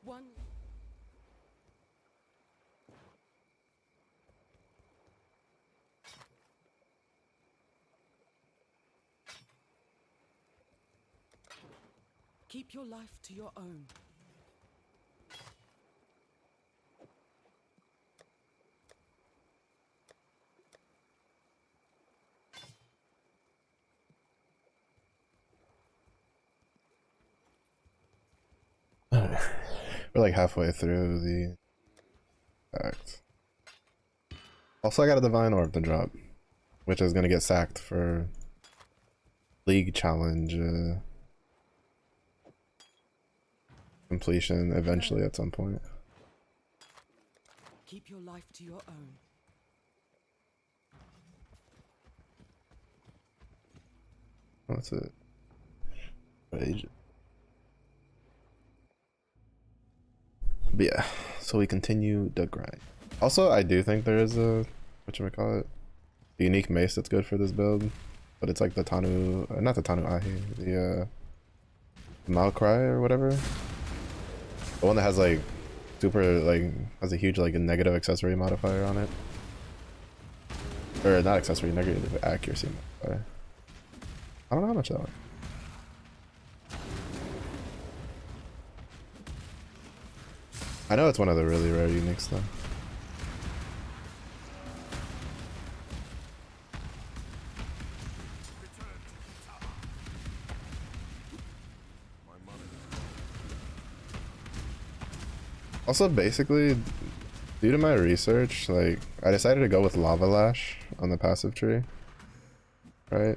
One. Keep your life to your own. We're like halfway through the act. Also, I got a divine orb to drop, which is gonna get sacked for league challenge completion eventually at some point. Keep your life to your own. That's it. Rage. But yeah, so we continue the grind. Also, I do think there is a whatchamacallit, a unique mace that's good for this build, but it's like the Tanu, not the Tanu Ahi, the Malcry or whatever. The one that has like super, like, has a huge like a negative accessory modifier on it. Or not accessory, negative accuracy modifier. I don't know how much that one. I know it's one of the really rare uniques though. Also, basically, due to my research, like, I decided to go with Lava Lash on the passive tree. Right?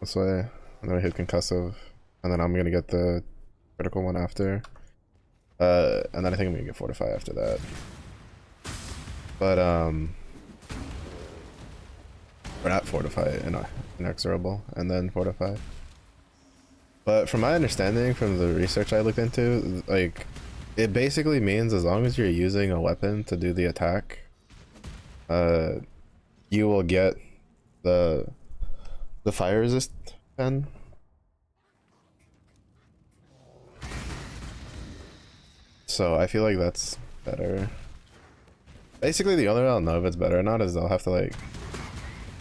This way. And then I hit Concussive. And then I'm gonna get the critical one after. And then I think I'm gonna get Fortify after that. But, or not Fortify, Inexorable, and then Fortify. But from my understanding, from the research I looked into, like, it basically means as long as you're using a weapon to do the attack, you will get the fire resist pen. So I feel like that's better. Basically, the only way I'll know if it's better or not is I'll have to like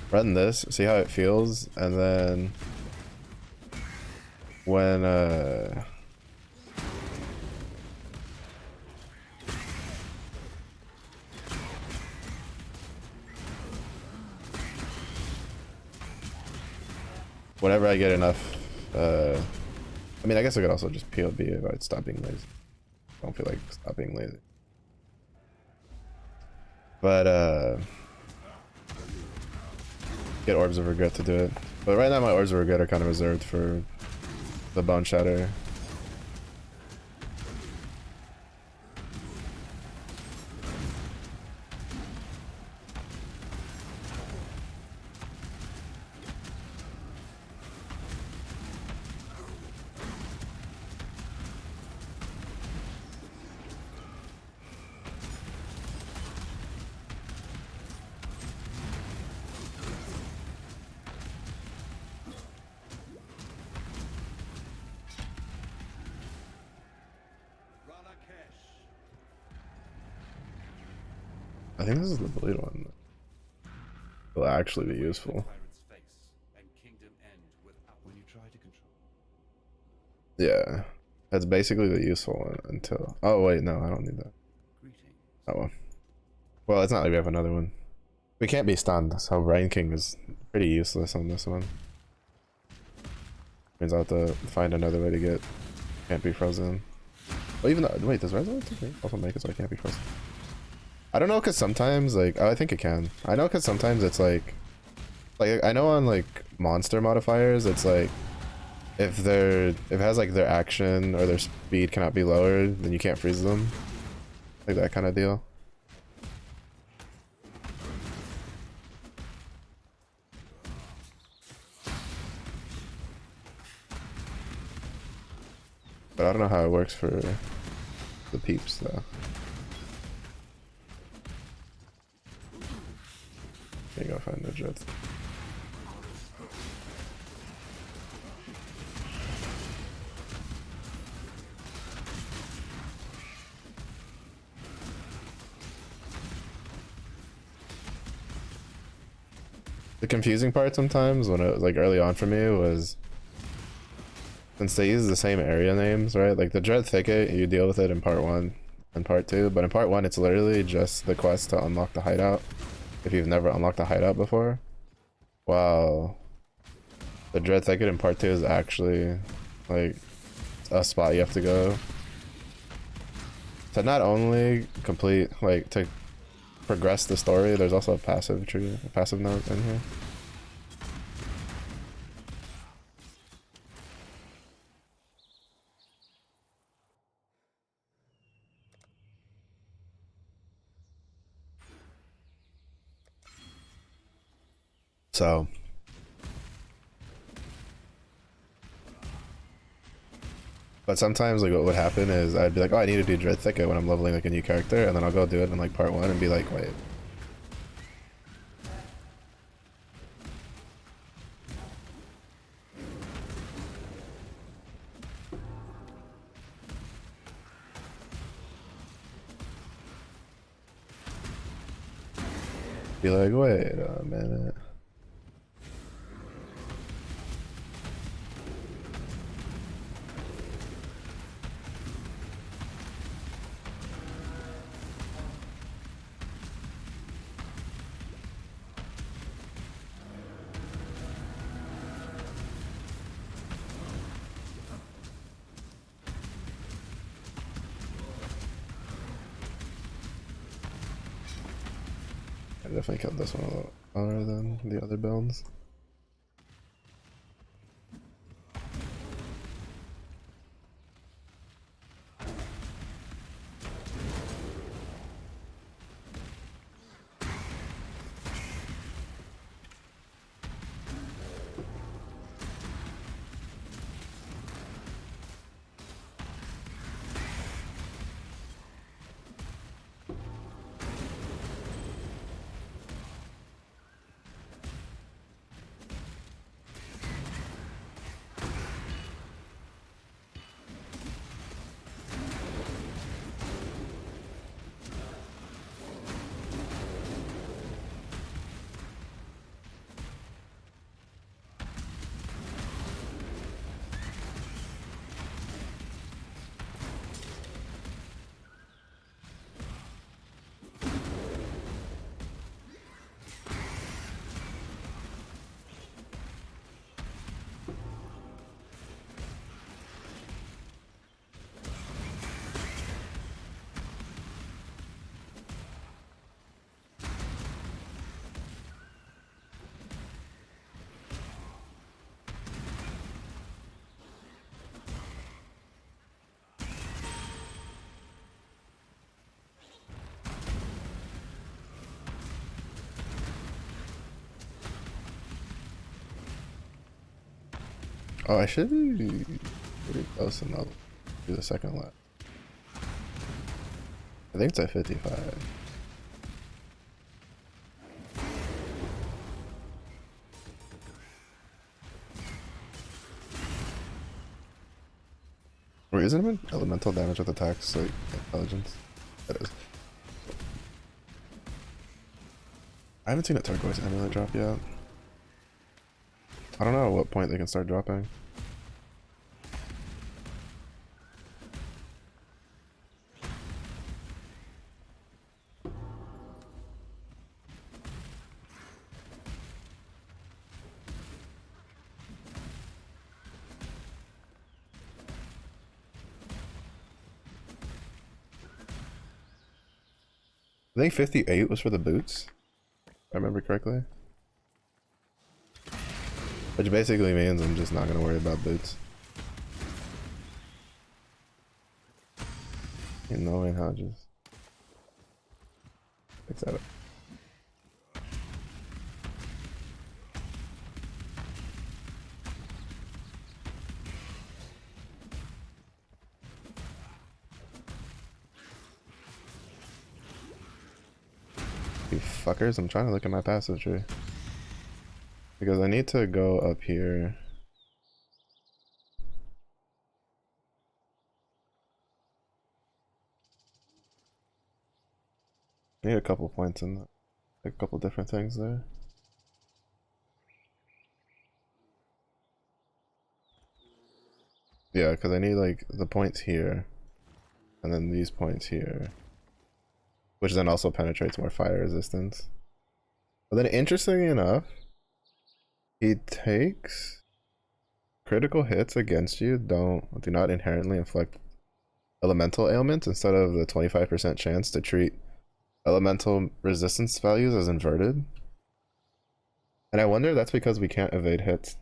run this, see how it feels, and then when whenever I get enough, I mean, I guess I could also just POB if I'd stop being lazy. I don't feel like stop being lazy. But get Orbs of Regret to do it. But right now my Orbs of Regret are kind of reserved for the Bone Shatter. I think this is the blade one. Will actually be useful. Yeah, that's basically the useful one until. Oh wait, no, I don't need that. That one. Well, it's not like we have another one. We can't be stunned, so Rain King is pretty useless on this one. Means I'll have to find another way to get can't be frozen. Oh, even though, wait, does Resolute also make it so I can't be frozen? I don't know, cause sometimes like, oh, I think it can. I know, cause sometimes it's like I know on like monster modifiers, it's like if it has like their action or their speed cannot be lowered, then you can't freeze them, like that kind of deal. But I don't know how it works for the peeps though. Can't go find the jets. The confusing part sometimes when it was like early on for me was since they use the same area names, right? Like the Dread Thicket, you deal with it in part 1 and part 2, but in part 1 it's literally just the quest to unlock the hideout if you've never unlocked a hideout before. Wow. The Dread Thicket in part 2 is actually like a spot you have to go to not only complete, like to progress the story, there's also a passive tree, a passive note in here. So but sometimes like what would happen is I'd be like, oh, I need to do Dread Thicket when I'm leveling like a new character, and then I'll go do it in like part 1 and be like, wait. Be like, wait a minute. I definitely killed this one a little harder than the other builds. Oh, I should be pretty close and I'll do the second lap. I think it's at 55. Wait, isn't it elemental damage with attacks like intelligence? That is. I haven't seen a turquoise amulet drop yet. I don't know at what point they can start dropping. I think 58 was for the boots, if I remember correctly. Which basically means I'm just not going to worry about boots. You know, and how just fix that up. You fuckers, I'm trying to look at my passive tree. Because I need to go up here. I need a couple points in that. A couple different things there. Yeah, because I need like the points here, and then these points here, which then also penetrates more fire resistance. But then, interestingly enough, he takes critical hits against you do not inherently inflict elemental ailments instead of the 25% chance to treat elemental resistance values as inverted. And I wonder if that's because we can't evade hits.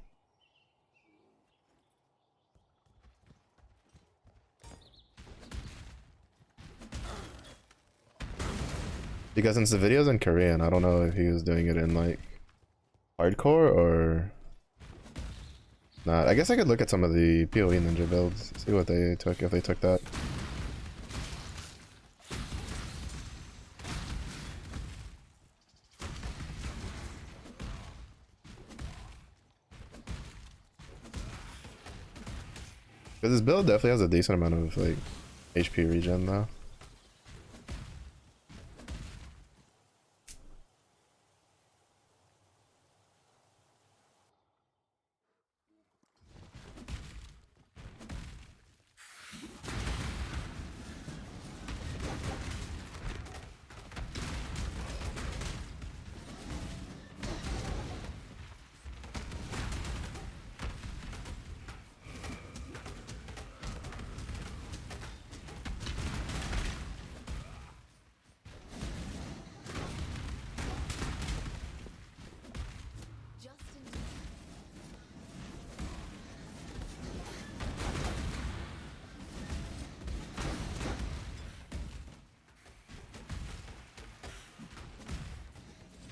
Because since the video's in Korean, I don't know if he was doing it in like hardcore or not. I guess I could look at some of the PoE ninja builds, see what they took, if they took that. Because this build definitely has a decent amount of like HP regen though.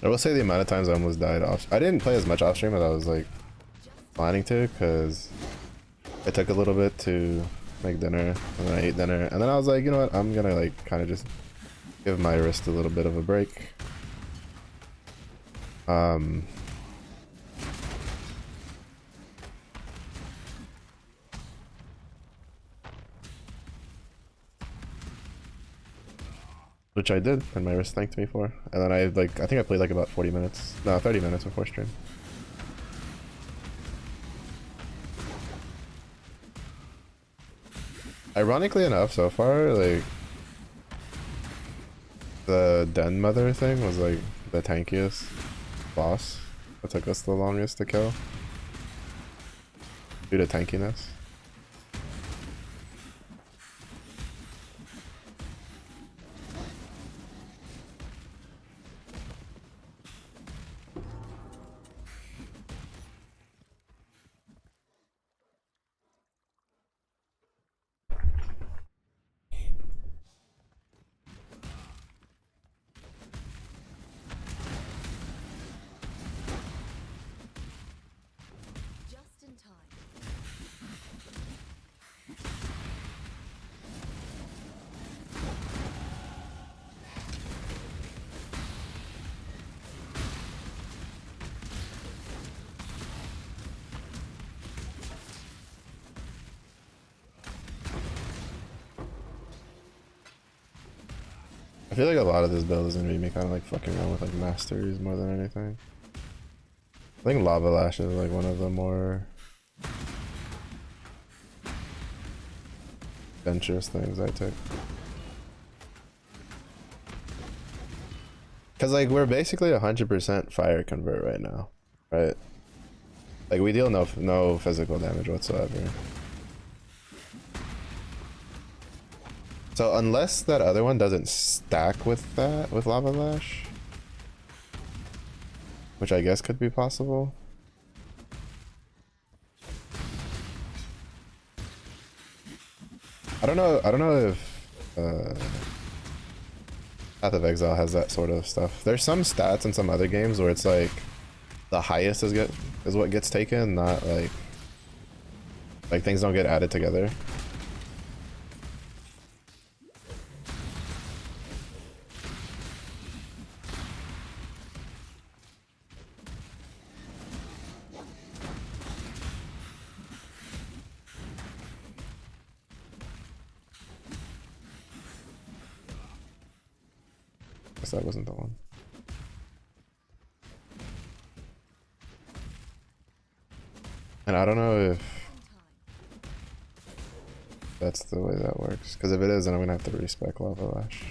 I will say the amount of times I almost died off. I didn't play as much off stream as I was like planning to, because it took a little bit to make dinner, and then I ate dinner, and then I was like, you know what, I'm gonna like kind of just give my wrist a little bit of a break. Which I did, and my wrist thanked me for. And then I think I played like about 40 minutes, no, 30 minutes before stream. Ironically enough, so far, like, the Den Mother thing was like the tankiest boss that took us the longest to kill due to tankiness. I feel like a lot of this build is gonna be me kind of like fucking around with like masteries more than anything. I think Lava Lash is like one of the more adventurous things I took. Cause like we're basically 100% fire convert right now, right? Like we deal no physical damage whatsoever. So unless that other one doesn't stack with that, with Lava Lash, which I guess could be possible. I don't know if Path of Exile has that sort of stuff. There's some stats in some other games where it's like the highest is what gets taken, not like things don't get added together. Guess that wasn't the one. And I don't know if that's the way that works. Because if it is, then I'm gonna have to respec Lava Lash.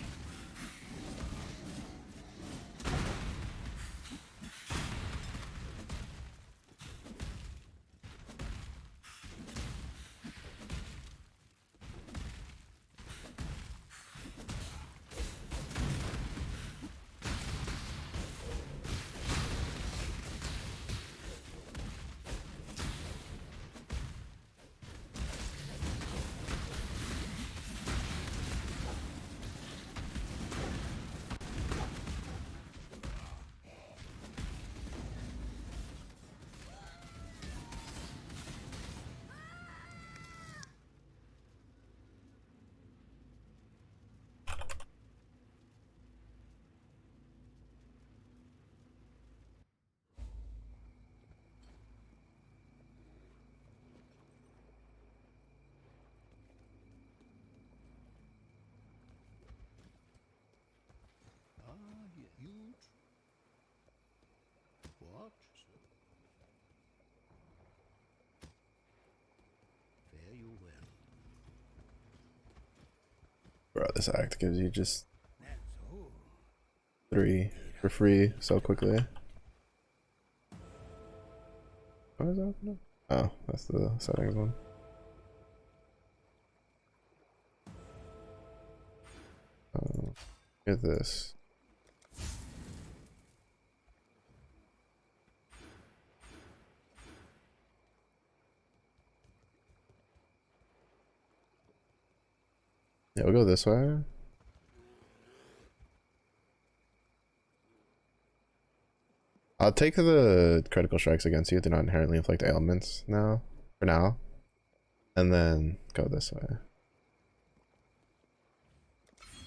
What? Fare you well. Bro, this act gives you just That's all. 3 for free so quickly. What is that? Oh, that's the settings one. Get this. Yeah, we'll go this way. I'll take the critical strikes against you. Do not inherently inflict ailments now, for now. And then go this way.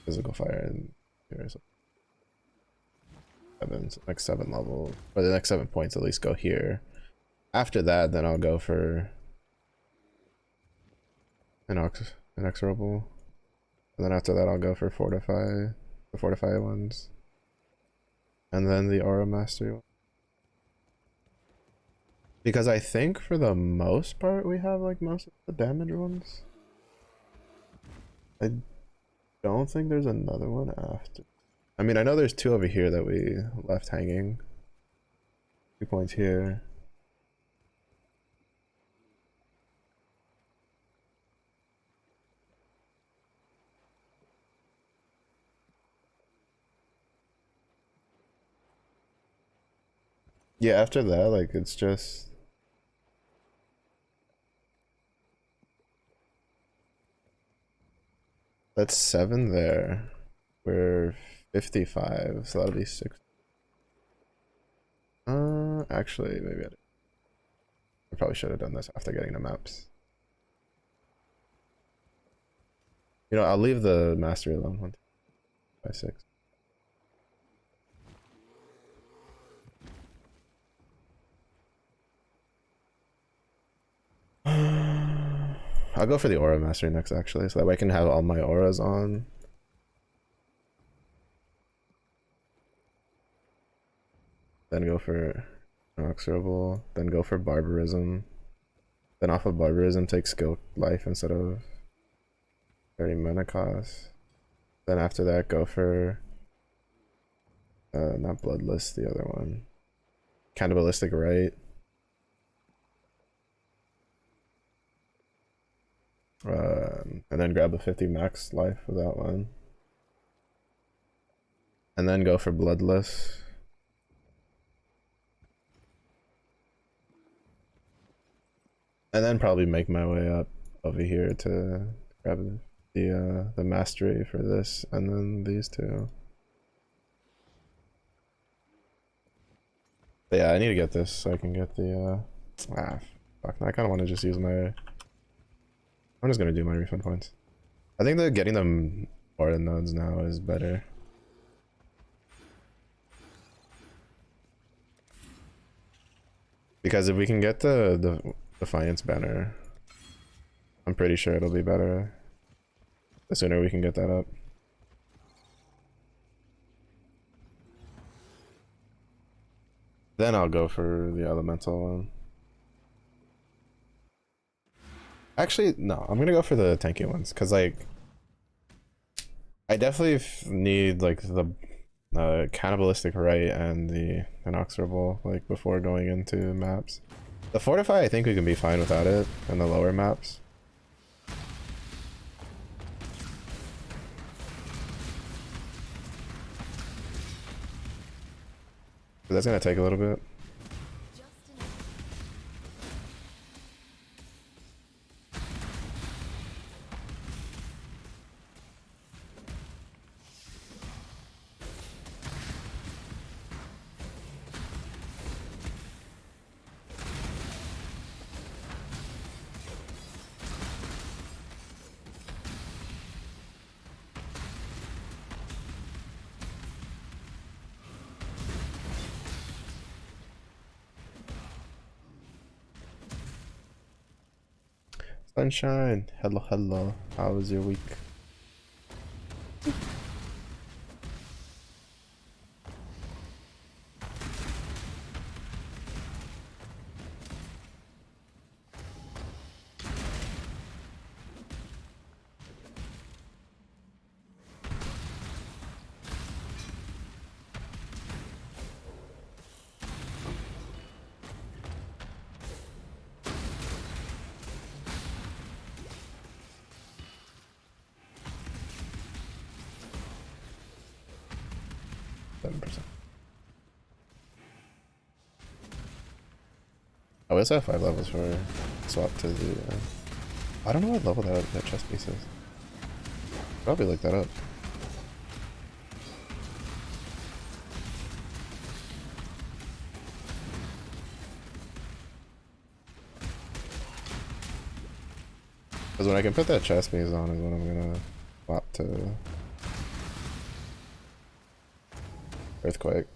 Physical fire and here's next 7 level, or the next 7 points at least go here. After that, then I'll go for inexorable. And then after that, I'll go for the fortify ones. And then the aura mastery one. Because I think for the most part, we have like most of the damage ones. I don't think there's another one after. I mean, I know there's 2 over here that we left hanging. 2 points here. Yeah, after that, like, it's just... That's 7 there. We're 55, so that'll be 6. Actually, maybe I probably should have done this after getting the maps. You know, I'll leave the mastery alone. 1, 2, 5, 6. I'll go for the aura mastery next, actually, so that way I can have all my auras on. Then go for inexorable. Then go for barbarism. Then off of barbarism, take skill life instead of 30 mana cost. Then after that, go for not bloodless, the other one. Cannibalistic right. And then grab a 50 max life for that one. And then go for bloodless. And then probably make my way up over here to grab the mastery for this, and then these 2. But yeah, I need to get this so I can get the fuck, I kind of want to just use my... I'm just gonna do my refund points. I think that getting them Aura nodes now is better. Because if we can get the Defiance banner, I'm pretty sure it'll be better the sooner we can get that up. Then I'll go for the elemental one. Actually, no. I'm gonna go for the tanky ones because like I definitely need like the cannibalistic right and the inexorable like before going into maps. The fortify, I think we can be fine without it in the lower maps. But that's gonna take a little bit. Sunshine, hello, hello. How was your week? 7%. Oh, we also have 5 levels for swap to the. I don't know what level that chest piece is. Probably look that up. Because when I can put that chest piece on is when I'm gonna swap to Earthquake.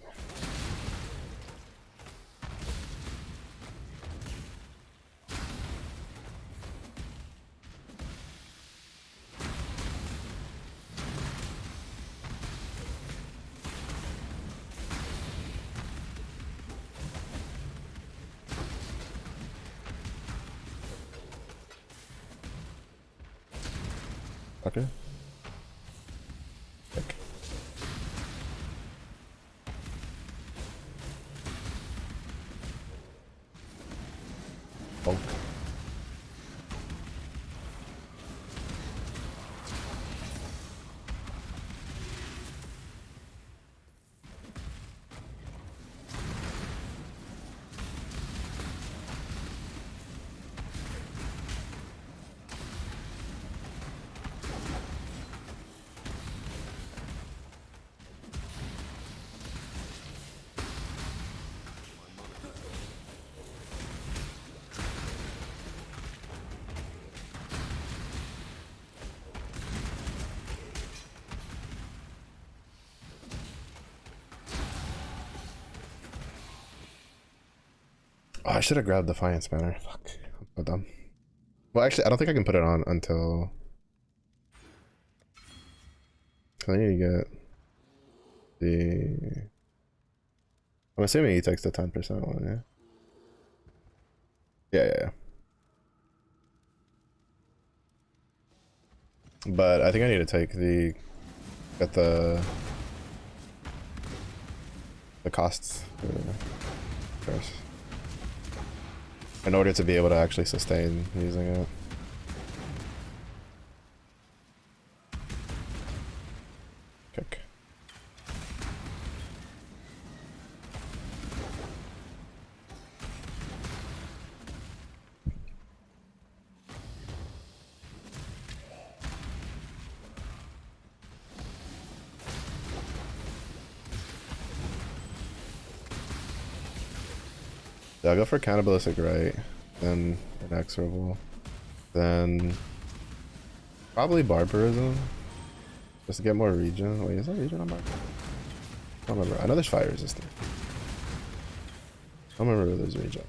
Okay. Pick. Bonk. Oh, I should have grabbed Defiance banner. Fuck. I'm so dumb. Well, actually, I don't think I can put it on until. I need to get the. I'm assuming he takes the 10% one, yeah? Yeah. But I think I need to take get the costs first. In order to be able to actually sustain using it. Kick. Yeah, I'll go for Cannibalistic Right, then Inexorable, then probably Barbarism, just to get more regen. Wait, is that regen on Barbarism? I don't remember. I know there's fire resistance. I don't remember if there's regen.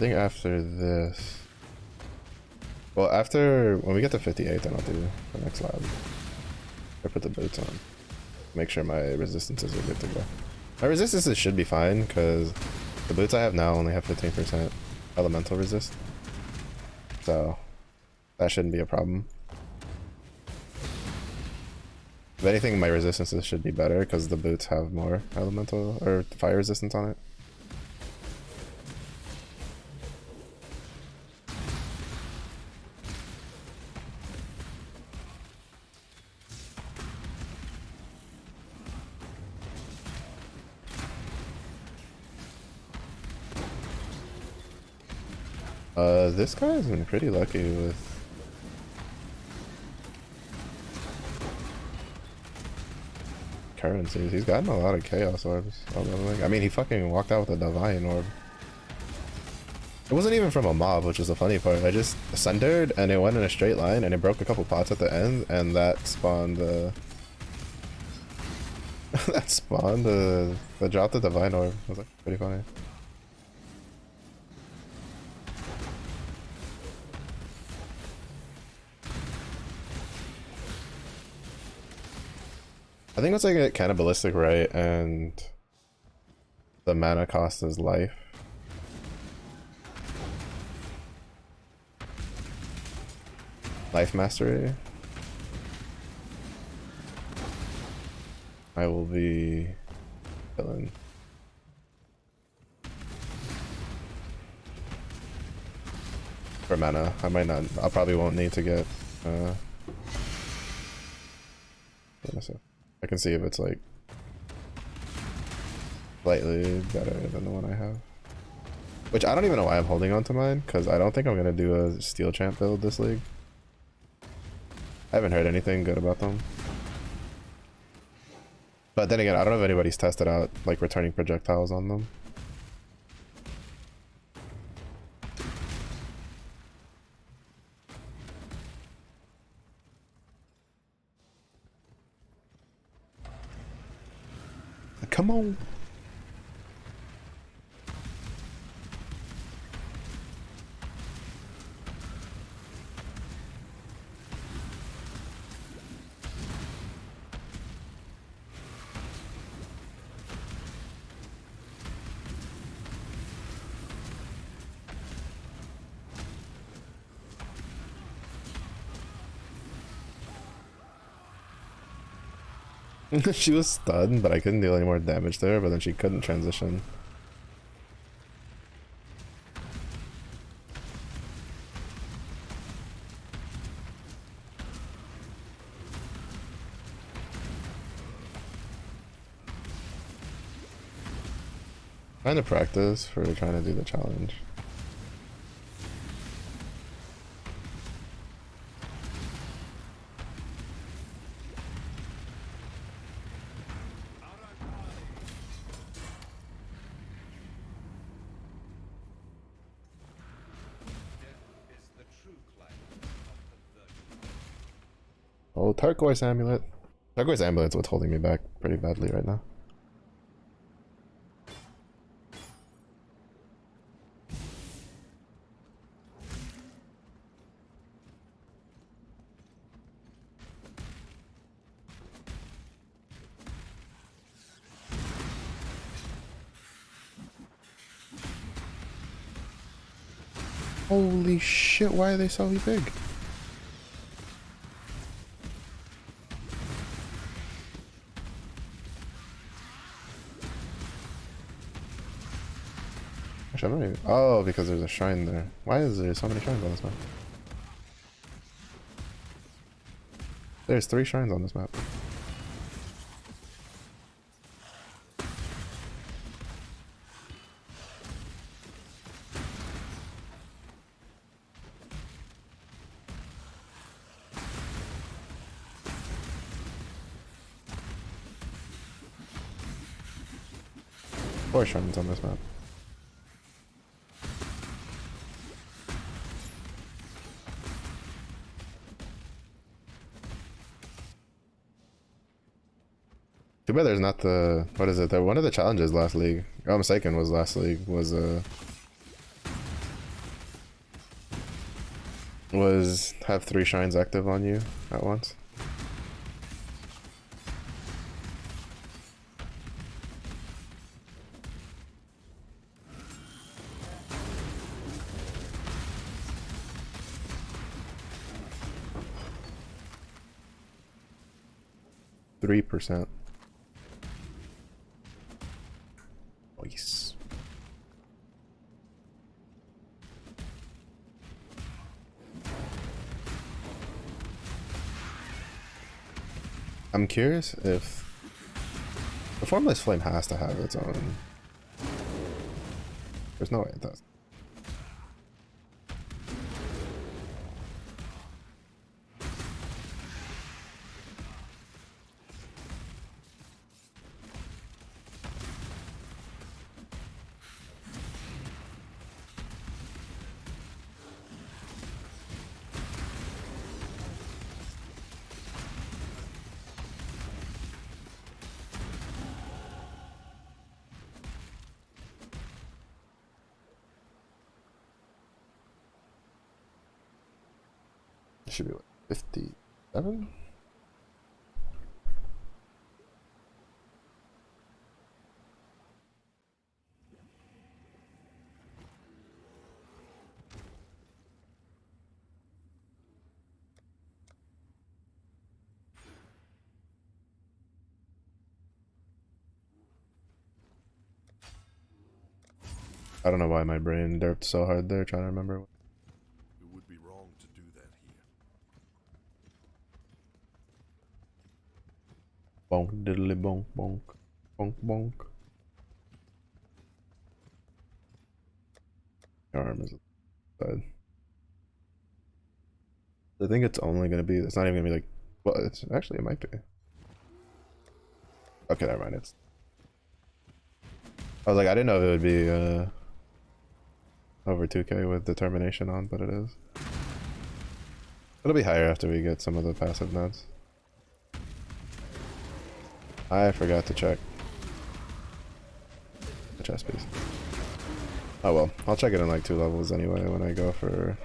think after this... Well, after... When we get to 58, then I'll do the next lab. I put the boots on. Make sure my resistances are good to go. My resistances should be fine, because the boots I have now only have 15% elemental resist. So, that shouldn't be a problem. If anything, my resistances should be better, because the boots have more elemental, or fire resistance on it. This guy's been pretty lucky with currencies. He's gotten a lot of chaos orbs. I mean, he fucking walked out with a divine orb. It wasn't even from a mob, which is the funny part. I just centered and it went in a straight line and it broke a couple pots at the end, and that spawned that spawned the drop the divine orb. It was like pretty funny. I think once I get cannibalistic right and the mana cost is life. Life mastery. I will be killing. For mana. I might not, I probably won't need to get I can see if it's like slightly better than the one I have. Which I don't even know why I'm holding on to mine, because I don't think I'm gonna do a steel champ build this league. I haven't heard anything good about them. But then again, I don't know if anybody's tested out like returning projectiles on them. Come on. She was stunned, but I couldn't deal any more damage to her, but then she couldn't transition. Trying to practice for trying to do the challenge. Oh, turquoise amulet. Turquoise amulet's what's holding me back pretty badly right now. Holy shit, why are they so big? Actually, I'm not even... Oh, because there's a shrine there. Why is there so many shrines on this map? There's 3 shrines on this map. Four shrines on this map. Too bad there's not the... What is it? One of the challenges last league, if I'm mistaken, was last league, was was have 3 shrines active on you at once. %. Nice. I'm curious if the Formless Flame has to have its own. There's no way it does. It should be like 57. I don't know why my brain derped so hard there trying to remember. It would be wrong to do that here. Bonk diddly bonk bonk. Bonk bonk. Your arm is dead. I think it's only gonna be, it's not even gonna be like, well, it's actually, it might be. Okay, never mind. I was like, I didn't know if it would be over 2k with determination on, but it is. It'll be higher after we get some of the passive nodes. I forgot to check the chest piece. Oh well, I'll check it in like 2 levels anyway when I go for...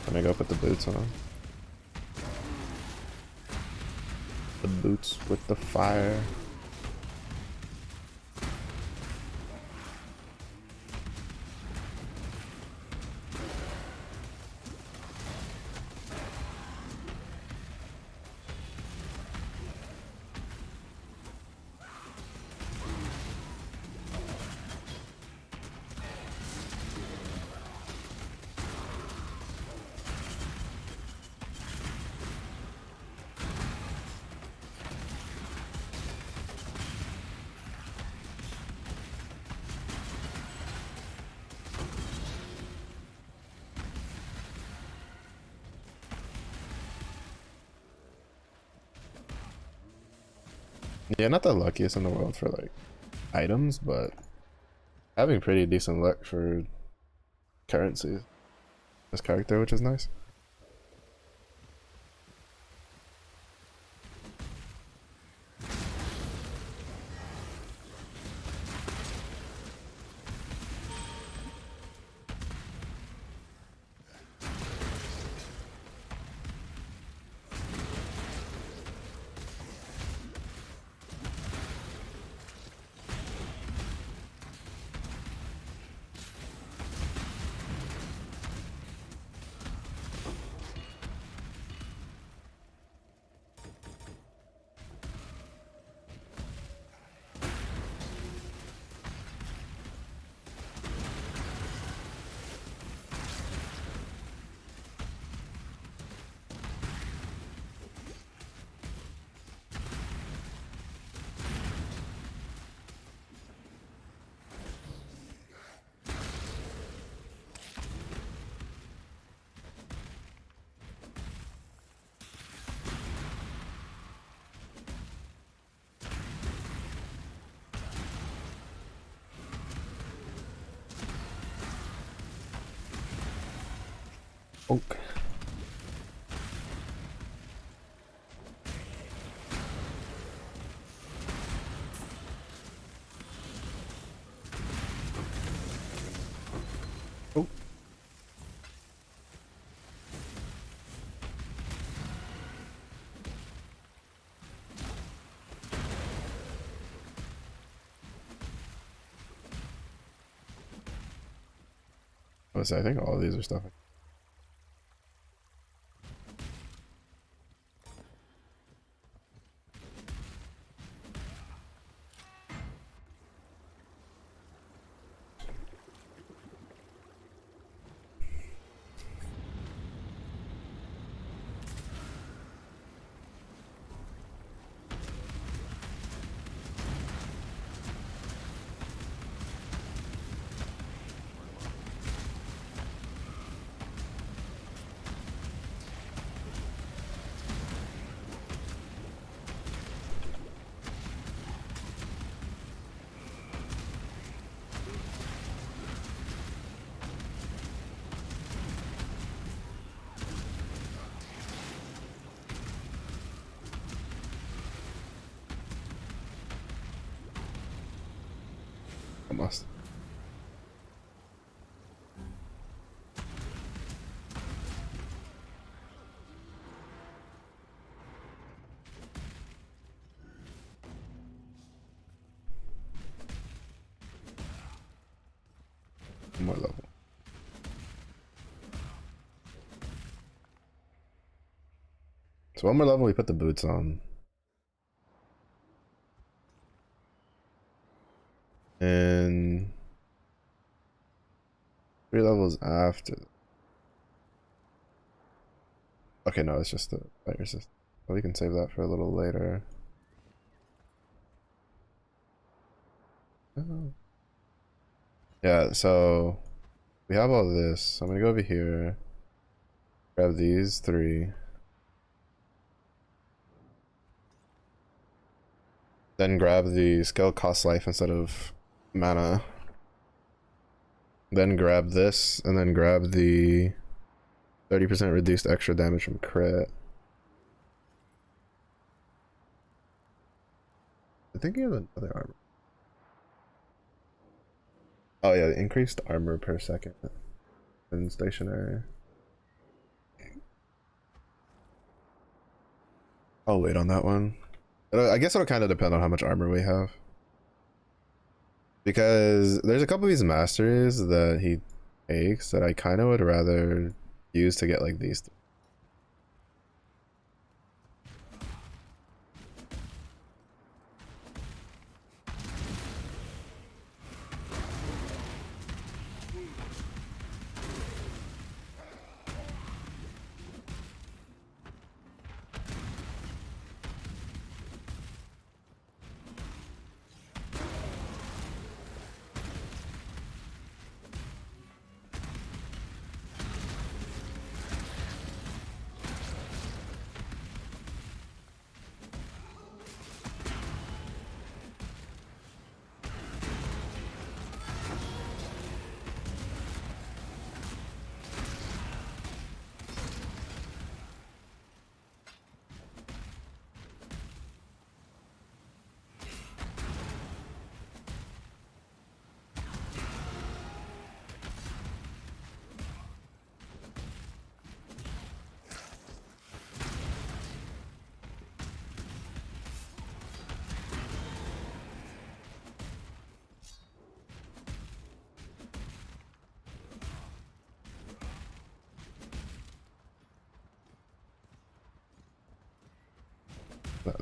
Let me go put the boots on. The boots with the fire. Yeah, not the luckiest in the world for like items, but having pretty decent luck for currency. This character, which is nice. Bonk. Oh. I think all of these are stuff. Almost. One more level. So one more level, we put the boots on. And 3 levels after. Okay, no, it's just the fire system. Well, we can save that for a little later. Oh. Yeah, so we have all this. So I'm gonna go over here, grab these 3. Then grab the skill cost life instead of mana. Then grab this, and then grab the 30% reduced extra damage from crit. I think he has another armor. Oh yeah, increased armor per second in stationary. I'll wait on that one. I guess it'll kind of depend on how much armor we have. Because there's a couple of these masteries that he takes that I kind of would rather use to get like these.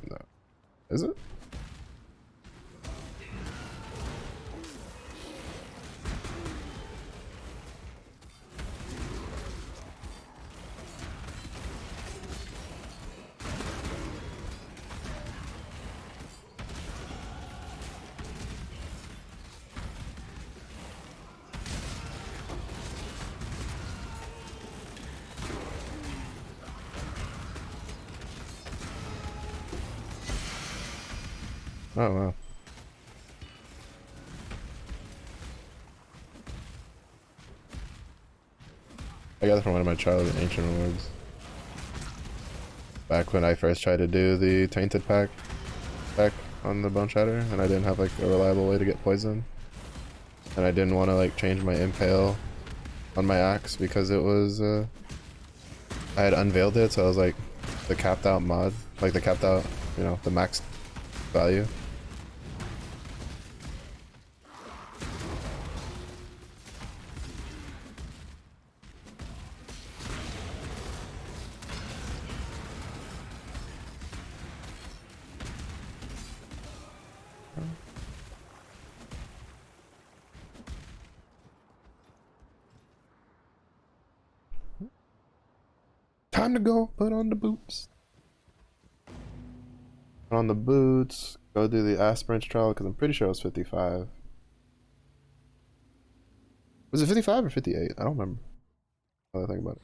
No. Is it? Oh wow. I got it from one of my childhood ancient rewards. Back when I first tried to do the tainted pack on the Bone Shatter, and I didn't have like a reliable way to get poison. And I didn't want to like change my impale on my axe because it was I had unveiled it, so I was like the capped out mod, like the capped out, you know, the max value. Time to go. Put on the boots. Put on the boots. Go do the aspirant trial because I'm pretty sure it was 55. Was it 55 or 58? I don't remember. Now that I think about it.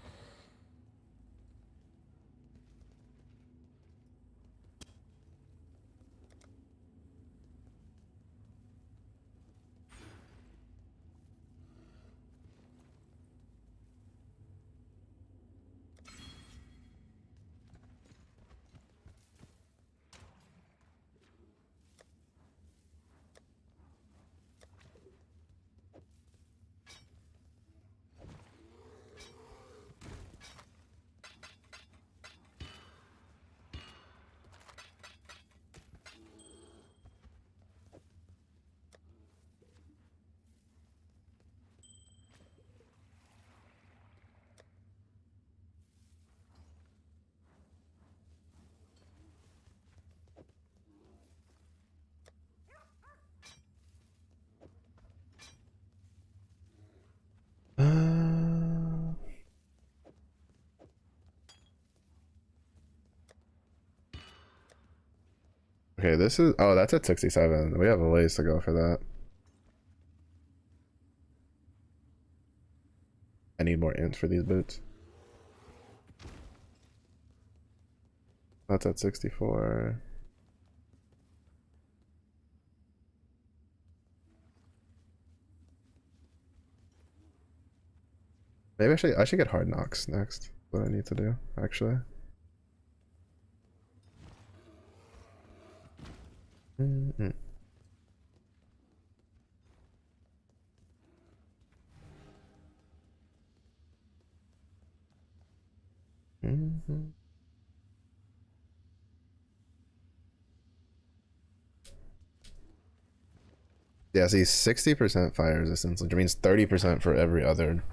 Okay, this is, oh, that's at 67. We have a ways to go for that. I need more ints for these boots. That's at 64. Maybe I should get hard knocks next. What I need to do, actually. Mm-mm. Mm-hmm. Yeah, see, 60% fire resistance, which means 30% for every other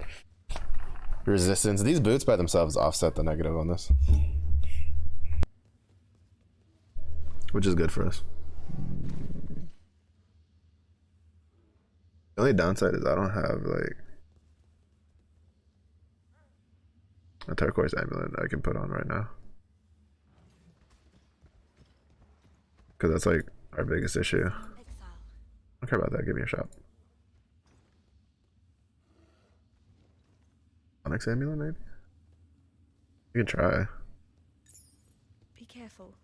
resistance. These boots by themselves offset the negative on this, which is good for us. The only downside is I don't have like a turquoise amulet I can put on right now, because that's like our biggest issue. I don't care about that. Give me a shot. Onyx amulet, maybe. You can try. Be careful.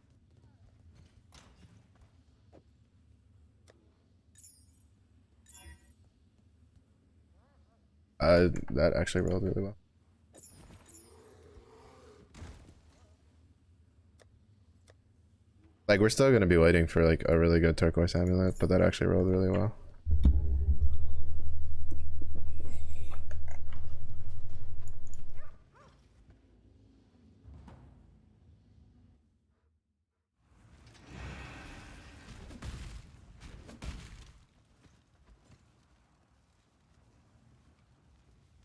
That actually rolled really well. Like, we're still gonna be waiting for like a really good turquoise amulet, but that actually rolled really well.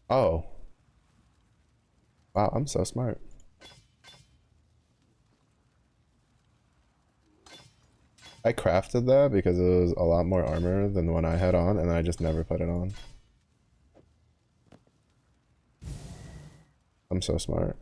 Oh. Wow, I'm so smart. I crafted that because it was a lot more armor than the one I had on, and I just never put it on. I'm so smart.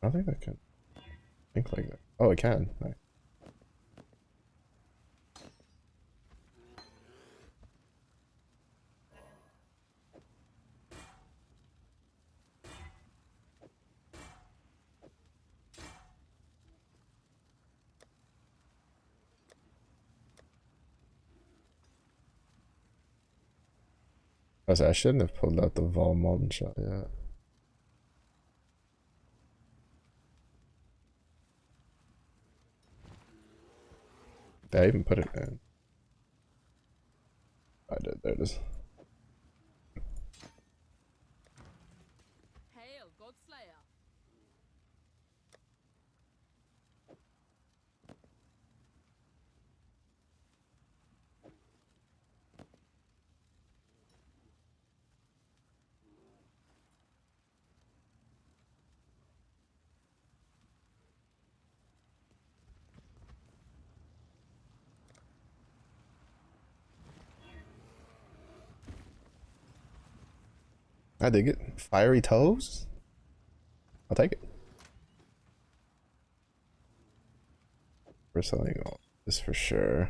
I don't think I can. think like that. Oh, it can. Nice. I shouldn't have pulled out the Vol Molten shot yet. Did I even put it in? I did. There it is. Hail, Godslayer. I dig it. Fiery toes? I'll take it. We're selling all this for sure.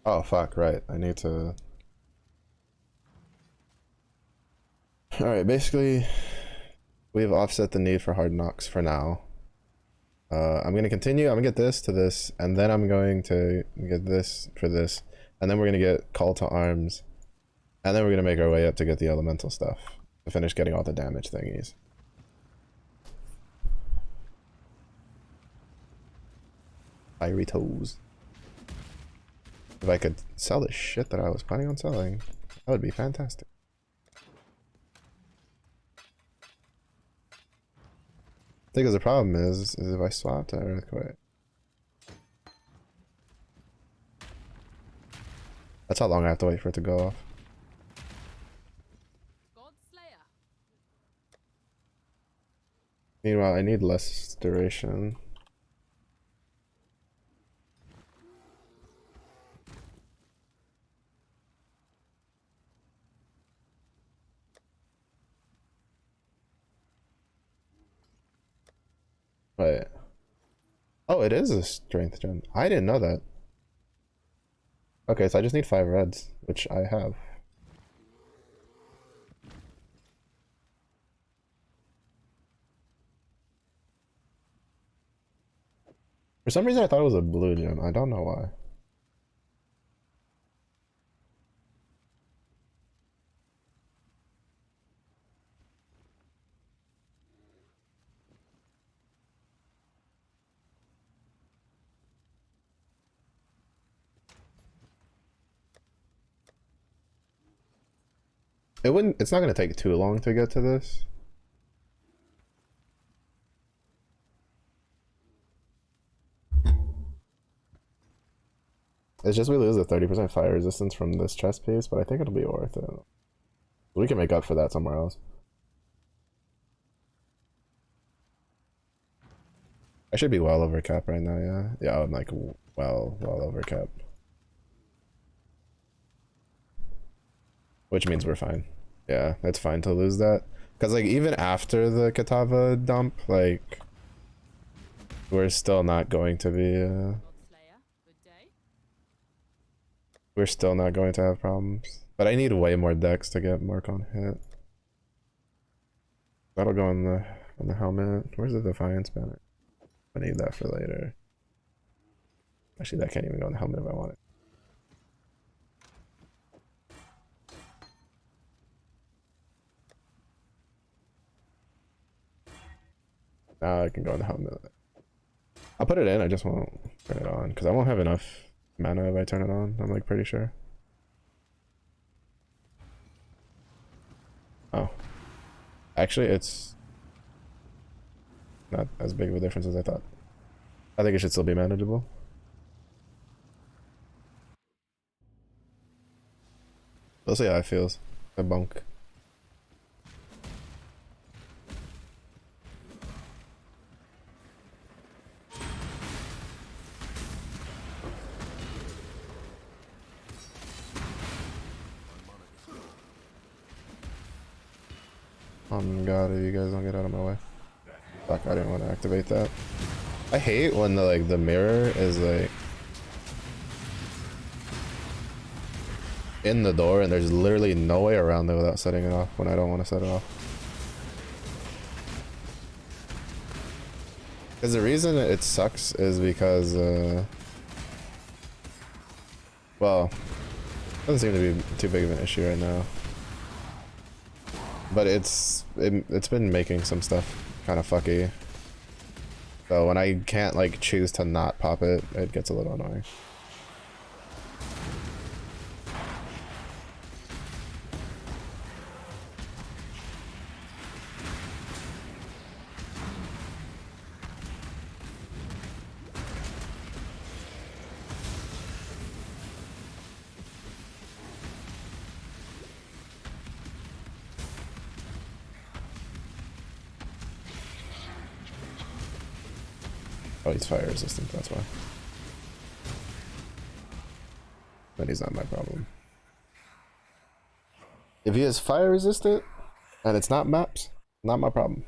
Oh, fuck, right. I need to... Alright, basically, we've offset the need for hard knocks for now. I'm gonna continue. I'm gonna get this to this, and then I'm going to get this for this, and then we're gonna get call to arms, and then we're gonna make our way up to get the elemental stuff to finish getting all the damage thingies. Fiery toes. If I could sell the shit that I was planning on selling, that would be fantastic. Because the problem is if I swap to Earthquake. That's how long I have to wait for it to go off. Godslayer. Meanwhile, I need less duration. Wait. Oh, it is a strength gem. I didn't know that. Okay, so I just need 5 reds, which I have. For some reason I thought it was a blue gem. I don't know why. It's not gonna take too long to get to this. It's just we lose the 30% fire resistance from this chest piece, but I think it'll be worth it. We can make up for that somewhere else. I should be well over cap right now, yeah. Yeah, I'm like well over cap. Which means we're fine. Yeah, it's fine to lose that. Cause like even after the Katava dump, like we're still not going to be Godslayer. Good day. we're still not going to have problems. But I need way more decks to get mark on hit. That'll go on the helmet. Where's the Defiance banner? I need that for later. Actually, that can't even go on the helmet if I want it. Now I can go on the helmet. I'll put it in, I just won't turn it on. Because I won't have enough mana if I turn it on, I'm like pretty sure. Oh. Actually, it's not as big of a difference as I thought. I think it should still be manageable. We'll see how it feels. The bunk. Oh my god, you guys don't get out of my way. Fuck, I didn't want to activate that. I hate when the mirror is like in the door and there's literally no way around it without setting it off when I don't want to set it off. Because the reason it sucks is because well, doesn't seem to be too big of an issue right now. But it's been making some stuff kind of fucky. So when I can't like choose to not pop it, it gets a little annoying. Oh, he's fire resistant, that's why. Then he's not my problem. If he is fire resistant and it's not maps, not my problem.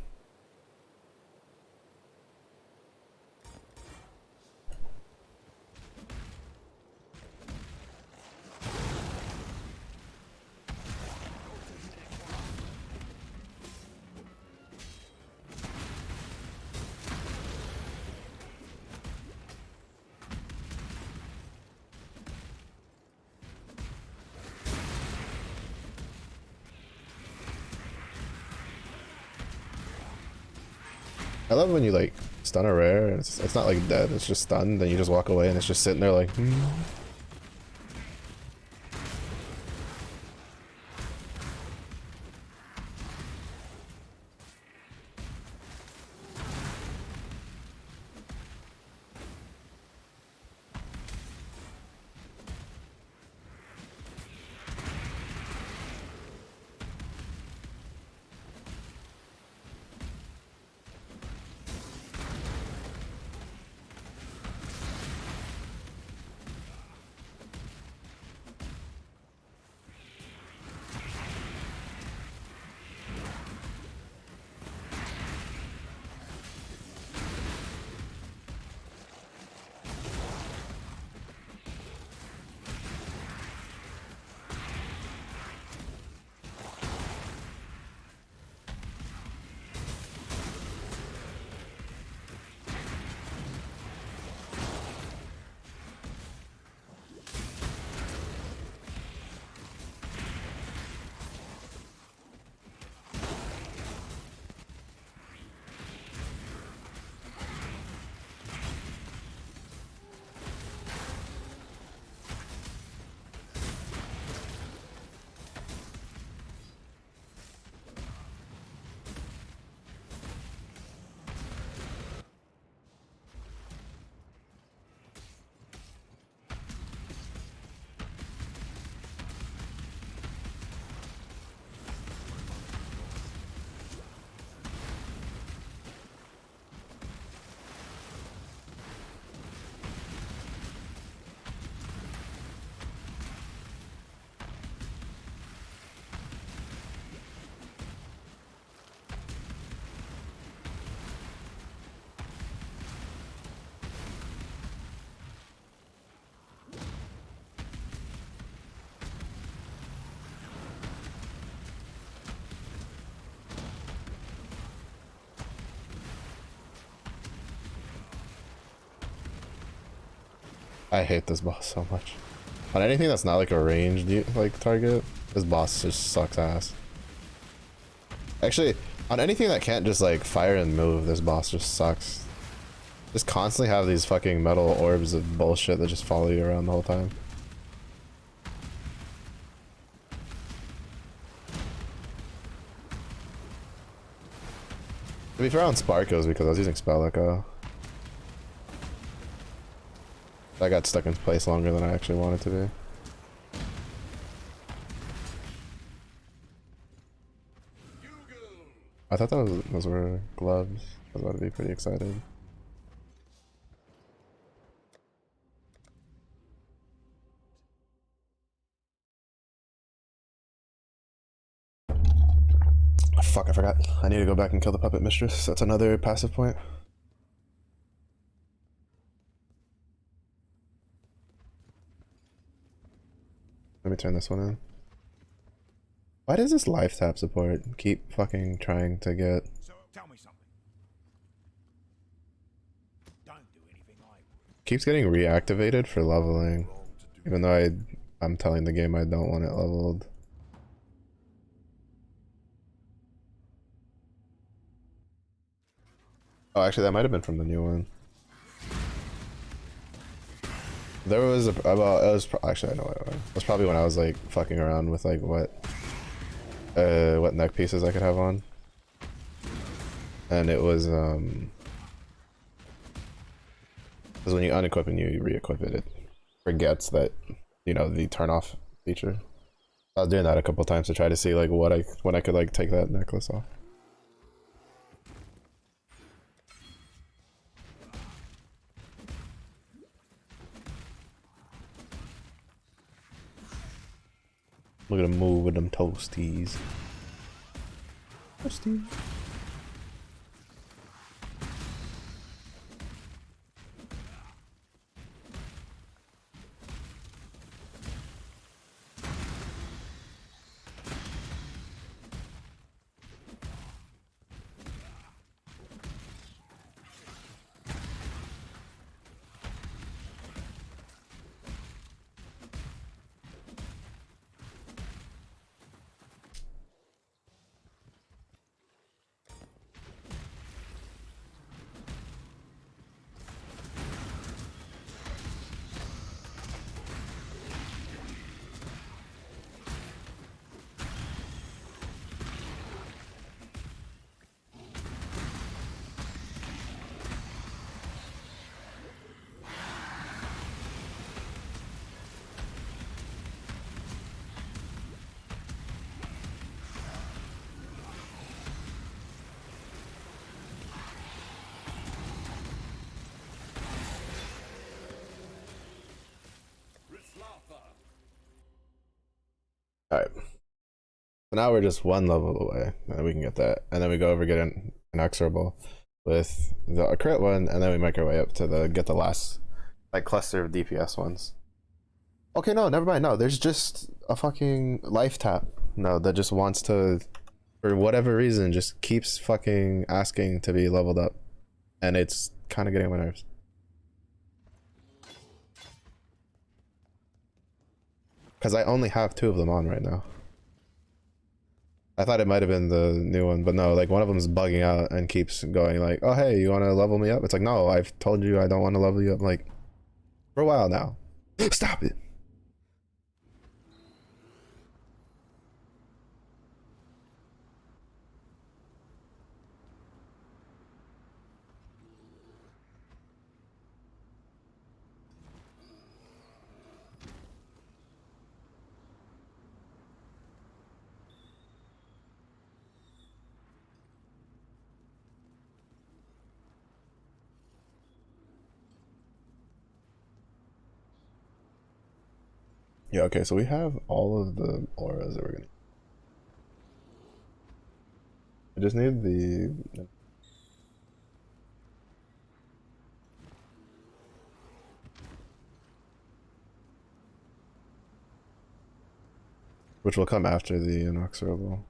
I love when you like stun a rare and it's not like dead, it's just stunned, then you just walk away and it's just sitting there like I hate this boss so much. On anything that's not like a ranged like target, this boss just sucks ass. Actually, on anything that can't just like fire and move, this boss just sucks. Just constantly have these fucking metal orbs of bullshit that just follow you around the whole time. To be fair on Spark, it was because I was using Spell Echo. I got stuck in place longer than I actually wanted to be. I thought those were gloves. I was about to be pretty excited. Fuck, I forgot. I need to go back and kill the puppet mistress. That's another passive point. Let me turn this one in. Why does this life tap support keep fucking trying to get? So tell me something. Don't do anything I would. Keeps getting reactivated for leveling, Wrong to do even though I'm telling the game I don't want it leveled. Oh, actually, that might have been from the new one. There was a well, it was actually I know what it was. It was probably when I was like fucking around with like what neck pieces I could have on, and it was because when you unequip and you re-equip it, it forgets that you know the turn off feature. I was doing that a couple times to try to see like when I could like take that necklace off. Look at him move with them toasties. Toasties. Alright. So now we're just one level away, and we can get that. And then we go over get an inexorable with the crit one, and then we make our way up to get the last like cluster of DPS ones. Okay, no, never mind. No, there's just a fucking life tap. No, that just wants to, for whatever reason, just keeps fucking asking to be leveled up. And it's kind of getting on my nerves. Because I only have 2 of them on right now. I thought it might have been the new one, but no, like one of them is bugging out and keeps going like, oh hey, you want to level me up? It's like, no, I've told you I don't want to level you up like for a while now. Stop it. Yeah, okay, so we have all of the auras that we're gonna. I just need the. Which will come after the inexorable.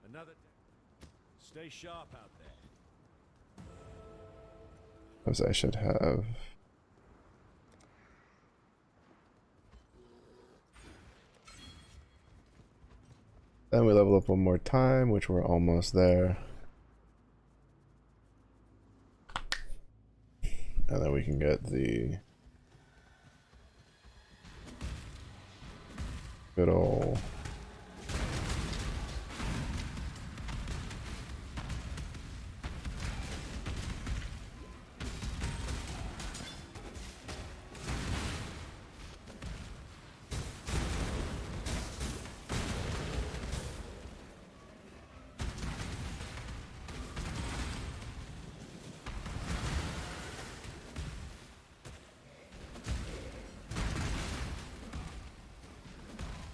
Another. Stay sharp out there. Because I should have. Then we level up one more time, which we're almost there. And then we can get the good old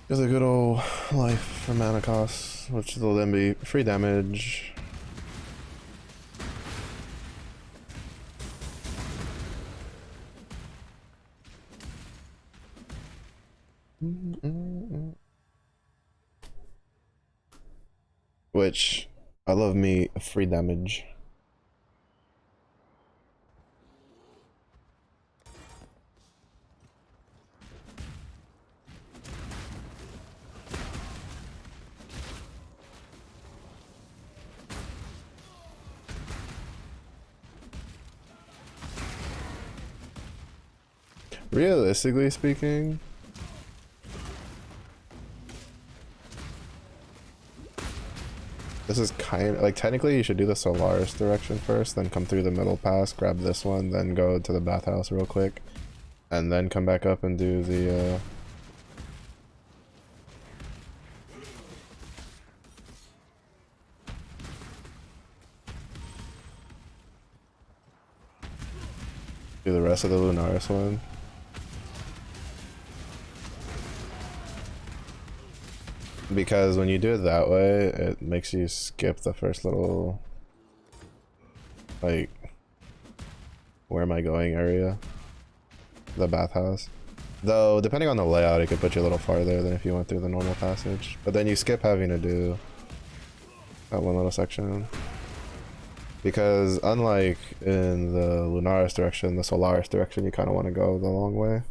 Just a good old life for mana cost, which will then be free damage. which I love me free damage. Realistically speaking, this is kind of like, technically you should do the Solaris direction first, then come through the middle pass, grab this one, then go to the bathhouse real quick, and then come back up and do the do the rest of the Lunaris one. Because when you do it that way, it makes you skip the first little, like, where am I going area, the bathhouse. Though, depending on the layout, it could put you a little farther than if you went through the normal passage. But then you skip having to do that one little section. Because unlike in the Lunaris direction, the Solaris direction, you kind of want to go the long way.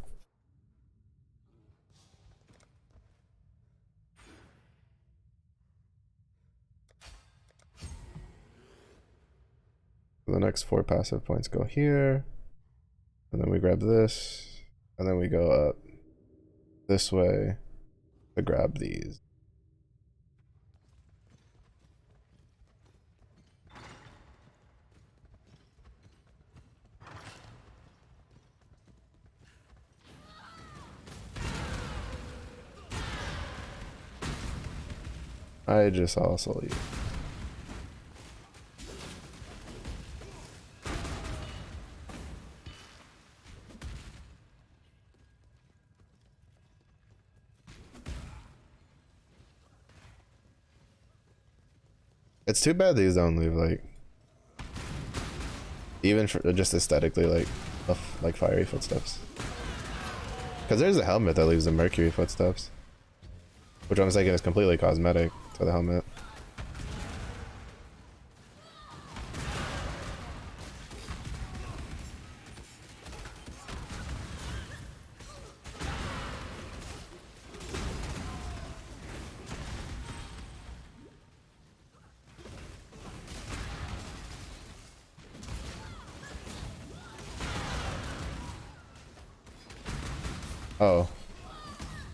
The next 4 passive points go here, and then we grab this, and then we go up this way to grab these. I just also you. It's too bad these don't leave, like, even for just aesthetically, like fiery footsteps. Because there's a helmet that leaves the mercury footsteps, which I'm thinking is completely cosmetic to the helmet. Oh,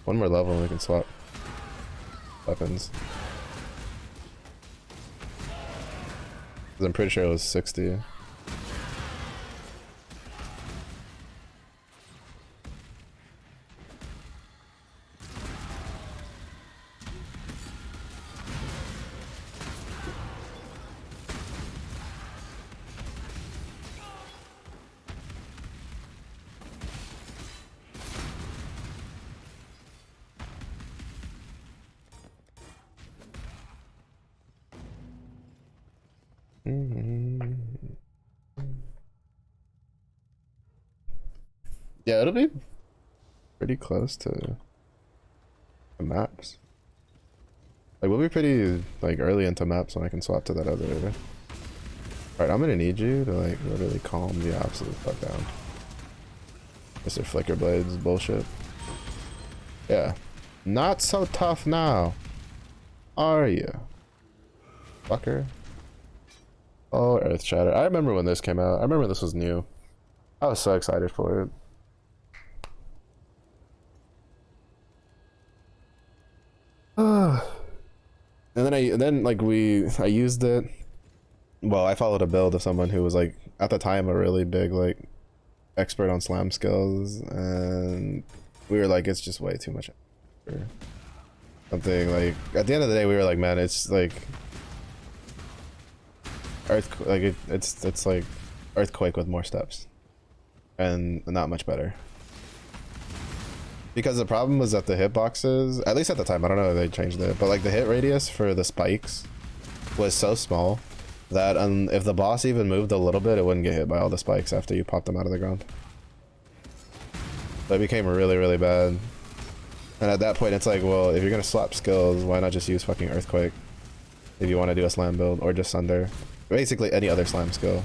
one more level and we can swap weapons. 'Cause I'm pretty sure it was 60. Yeah, it'll be pretty close to the maps. Like, we'll be pretty, like, early into maps when I can swap to that other. Alright, I'm gonna need you to, like, literally calm the absolute fuck down. Mr. Flicker Blades bullshit. Yeah. Not so tough now. Are you? Fucker. Oh, Earth Shatter. I remember when this came out. I remember this was new. I was so excited for it. And then like I used it. Well, I followed a build of someone who was like at the time a really big like expert on slam skills, and we were like, it's just way too much for something. Like at the end of the day, we were like, man, it's like it's like Earthquake with more steps and not much better. Because the problem was that the hitboxes, at least at the time, I don't know if they changed it, but like the hit radius for the spikes was so small that if the boss even moved a little bit, it wouldn't get hit by all the spikes after you popped them out of the ground. So it became really, really bad. And at that point, it's like, well, if you're gonna swap skills, why not just use fucking Earthquake? if you want to do a slam build or just Sunder. Basically any other slam skill.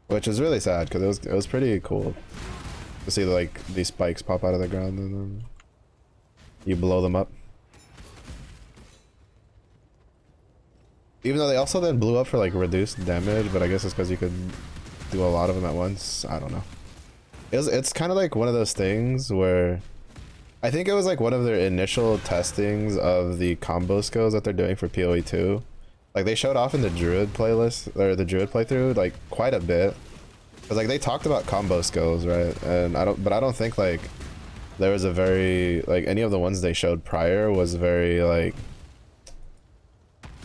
Which is really sad because it was pretty cool to see like these spikes pop out of the ground and then you blow them up. Even though they also then blew up for like reduced damage, but I guess it's because you could do a lot of them at once. I don't know. It's kind of like one of those things where I think it was like one of their initial testings of the combo skills that they're doing for PoE 2. Like they showed off in the Druid playlist or the Druid playthrough like quite a bit. Cause like they talked about combo skills, right? And I don't think like there was a very like any of the ones they showed prior was very like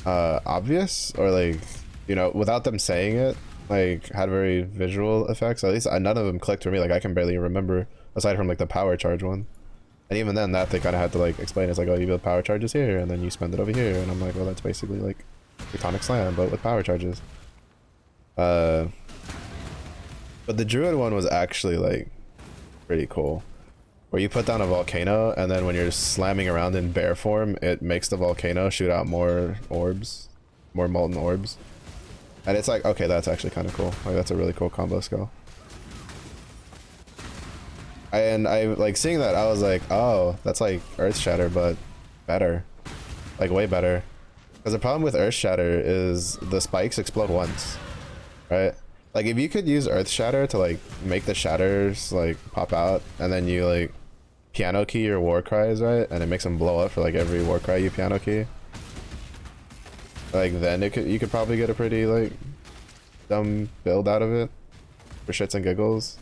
obvious or like, you know, without them saying it, like had very visual effects. At least none of them clicked for me. Like I can barely remember aside from like the power charge one. And even then that they kind of had to like explain. It's like, oh, you build power charges here and then you spend it over here. And I'm like, well, that's basically like Tectonic Slam, but with power charges. But the Druid one was actually like pretty cool. Where you put down a volcano and then when you're slamming around in bear form, it makes the volcano shoot out more orbs, more molten orbs. And it's like, okay, that's actually kind of cool. Like that's a really cool combo skill. And I like seeing that, I was like, oh, that's like Earth Shatter, but better. Like way better. Because the problem with Earth Shatter is the spikes explode once, right? Like if you could use Earth Shatter to like make the shatters like pop out and then you like piano key your war cries, right? And it makes them blow up for like every war cry you piano key. Like then you could probably get a pretty like dumb build out of it for shits and giggles.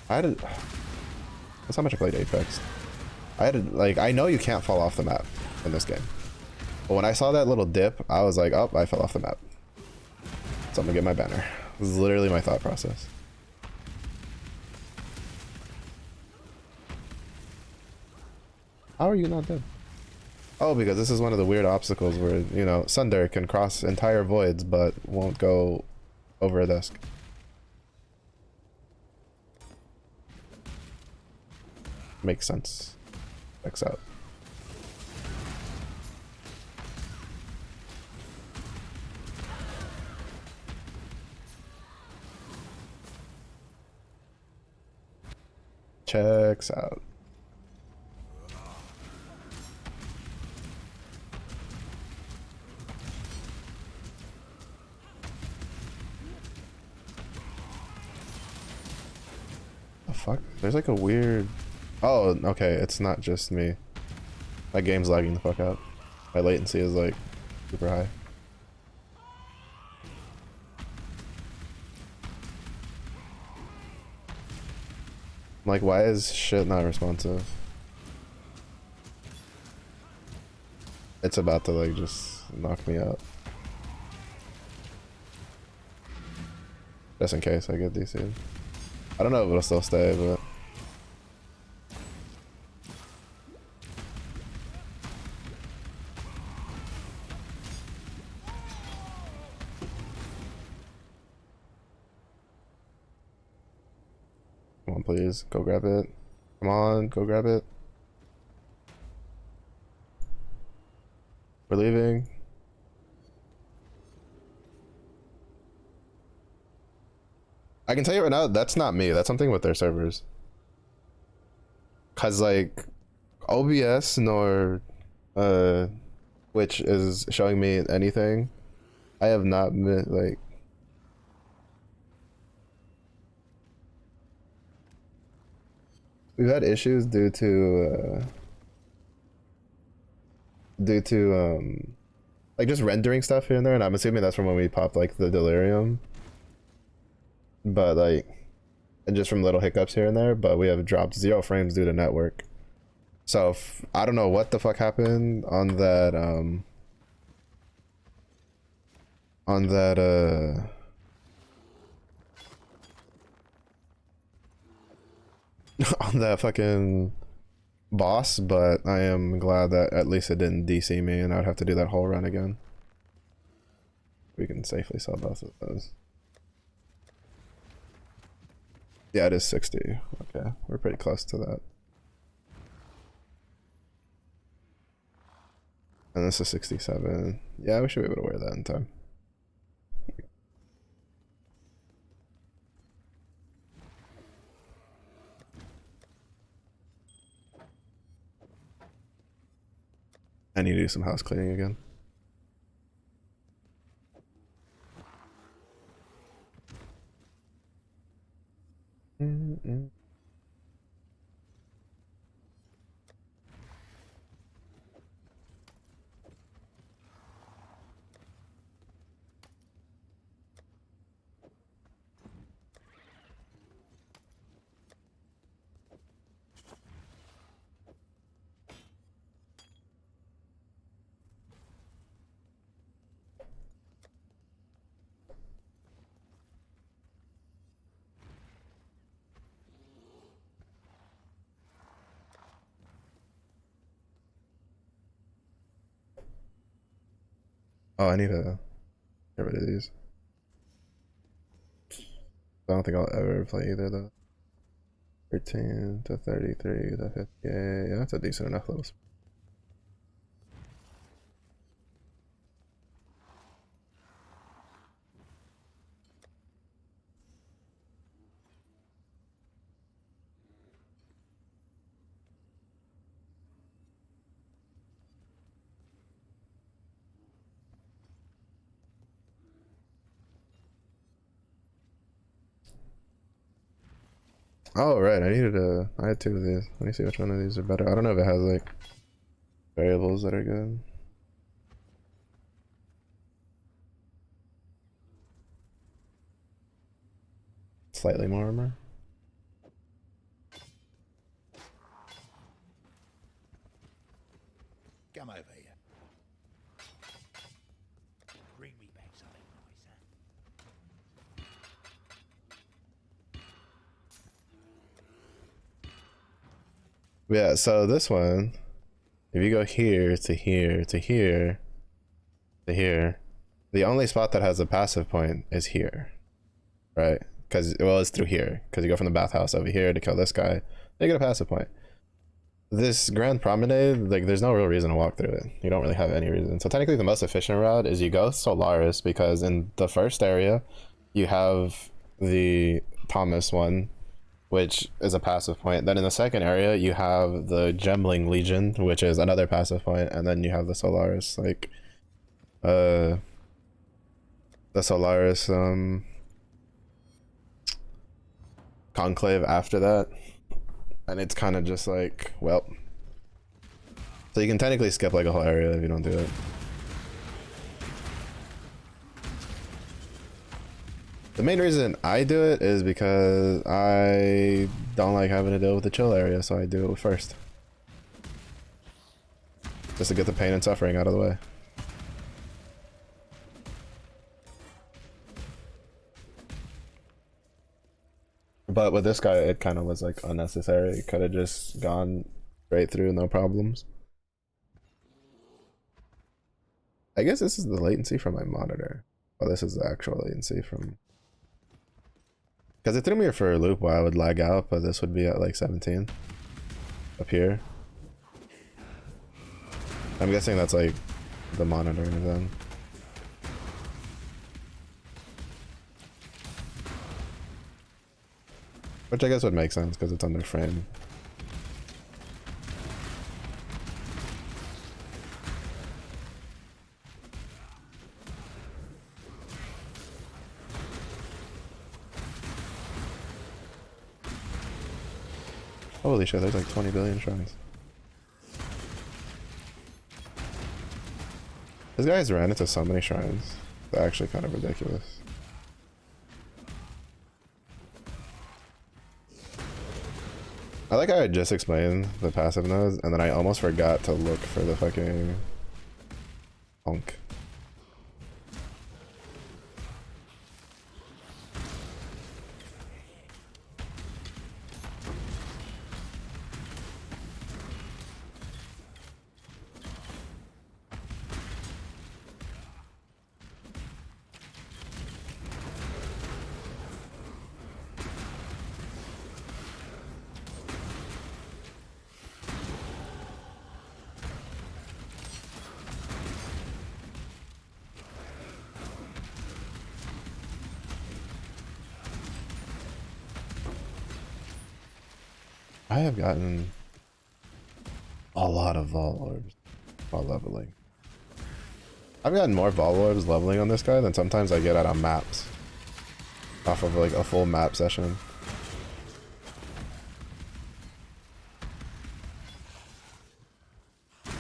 That's how much I played Apex. I know you can't fall off the map in this game. But when I saw that little dip, I was like, oh, I fell off the map. So I'm gonna get my banner. This is literally my thought process. How are you not dead? Oh, because this is one of the weird obstacles where, you know, Sunder can cross entire voids but won't go over a desk. Makes sense. Checks out. Checks out. The fuck? There's like a weird... Oh, okay, it's not just me. My game's lagging the fuck out. My latency is like super high. Like, why is shit not responsive? It's about to like just knock me out. Just in case I get DC'd. I don't know if it'll still stay, but... Come on, please. Go grab it. Come on, go grab it. We're leaving. I can tell you right now, that's not me. That's something with their servers. Cause like, OBS nor Twitch is showing me anything. I have not been like... We've had issues due to like just rendering stuff here and there, and I'm assuming that's from when we popped like the delirium. But like, and just from little hiccups here and there, but we have dropped 0 frames due to network. So I don't know what the fuck happened on that on that fucking boss, but I am glad that at least it didn't DC me and I would have to do that whole run again. We can safely sell both of those. Yeah, it is 60. Okay, we're pretty close to that. And this is 67. Yeah, we should be able to wear that in time. I need to do some house cleaning again. Oh, I need to get rid of these. I don't think I'll ever play either though. 13 to 33 to 58. Yeah, that's a decent enough little. Oh, right. I had 2 of these. Let me see which one of these are better. I don't know if it has like variables that are good. Slightly more armor. Come over here. Bring me back something nicer. Yeah, so this one, if you go here to here to here to here, the only spot that has a passive point is here, right? Because, well, it's through here. Because you go from the bathhouse over here to kill this guy, they get a passive point. This Grand Promenade, like, there's no real reason to walk through it. You don't really have any reason. So technically the most efficient route is you go Solaris, because in the first area, you have the Thomas one, which is a passive point. Then in the second area, you have the Gemling Legion, which is another passive point, and then you have the Solaris, like, the Solaris, Conclave after that. And it's kind of just like, well, so you can technically skip like a whole area if you don't do it. The main reason I do it is because I don't like having to deal with the chill area, so I do it first. Just to get the pain and suffering out of the way. But with this guy, it kind of was like unnecessary. Could have just gone straight through, no problems. I guess this is the latency from my monitor. Oh, this is the actual latency from... Because it threw me for a loop while I would lag out, but this would be at like 17 up here. I'm guessing that's like the monitor then. Which I guess would make sense because it's under frame. Holy shit, there's like 20 billion shrines. This guy's ran into so many shrines. It's actually kind of ridiculous. I like how I just explained the passive nodes, and then I almost forgot to look for the fucking bonk. I have gotten a lot of Vol Orbs while leveling. I've gotten more Vol Orbs leveling on this guy than sometimes I get out on maps. Off of like a full map session. To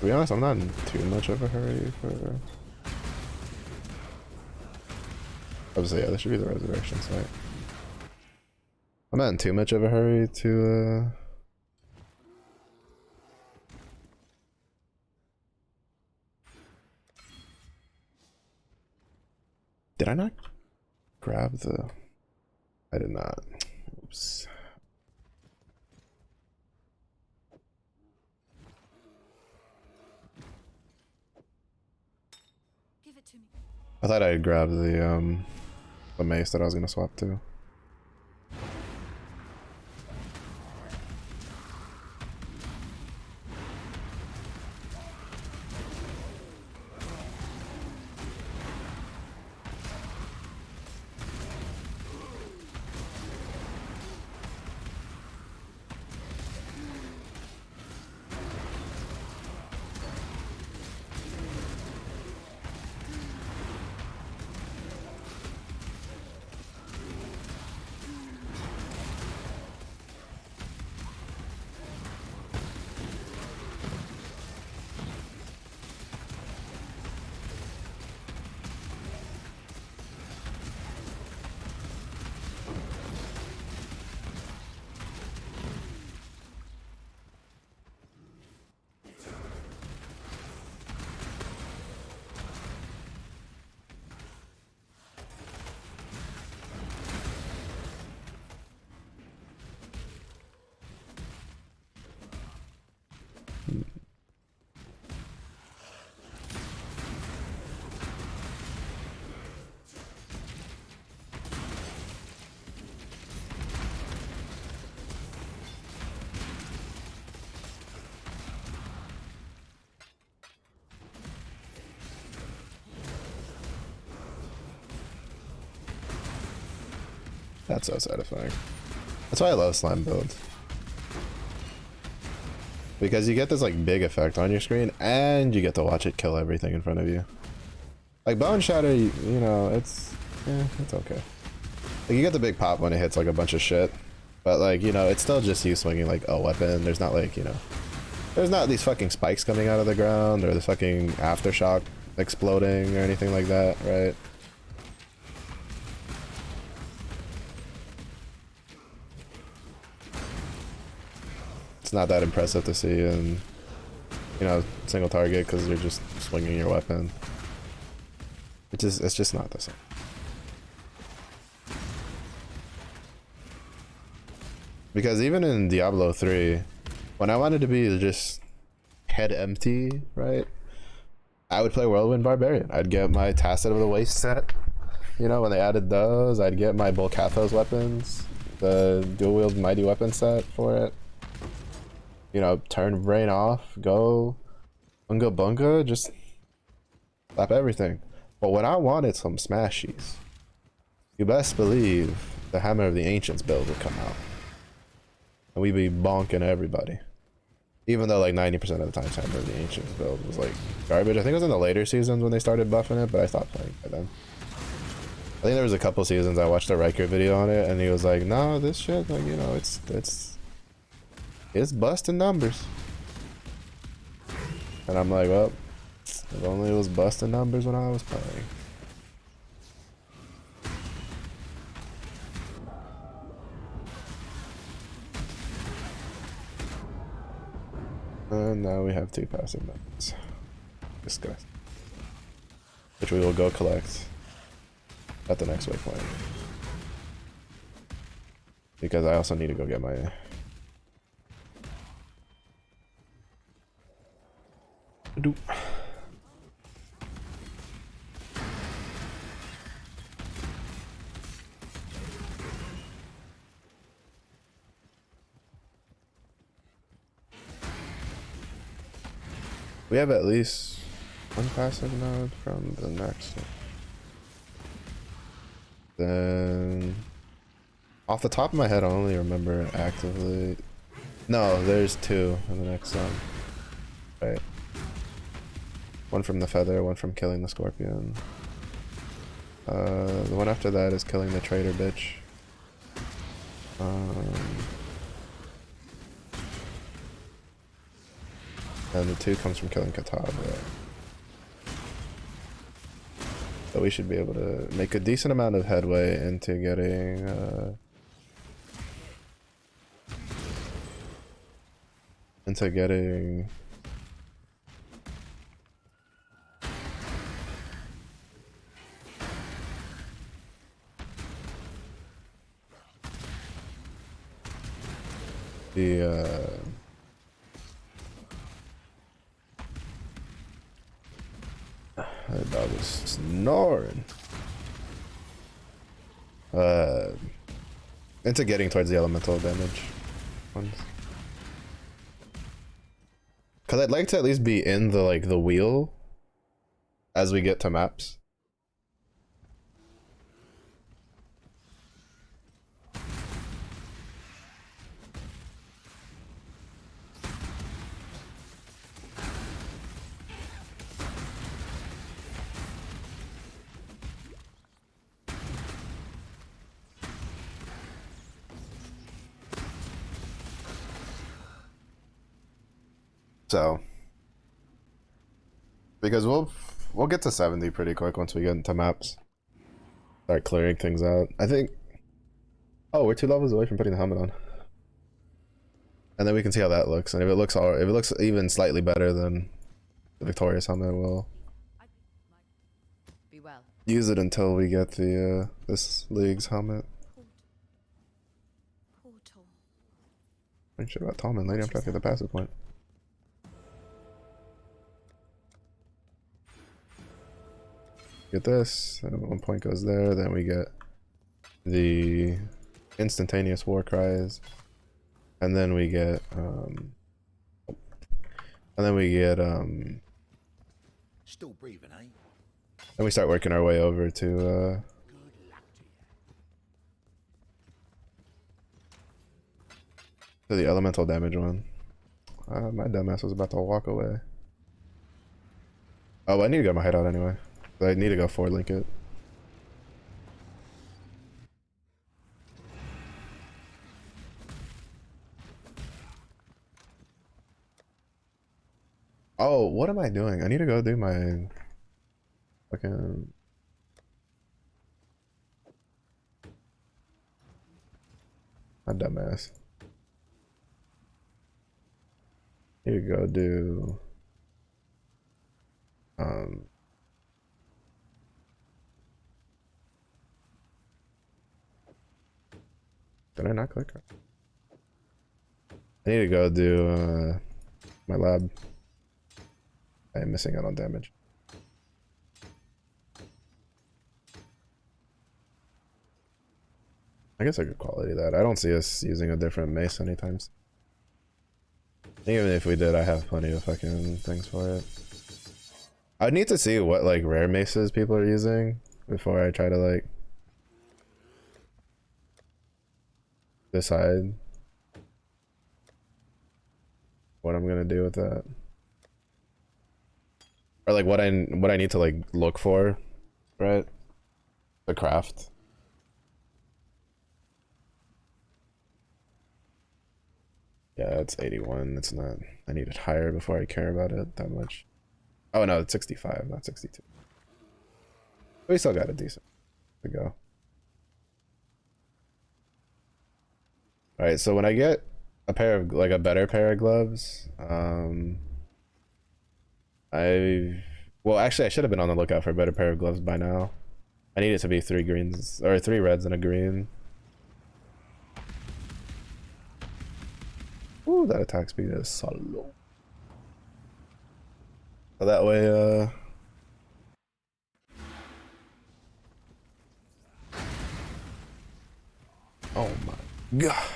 be honest, I'm not in too much of a hurry for... Obviously, yeah, this should be the resurrection site. I'm not in too much of a hurry to... Did I not grab the... I did not. Oops. Give it to me. I thought I had grabbed the mace that I was gonna swap to. That's so satisfying. That's why I love slime builds. Because you get this like big effect on your screen and you get to watch it kill everything in front of you. Like Bone Shatter, you know, it's okay. Like you get the big pop when it hits like a bunch of shit. But like, you know, it's still just you swinging like a weapon. There's not like, you know, there's not these fucking spikes coming out of the ground or the fucking aftershock exploding or anything like that, right? It's not that impressive to see in, you know, single target because you're just swinging your weapon. It's just not the same. Because even in Diablo 3, when I wanted to be just head empty, right, I would play Whirlwind Barbarian. I'd get my Tacit of the Waste set. You know, when they added those, I'd get my Bolcathos weapons, the dual wield mighty weapon set for it. You know, turn brain off, go bunga bunga, just slap everything. But when I wanted some smashies, you best believe the Hammer of the Ancients build would come out. And we'd be bonking everybody. Even though like 90% of the time Hammer of the Ancients build was like garbage. I think it was in the later seasons when they started buffing it, but I stopped playing by then. I think there was a couple seasons I watched a Riker video on it and he was like, no, this shit, like, you know, it's busting numbers. And I'm like, well, if only it was busting numbers when I was playing. And now we have 2 passive methods. Disgust. Which we will go collect at the next waypoint. Because I also need to go get my... We have at least 1 passive node from the next one. Then Off the top of my head, I only remember actively. No, there's two in the next song. Right. One from the feather, one from killing the scorpion. The one after that is killing the traitor bitch. And the two comes from killing Kataba. So we should be able to make a decent amount of headway into getting the that dog is snoring. Into getting towards the elemental damage ones. Cause I'd like to at least be in the the wheel as we get to maps. So, because we'll get to 70 pretty quick once we get into maps. Start clearing things out. I think. Oh, we're 2 levels away from putting the helmet on, and then we can see how that looks. And if it looks even slightly better than the Victorious helmet, we'll Be well. use it until we get the this league's helmet. Portal. Ain't shit about Tallman, lady. I'm trying to get the passive point. Get this, and 1 point goes there. Then we get the instantaneous war cries, and then we get Still breathing, eh? then we start working our way over to Good luck to you. the elemental damage one. My dumbass was about to walk away. Oh, I need to get my hideout anyway. I need to go forward link it. Oh, what am I doing? I need to go do my fucking. My dumbass. Need to go do. Did I not click? I need to go do my lab. I am missing out on damage. I guess I could quality that. I don't see us using a different mace anytime soon. Even if we did, I have plenty of fucking things for it. I'd need to see what rare maces people are using before I try to decide what I'm gonna do with that, or what I need to look for, right? The craft. Yeah, it's 81. It's not. I need it higher before I care about it that much. Oh no, it's 65, not 62. But we still got a decent to go. All right, so when I get a pair of a better pair of gloves, well actually I should have been on the lookout for a better pair of gloves by now. I need it to be 3 greens or 3 reds and a green. Ooh, that attack speed is so low. So that way, oh my god.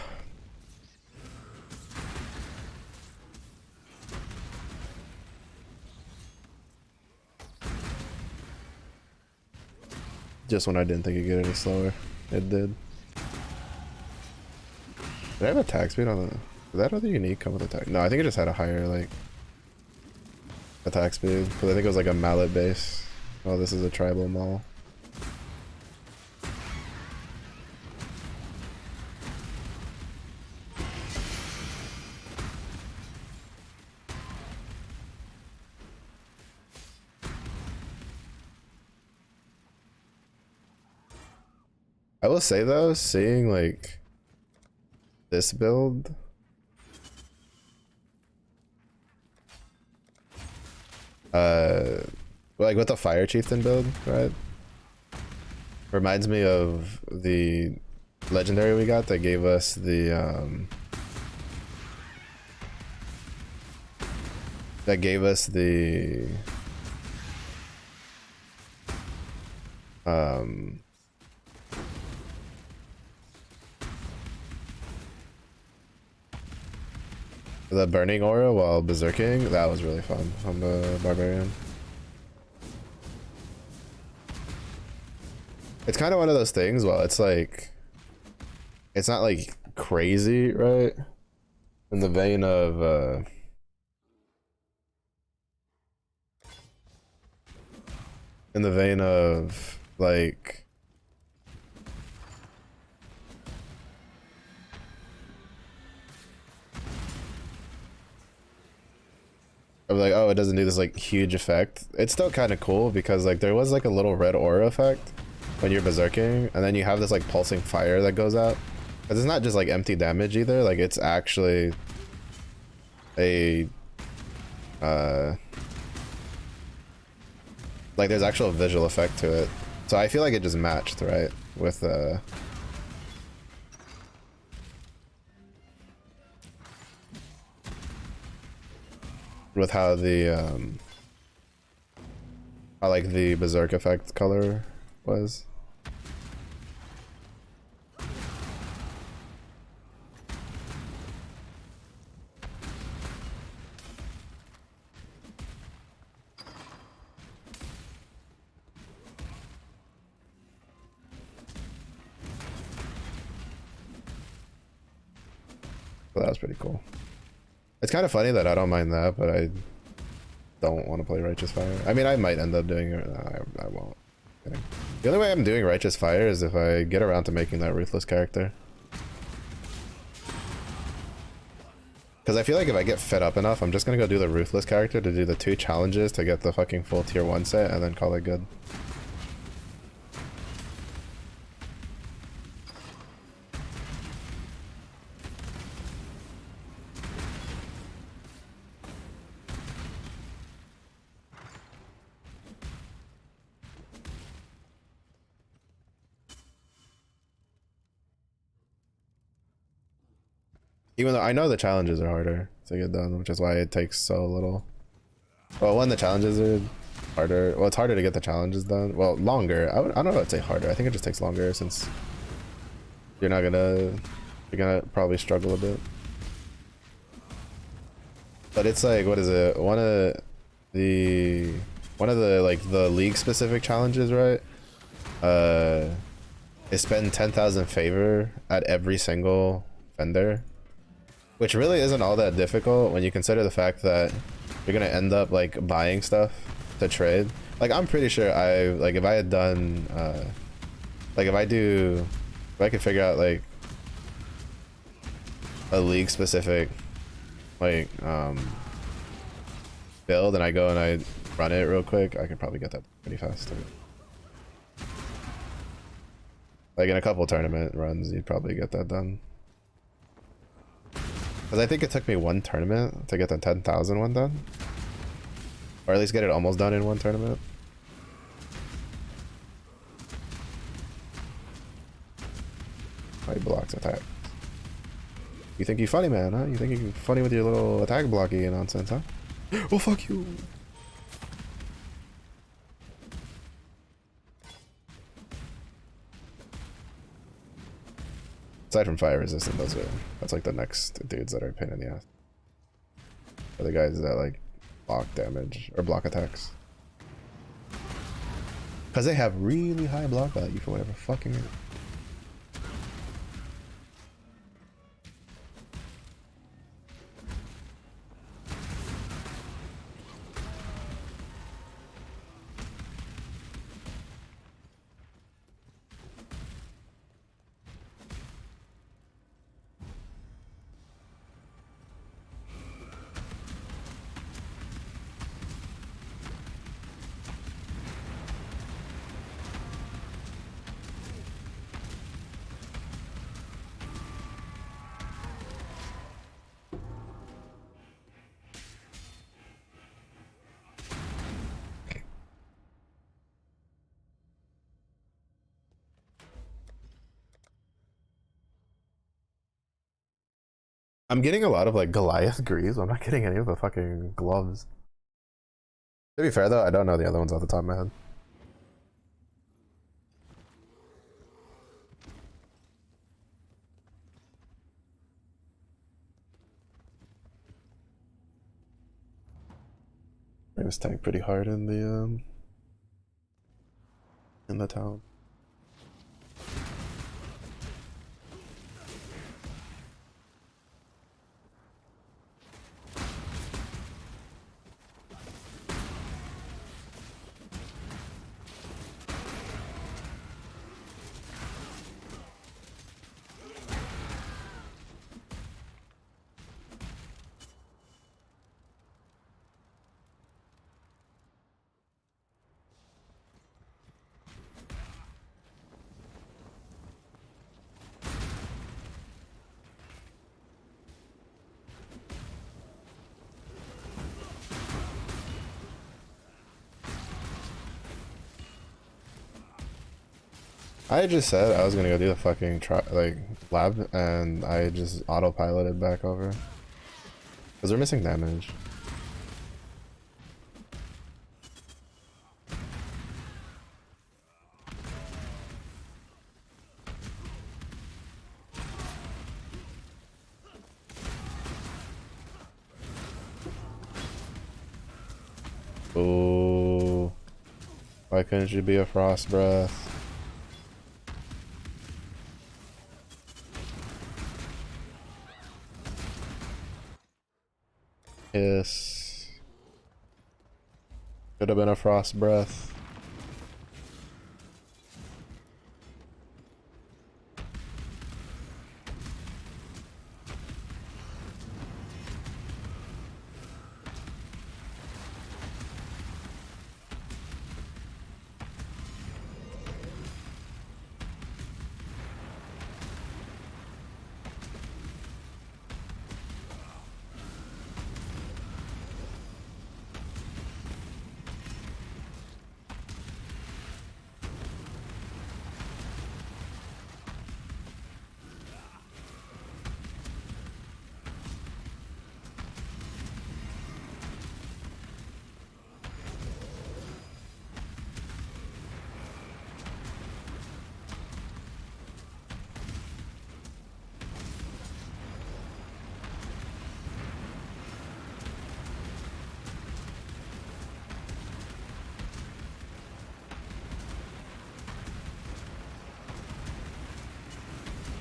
Just when I didn't think it'd get any slower, it did. Did I have attack speed on the... Did that other unique come with attack? No, I think it just had a higher, like, attack speed. Because I think it was like a mallet base. Oh, this is a tribal mall. I will say though, seeing like this build, like with the Fire Chieftain build, right? Reminds me of the legendary we got that gave us the the burning aura while berserking. That was really fun on the barbarian. It's kind of one of those things. Well, it's like, it's not like crazy, right? In the vein of like, of like, oh, it doesn't do this like huge effect. It's still kind of cool because like there was like a little red aura effect when you're berserking, and then you have this like pulsing fire that goes out. Because it's not just like empty damage either, like it's actually a like there's actual visual effect to it. So I feel like it just matched, right? With how the how like the berserk effect color was. So that was pretty cool. It's kind of funny that I don't mind that, but I don't want to play Righteous Fire. I mean, I might end up doing it. I won't. Kidding. The only way I'm doing Righteous Fire is if I get around to making that Ruthless character. Because I feel like if I get fed up enough, I'm just going to go do the Ruthless character to do the 2 challenges to get the fucking full tier 1 set and then call it good. Even though I know the challenges are harder to get done, which is why it takes so little. Well, when the challenges are harder, well, it's harder to get the challenges done. Well, longer. I don't know if I'd say harder. I think it just takes longer since you're gonna probably struggle a bit. But it's like, what is it? One of the like the league specific challenges, right? Is spend 10,000 favor at every single vendor. Which really isn't all that difficult when you consider the fact that you're gonna end up like buying stuff to trade. Like I'm pretty sure if I had done like if I could figure out like a league specific like build and I go and I run it real quick, I could probably get that pretty fast too. Like in a couple tournament runs, you'd probably get that done. Because I think it took me 1 tournament to get the 10,000 one done. Or at least get it almost done in 1 tournament. Oh, he blocks attack. You think you're funny, man, huh? You think you're funny with your little attack blocky nonsense, huh? Oh, fuck you! Aside from fire resistant, that's like the next dudes that are a pain in the ass. Are the guys that like block damage or block attacks. Because they have really high block value for whatever fucking reason. I'm getting a lot of like Goliath greaves. I'm not getting any of the fucking gloves. To be fair though, I don't know the other ones off the top of my head. Bring this tank pretty hard in the town. I just said I was gonna go do the fucking lab, and I just autopiloted back over. Cause we're missing damage. Oh, why couldn't you be a frost breath? Yes. Could have been a frost breath.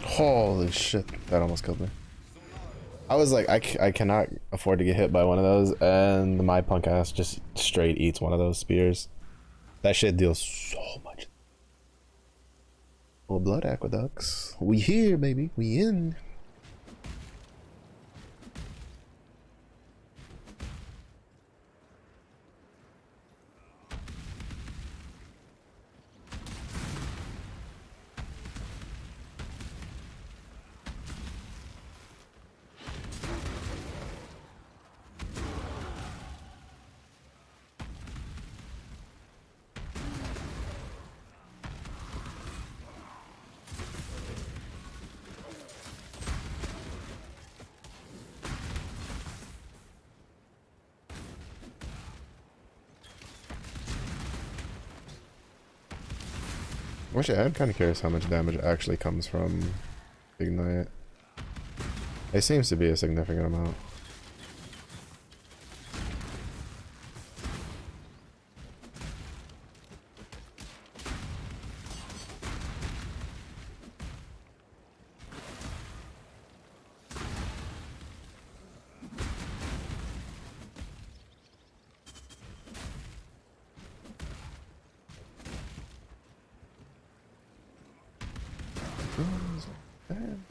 Holy shit, that almost killed me. I was like, I cannot afford to get hit by one of those, and my punk ass just straight eats one of those spears. That shit deals so much. Well, blood aqueducts. We here, baby. We in. Actually, I'm kind of curious how much damage actually comes from Ignite. It seems to be a significant amount. Damn.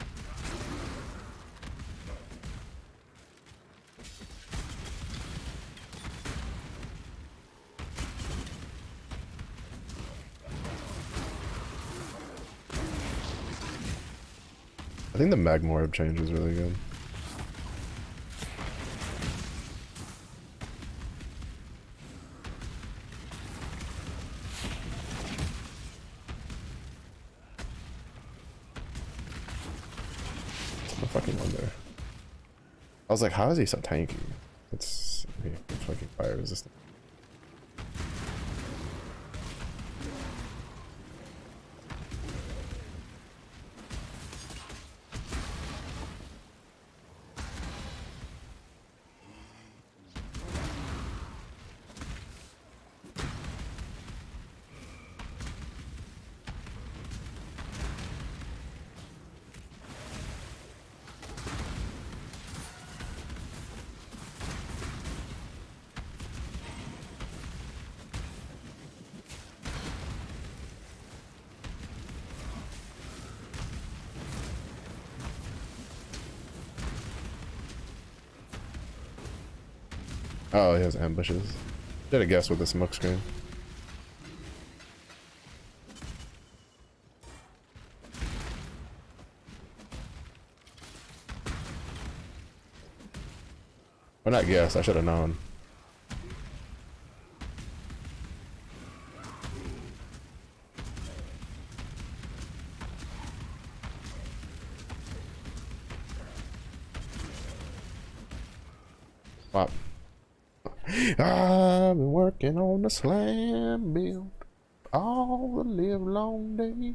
I think the Magmorb change is really good. I fucking wonder. I was like, how is he so tanky? It's okay, fucking fire resistant. Oh, he has ambushes. Should have guessed with the smoke screen. Or not guess, I should have known. Wow. I've been working on the slam build all the live long day.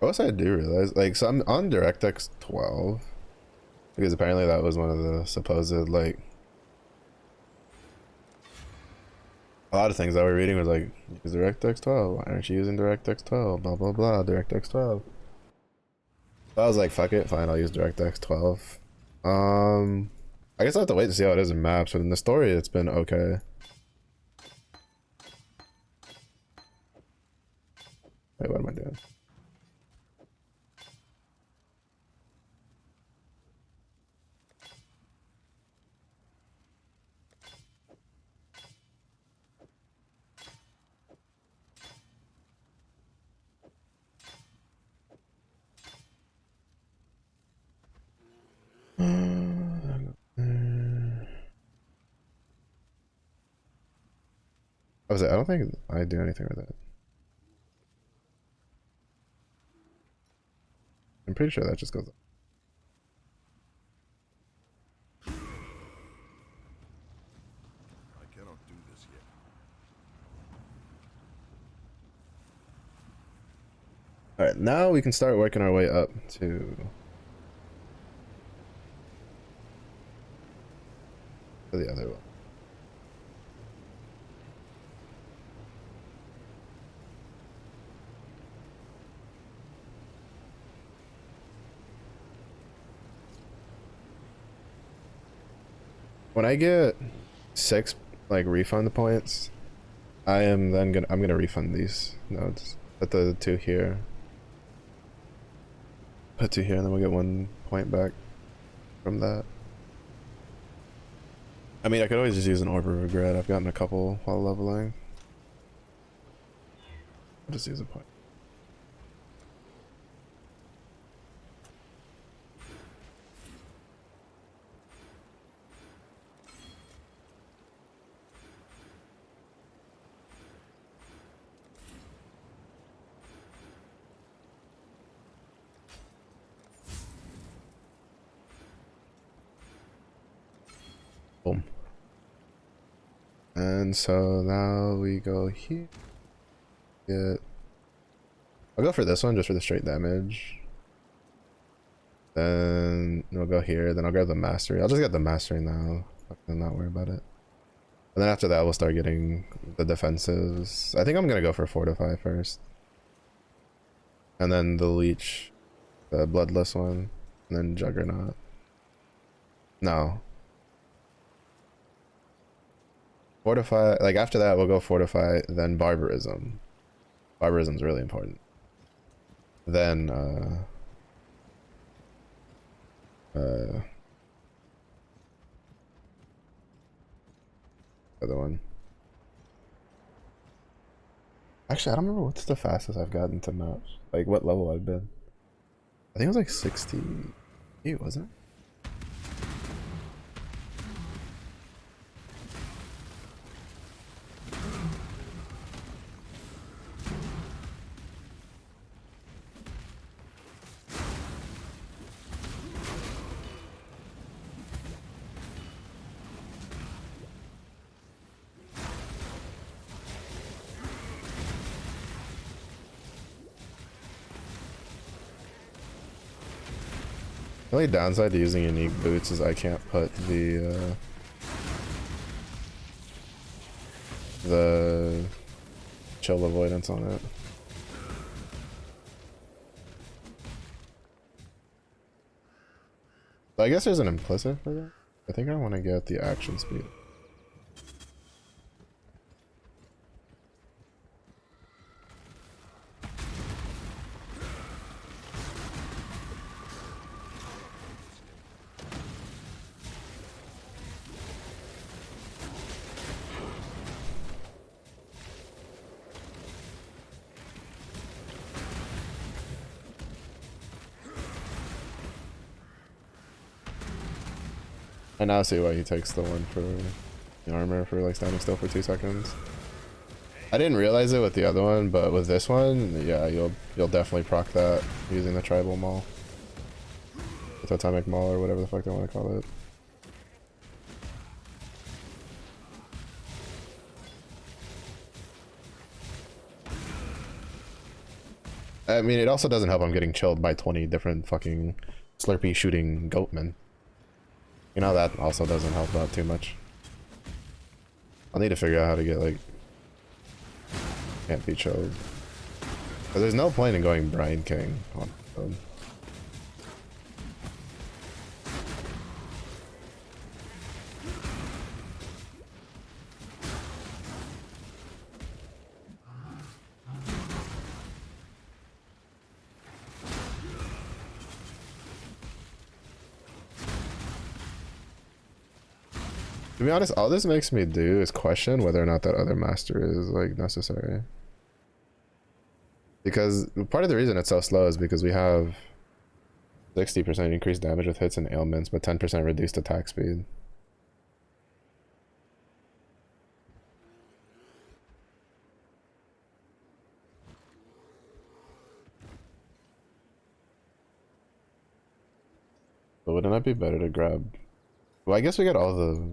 Also, I do realize, like, so I'm on DirectX 12 because apparently that was one of the supposed, like, a lot of things that we're reading was like, use DirectX 12. Why aren't you using DirectX 12? Blah blah blah. DirectX 12. So I was like, fuck it, fine, I'll use DirectX 12. I guess I have to wait to see how it is in maps, but in the story, it's been okay. Wait, what am I doing? I was like, I don't think I do anything with it. I'm pretty sure that just goes. I cannot do this yet. All right, now we can start working our way up to the other one. When I get 6 like refund points, I'm gonna refund these nodes. Put the 2 here. Put 2 here, and then we'll get 1 point back from that. I mean, I could always just use an Orb of Regret. I've gotten a couple while leveling. I'll just use a point. Boom. And so now we go here. Get. I'll go for this one just for the straight damage. Then we'll go here. Then I'll grab the mastery. I'll just get the mastery now. I'm not worry about it. And then after that, we'll start getting the defensives. I think I'm gonna go for Fortify first. And then the Leech, the Bloodless one, and then Juggernaut. No. Fortify, like after that, we'll go Fortify, then Barbarism. Barbarism's really important. Then, other one. Actually, I don't remember what's the fastest I've gotten to maps. Like what level I've been. I think it was like 68, wasn't it? The only downside to using unique boots is I can't put the chill avoidance on it. So I guess there's an implicit for that. I think I want to get the action speed. I now see why he takes the one for the armor for like standing still for 2 seconds. I didn't realize it with the other one, but with this one, yeah, you'll definitely proc that using the tribal maul. The totemic maul or whatever the fuck they want to call it. I mean, it also doesn't help I'm getting chilled by 20 different fucking Slurpee shooting goatmen. You know, that also doesn't help out too much. I'll need to figure out how to get, like, can't be chilled. But there's no point in going Brian King on build. To be honest, all this makes me do is question whether or not that other master is like necessary. Because part of the reason it's so slow is because we have 60% increased damage with hits and ailments, but 10% reduced attack speed. But wouldn't it be better to grab? Well, I guess we got all the.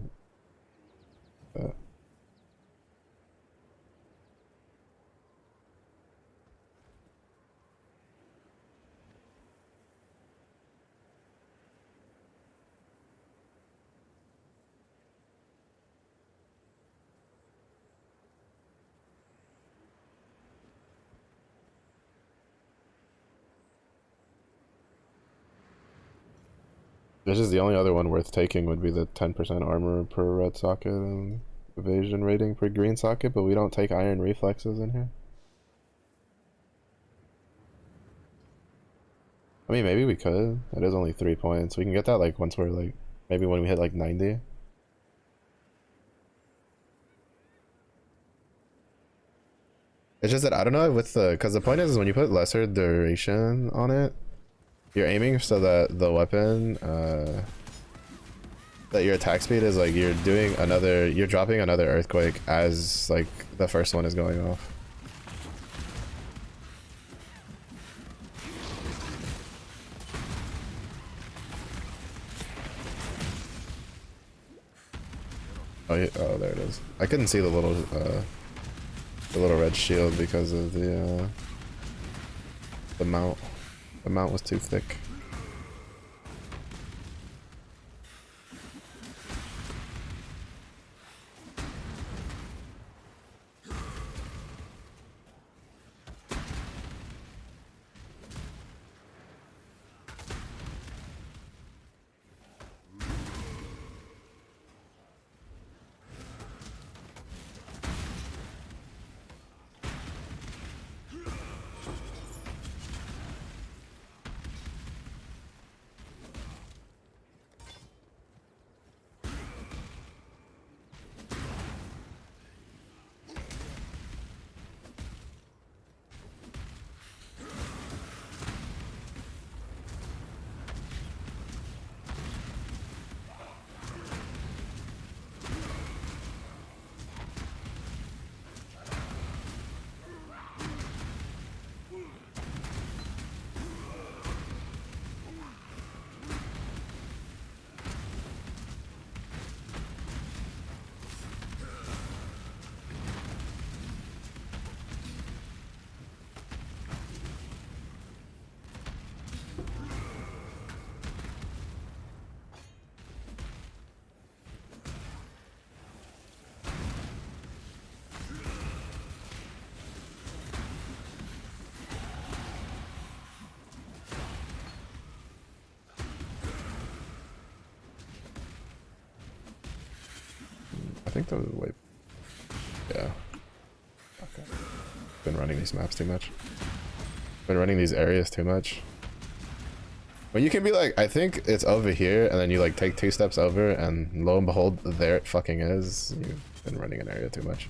This is the only other one worth taking would be the 10% armor per red socket and evasion rating per green socket, but we don't take iron reflexes in here. I mean, maybe we could. It is only 3 points. We can get that like once we're like, maybe when we hit like 90. It's just that I don't know with the, because the point is when you put lesser duration on it, you're aiming so that the weapon, that your attack speed is like you're doing another, you're dropping another earthquake as like the first one is going off. Oh, yeah, oh, there it is. I couldn't see the little red shield because of the mount. The mount was too thick. think that was way. Yeah. Okay. Been running these maps too much. Been running these areas too much. But you can be like, I think it's over here, and then you like take 2 steps over, and lo and behold, there it fucking is. You've been running an area too much.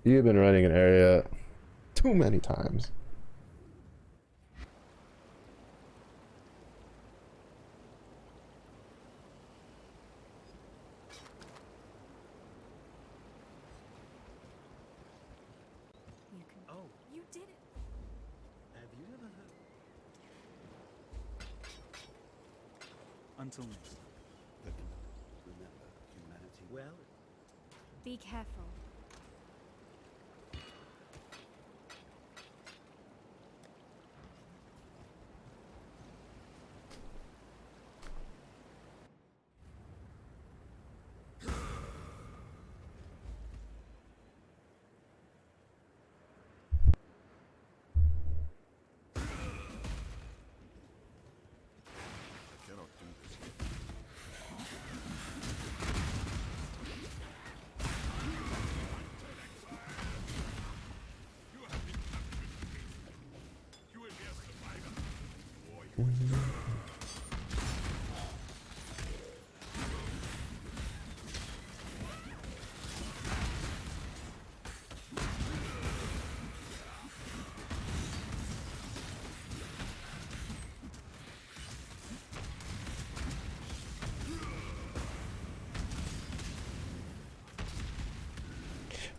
You've been running an area too many times. You can. Oh, You did it. have you ever heard? Until next time. But remember, humanity. Well, Be careful. I cannot do this yet.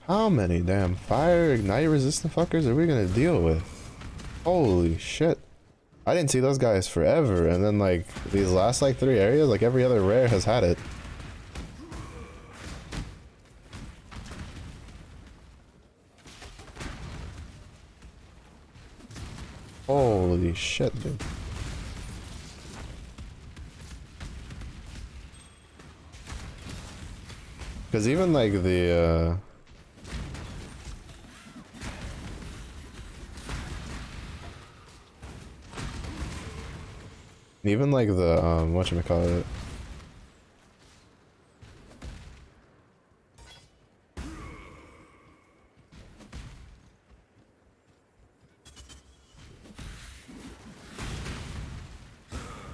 How many damn fire ignite resistant fuckers are we gonna deal with? Holy shit. I didn't see those guys forever, and then like these last like 3 areas, like every other rare has had it. Holy shit, dude. Because even like the even like the whatchamacallit,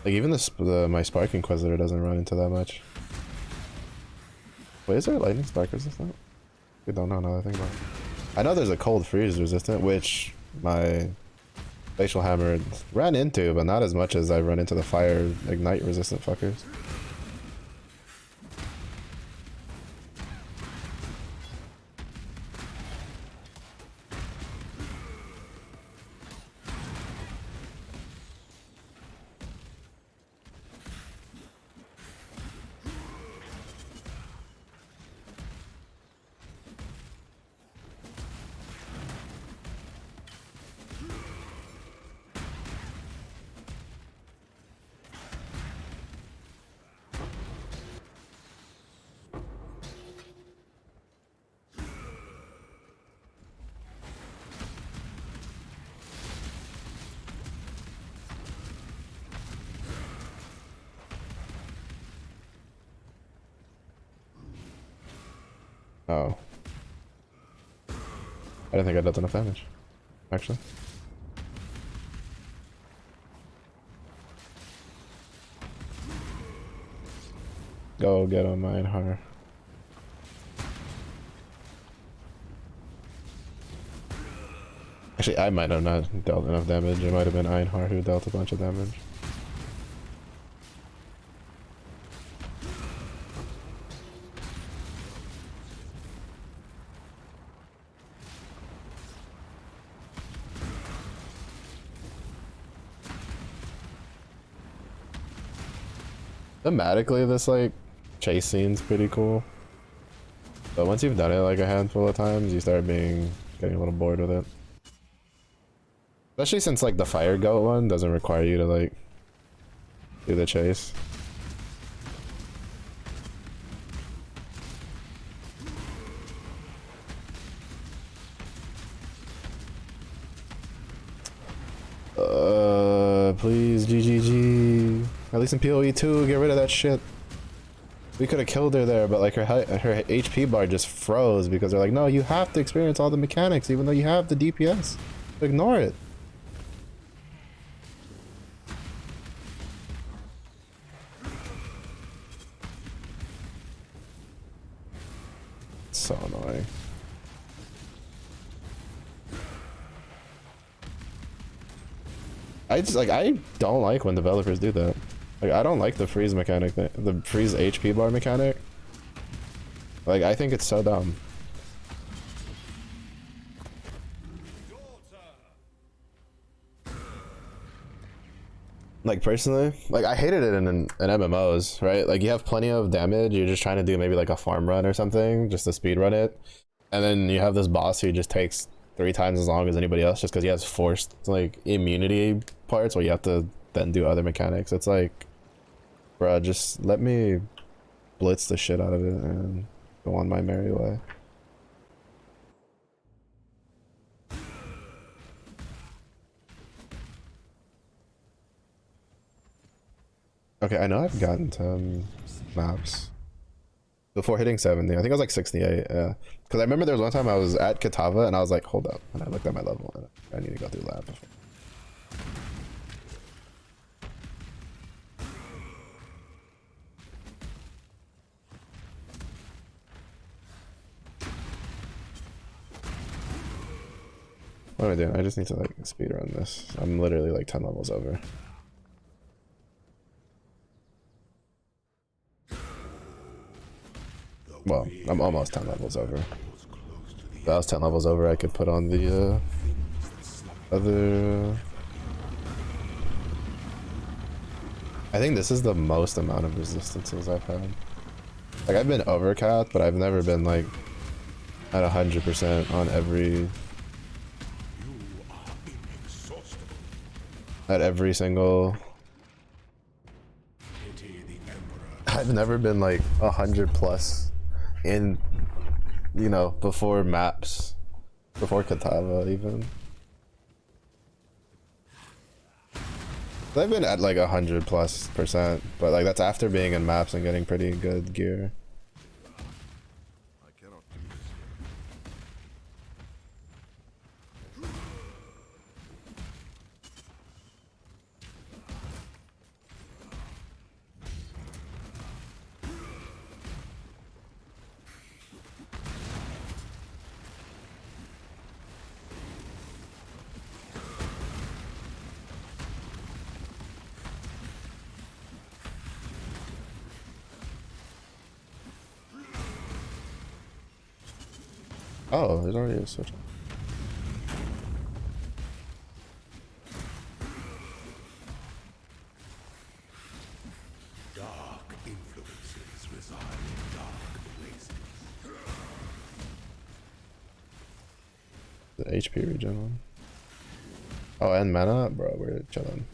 like even my Spark Inquisitor doesn't run into that much. Wait, is there a lightning spark resistant? I don't know now that I think about it. I know there's a cold freeze resistant, which my Glacial Hammer ran into, but not as much as I run into the fire ignite resistant fuckers. Oh. I didn't think I dealt enough damage, actually. Go get on mine, Hunter. Actually, I might have not dealt enough damage. It might have been Einhar who dealt a bunch of damage. Thematically, this like chase scene's pretty cool. But once you've done it like a handful of times, you start getting a little bored with it. Especially since like the fire goat one doesn't require you to like do the chase. Please, GGG. At least in PoE 2, get rid of that shit. We could have killed her there, but like her HP bar just froze because they're like, no, you have to experience all the mechanics even though you have the DPS. Ignore it. So annoying. I don't like when developers do that. Like I don't like the freeze mechanic, the freeze HP bar mechanic. Like I think it's so dumb. Like personally, like I hated it in MMOs, right? Like you have plenty of damage, you're just trying to do maybe like a farm run or something, just to speed run it. And then you have this boss who just takes 3 times as long as anybody else just because he has forced like immunity parts where you have to then do other mechanics. It's like, bruh, just let me blitz the shit out of it and go on my merry way. Okay, I know I've gotten 10 maps before hitting 70. I think I was like 68, yeah. Because I remember there was one time I was at Katava and I was like, hold up. And I looked at my level and I need to go through lab before. What am I doing? I just need to like speed run this. I'm literally like 10 levels over. Well, I'm almost 10 levels over. If I was 10 levels over, I could put on the other... I think this is the most amount of resistances I've had. Like I've been overcapped, but I've never been like at 100% on every single. I've never been like 100 plus in, you know, before maps, before Katava even. I've been at like 100+%, but like that's after being in maps and getting pretty good gear. I cannot do this yet. Oh, there's already a switch. Dark influences reside in dark places. The HP regen one. Oh, and mana? Bro, we're chilling.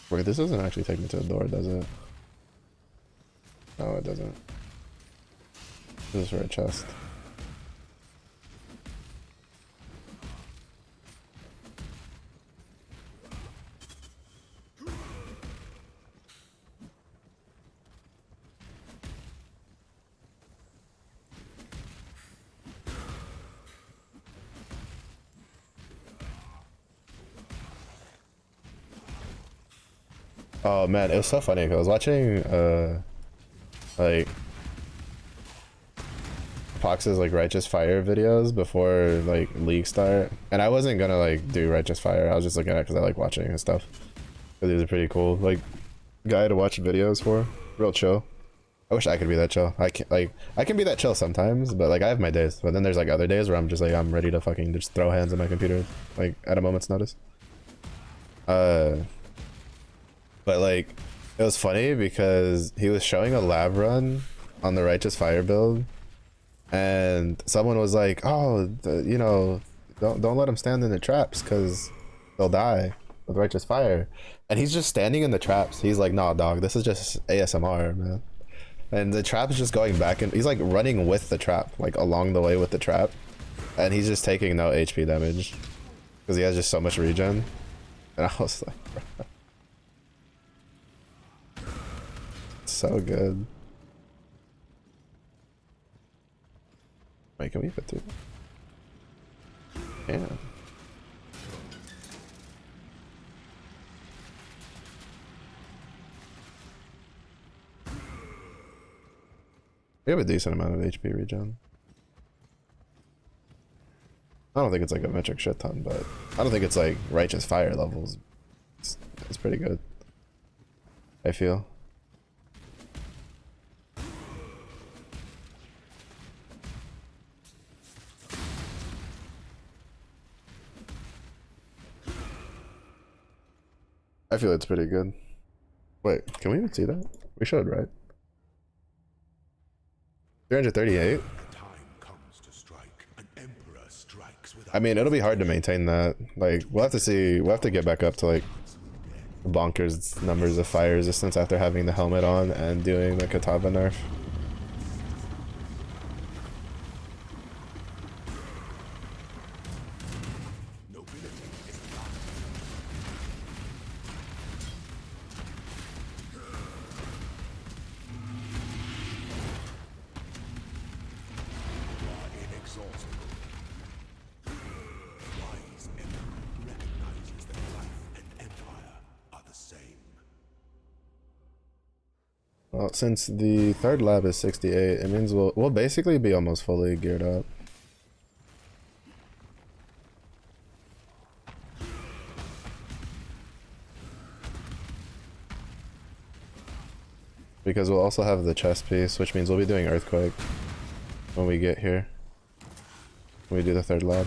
Wait, this doesn't actually take me to the door, does it? No, it doesn't. This is for a chest. Oh man, it was so funny because I was watching like Pox's like Righteous Fire videos before like League start, and I wasn't gonna like do Righteous Fire. I was just looking at it because I like watching his stuff. Because he was a pretty cool like guy to watch videos for. Real chill. I wish I could be that chill. I can I can be that chill sometimes, but like I have my days. But then there's like other days where I'm just like I'm ready to fucking just throw hands on my computer like at a moment's notice. But like it was funny because he was showing a lab run on the Righteous Fire build, and someone was like, "Oh, you know, don't let him stand in the traps because they'll die with Righteous Fire." And he's just standing in the traps. He's like, "Nah, dog, this is just ASMR, man." And the trap is just going back, and he's like running with the trap, like along the way with the trap, and he's just taking no HP damage because he has just so much regen. And I was like, bro, so good. Wait, can we fit through? Yeah. We have a decent amount of HP regen. I don't think it's like a metric shit ton, but I don't think it's like Righteous Fire levels. It's pretty good, I feel. I feel it's pretty good. Wait, can we even see that? We should, right? 338? Time comes to strike. An emperor strikes without I mean, it'll be hard to maintain that. Like, we'll have to see. We'll have to get back up to like bonkers numbers of fire resistance after having the helmet on and doing the Katava nerf. nobility is not. You are inexhaustible. Wise emperor recognizes that life and empire are the same. Well, since the third lab is 68, it means we'll basically be almost fully geared up. Because we'll also have the chest piece, which means we'll be doing Earthquake when we get here. When we do the third lab.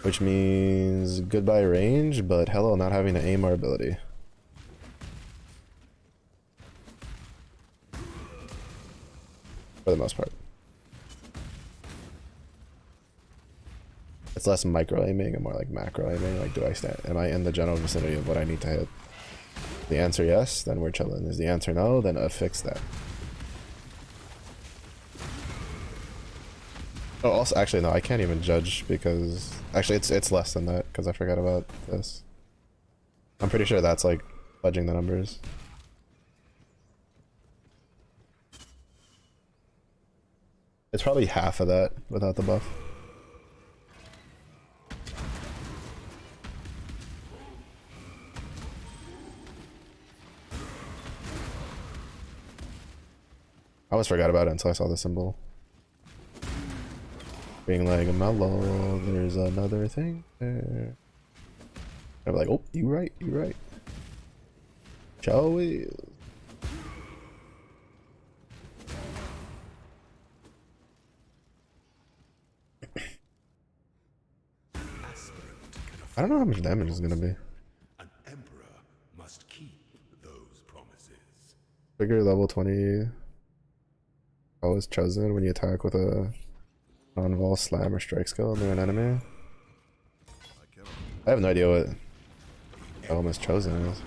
Which means goodbye range, but hello not having to aim our ability. For the most part. It's less micro aiming and more like macro aiming. Like, am I in the general vicinity of what I need to hit? The answer yes, then we're chilling. Is the answer no, then fix that. Oh, also, actually no, I can't even judge because actually it's less than that because I forgot about this. I'm pretty sure that's like fudging the numbers. It's probably half of that without the buff. I almost forgot about it until I saw the symbol. Being like, mellow, there's another thing there. I'm like, oh, you right, you right. Joey. I don't know how much damage is gonna be. An emperor must keep those promises. Trigger level 20. Always chosen when you attack with a non-vol slam or strike skill near an enemy. I have no idea what almost chosen is.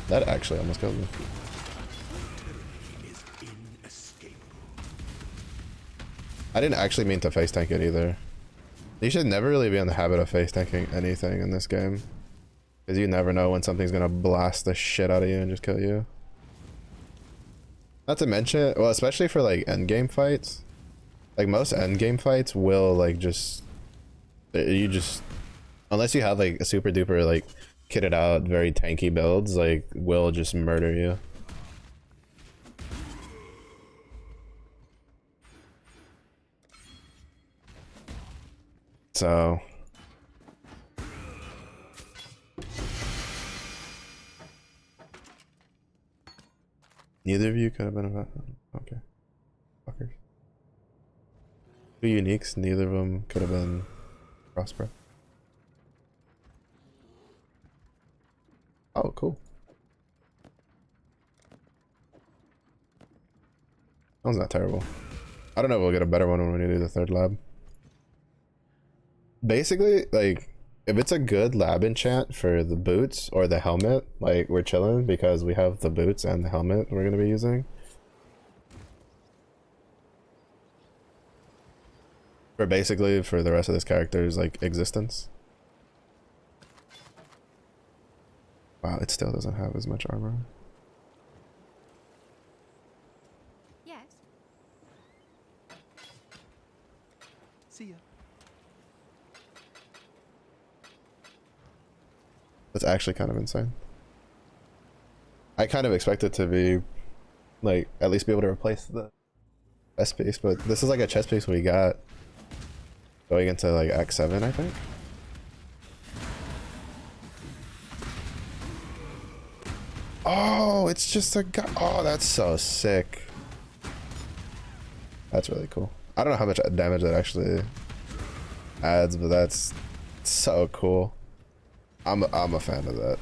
That actually almost killed me. I didn't actually mean to face tank it either. You should never really be in the habit of face tanking anything in this game. Because you never know when something's gonna blast the shit out of you and just kill you. Not to mention, well, especially for like endgame fights. Like most endgame fights will like just, you just, unless you have like a super duper like kitted out, very tanky builds, like, will just murder you. So neither of you could have been about okay. Fuckers. Two uniques, neither of them could have been Prosper. Oh, cool. That one's not terrible. I don't know if we'll get a better one when we do the third lab. Basically, like, if it's a good lab enchant for the boots or the helmet, like, we're chilling because we have the boots and the helmet we're gonna be using. For basically, for the rest of this character's, like, existence. Wow, it still doesn't have as much armor. Yes. See ya. That's actually kind of insane. I kind of expect it to be, like, at least be able to replace the chest piece, but this is like a chest piece we got going into, like, Act 7, I think. Oh, it's just a guy. Oh, that's so sick. That's really cool. I don't know how much damage that actually adds, but that's so cool. I'm a fan of that.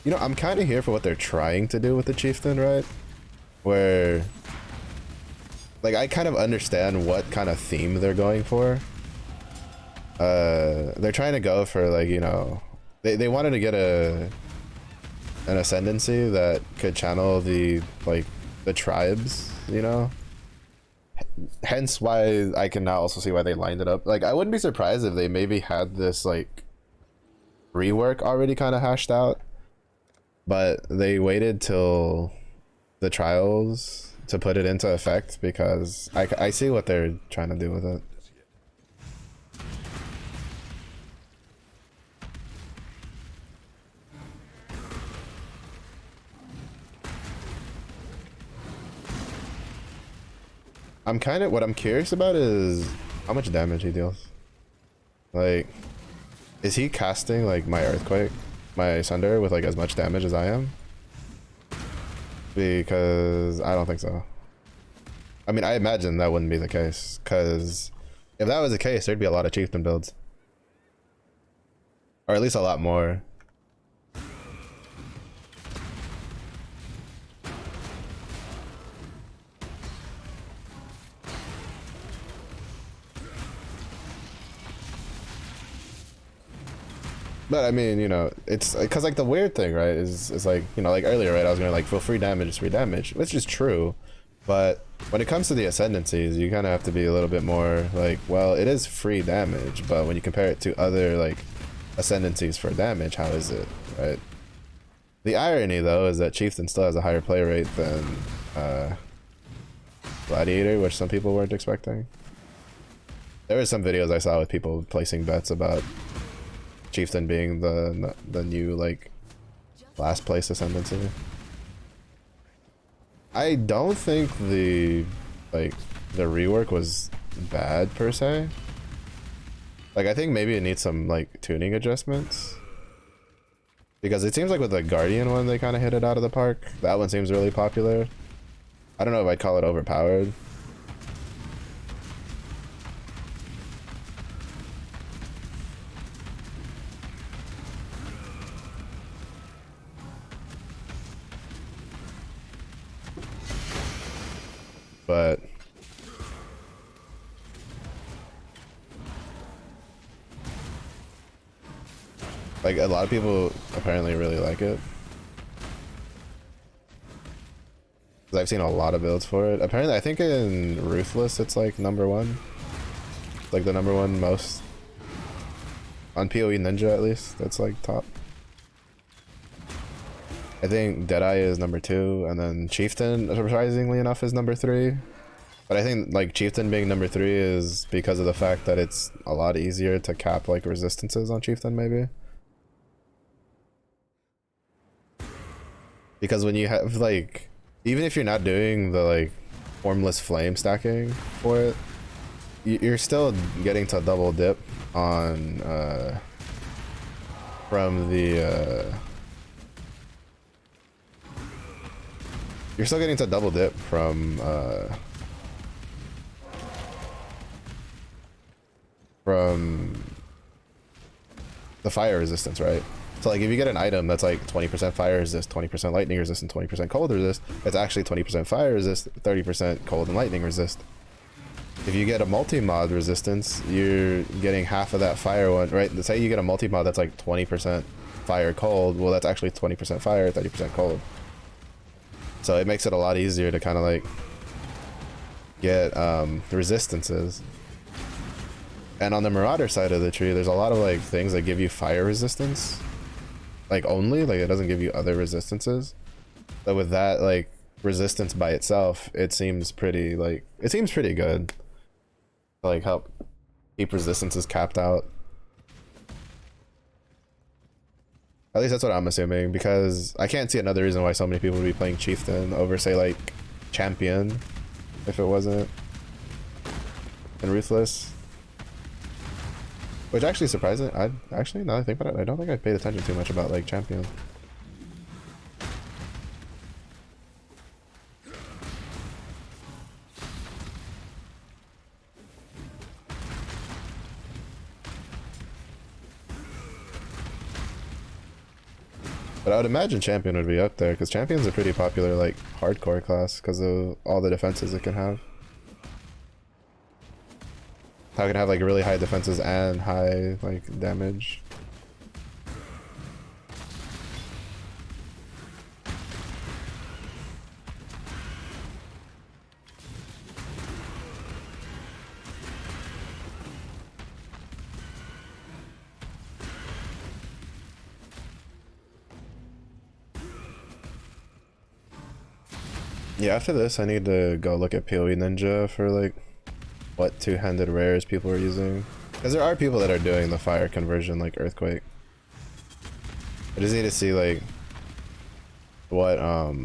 You know, I'm kind of here for what they're trying to do with the chieftain, right? Where, like, I kind of understand what kind of theme they're going for. They're trying to go for, like, you know, they wanted to get an ascendancy that could channel the, like, the tribes, you know? Hence why I can now also see why they lined it up. Like, I wouldn't be surprised if they maybe had this, like, rework already kind of hashed out, but they waited till the trials to put it into effect because I see what they're trying to do with it. What I'm curious about is how much damage he deals. Like, is he casting, like, my Earthquake, my Sunder with, like, as much damage as I am? Because I don't think so. I mean, I imagine that wouldn't be the case, because if that was the case, there'd be a lot of chieftain builds. Or at least a lot more. But I mean, you know, it's because, like, the weird thing, right, is like, you know, like earlier, right, I was going to, like, for free damage, which is true. But when it comes to the ascendancies, you kind of have to be a little bit more like, well, it is free damage, but when you compare it to other, like, ascendancies for damage, how is it, right? The irony, though, is that Chieftain still has a higher play rate than Gladiator, which some people weren't expecting. There were some videos I saw with people placing bets about Chieftain being the new, like, last place ascendancy. I don't think the rework was bad per se. Like, I think maybe it needs some, like, tuning adjustments, because it seems like with the Guardian one they kind of hit it out of the park. That one seems really popular. I don't know if I'd call it overpowered. But like, a lot of people apparently really like it. 'Cause I've seen a lot of builds for it. Apparently, I think in Ruthless it's like #1. Like the #1 most on PoE Ninja, at least. That's like top. I think Deadeye is #2, and then Chieftain, surprisingly enough, is #3. But I think like Chieftain being number 3 is because of the fact that it's a lot easier to cap like resistances on Chieftain maybe. Because when you have like, even if you're not doing the like formless flame stacking for it, you're still getting to double dip on from the you're still getting to double dip from the fire resistance, right? So like if you get an item that's like 20% fire resist, 20% lightning resist, and 20% cold resist, it's actually 20% fire resist, 30% cold and lightning resist. If you get a multi-mod resistance, you're getting half of that fire one, right? Say you get a multi-mod that's like 20% fire cold, well that's actually 20% fire, 30% cold. So it makes it a lot easier to kind of like get resistances. And on the Marauder side of the tree, there's a lot of like things that give you fire resistance. Like only, like it doesn't give you other resistances. So with that like resistance by itself, it seems pretty like, it seems pretty good. To, like help keep resistances capped out. At least that's what I'm assuming, because I can't see another reason why so many people would be playing Chieftain over say like Champion if it wasn't. And Ruthless. Which actually surprising. I actually, now that I think about it, I don't think I paid attention too much about like Champion. But I would imagine Champion would be up there, because Champion's a pretty popular like hardcore class because of all the defenses it can have. How it can have like really high defenses and high like damage. Yeah, after this I need to go look at PoE Ninja for like what two-handed rares people are using. Because there are people that are doing the fire conversion like Earthquake. I just need to see like what oh,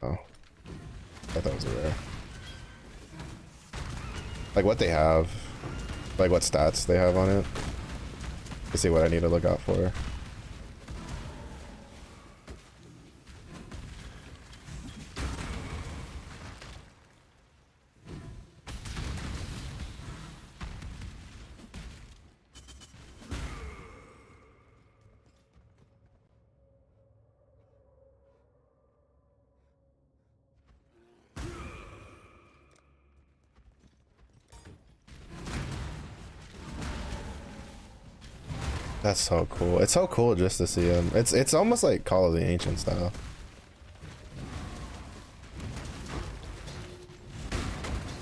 I thought that was a rare. Like what they have, like what stats they have on it, to see what I need to look out for. That's so cool. It's so cool just to see him. It's almost like Call of the Ancient style.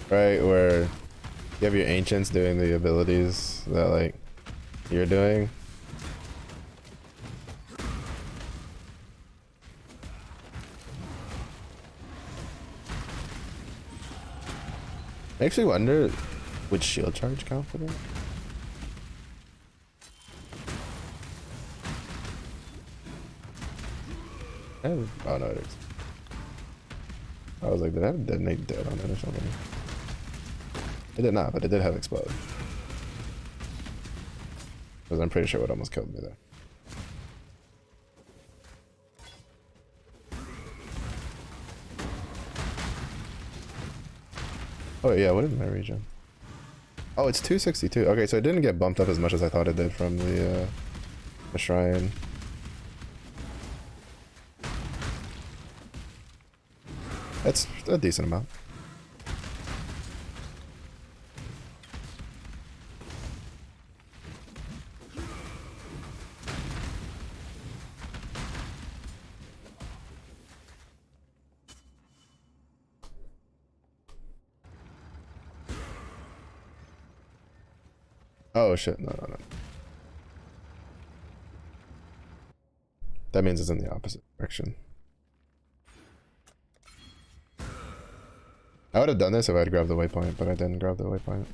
Right, where you have your ancients doing the abilities that like you're doing. Makes me wonder, would shield charge count for that? Oh no, it is. I was like, did I have detonate dead on it or something? It did not, but it did have explode. Because I'm pretty sure it almost killed me there. Oh yeah, what is my region? Oh, it's 262. Okay, so it didn't get bumped up as much as I thought it did from the shrine. That's a decent amount. Oh shit, no. That means it's in the opposite direction. I would have done this if I'd grabbed the waypoint, but I didn't grab the waypoint.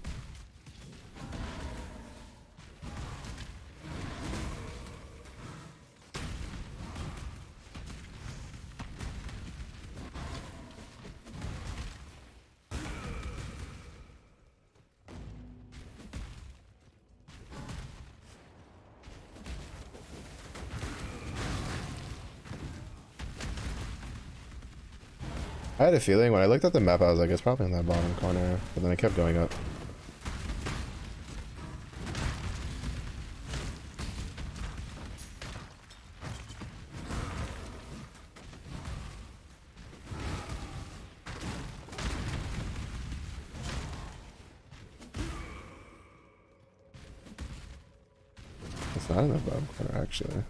I had a feeling when I looked at the map, I was like, it's probably in that bottom corner, but then I kept going up. It's not in the bottom corner, actually.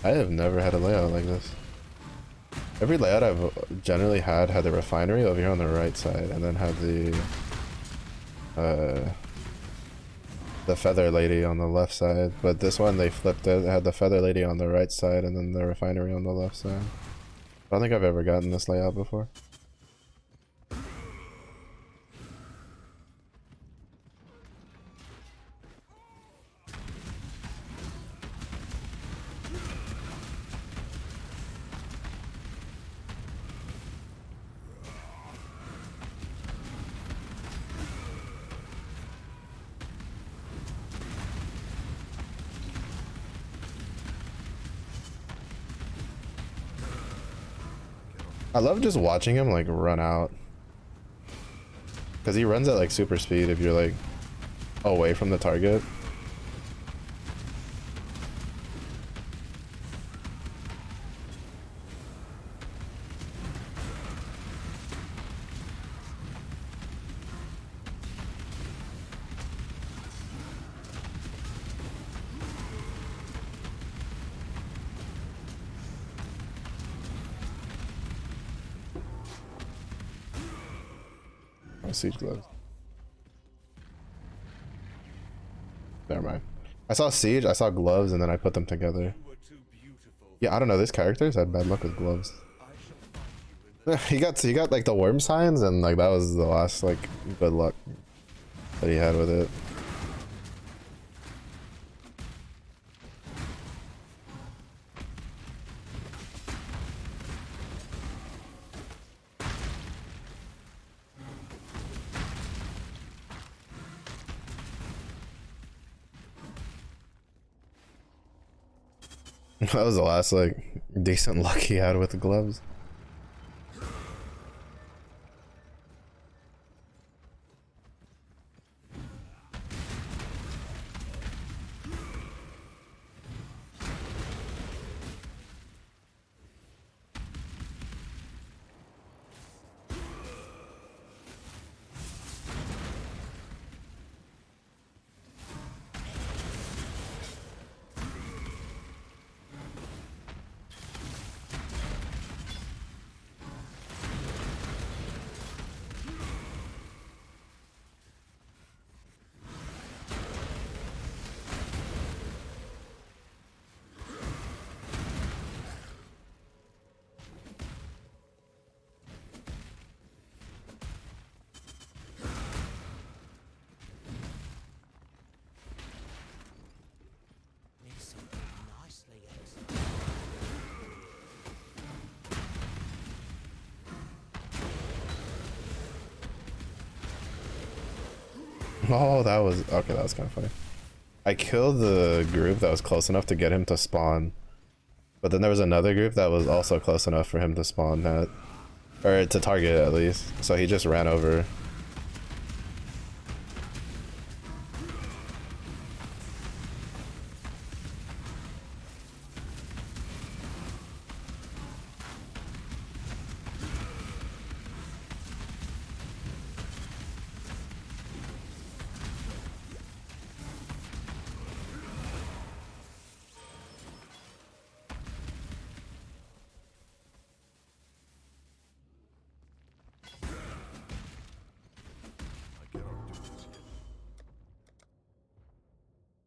I have never had a layout like this. Every layout I've generally had the refinery over here on the right side, and then had the feather lady on the left side. But this one they flipped it. It had the feather lady on the right side, and then the refinery on the left side. I don't think I've ever gotten this layout before. I love just watching him like run out, because he runs at like super speed if you're like away from the target. Siege gloves. Never mind. I saw siege, I saw gloves, and then I put them together. Yeah, I don't know. This character's had bad luck with gloves. he got like the worm signs, and like that was the last like good luck that he had with it. That was the last like decent luck he had with the gloves. Oh, that was okay. That was kind of funny. I killed the group that was close enough to get him to spawn, but then there was another group that was also close enough for him to spawn at, or to target at least. So he just ran over.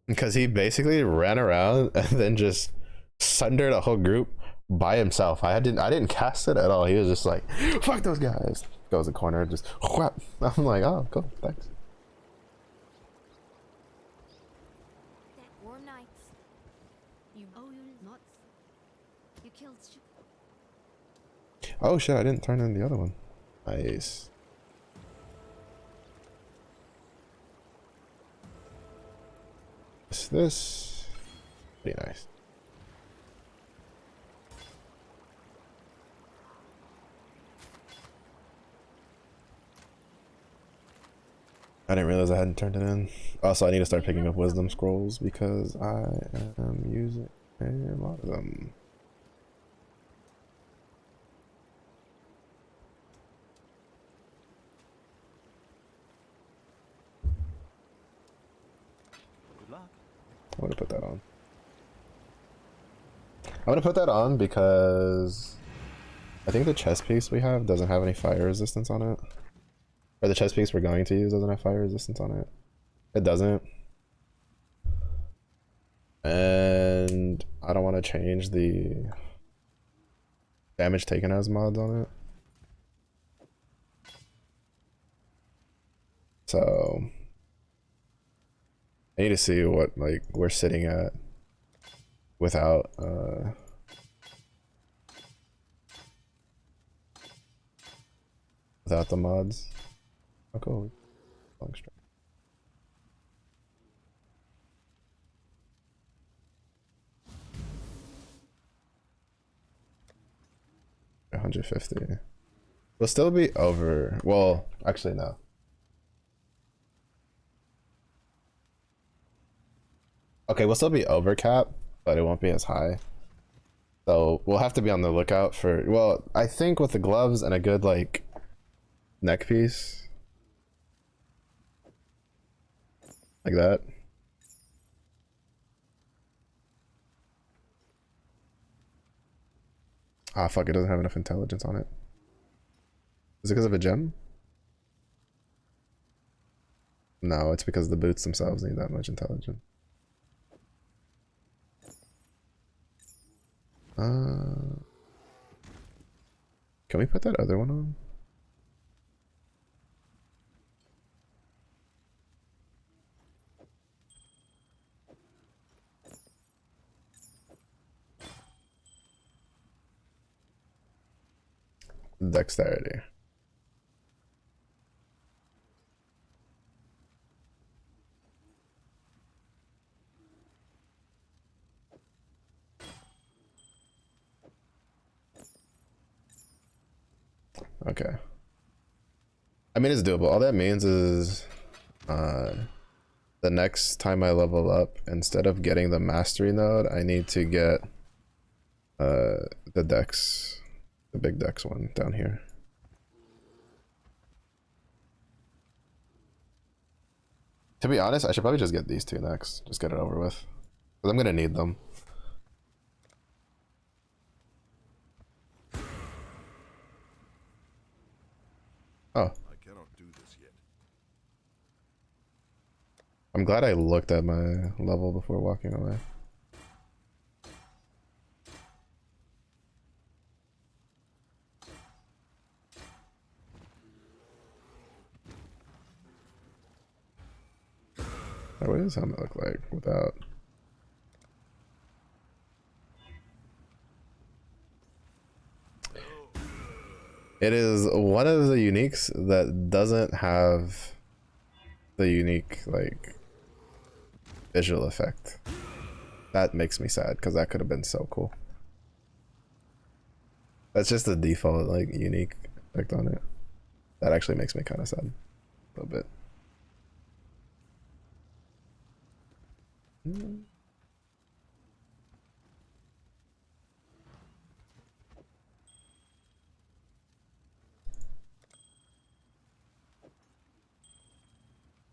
Because he basically ran around and then just sundered a whole group by himself. I didn't cast it at all. He was just like, fuck those guys. Goes in the corner, just whap. I'm like, oh, cool, thanks. That warm nights. You not. You killed. Oh shit, I didn't turn in the other one. Nice. This pretty nice. I didn't realize I hadn't turned it in. Also, I need to start picking up wisdom scrolls because I am using a lot of them. Good luck. I'm gonna put that on. I'm gonna put that on because I think the chest piece we have doesn't have any fire resistance on it. Or the chest piece we're going to use doesn't have fire resistance on it. It doesn't. And I don't want to change the damage taken as mods on it. So I need to see what like we're sitting at without without the mods. Oh cool. Long strike. 150. We'll still be over. Well, actually no. Okay, we'll still be over cap, but it won't be as high. So we'll have to be on the lookout for, well, I think with the gloves and a good like neck piece. Like that. Ah, fuck, it doesn't have enough intelligence on it. Is it because of a gem? No, it's because the boots themselves need that much intelligence. Can we put that other one on? Dexterity. Okay. I mean, it's doable. All that means is the next time I level up, instead of getting the mastery node, I need to get the dex, the big dex one down here. To be honest, I should probably just get these two next. Just get it over with. Because I'm going to need them. Oh. I cannot do this yet. I'm glad I looked at my level before walking away. What does his helmet look like without? It is one of the uniques that doesn't have the unique like visual effect. That makes me sad because that could have been so cool. That's just the default like unique effect on it. That actually makes me kind of sad a little bit.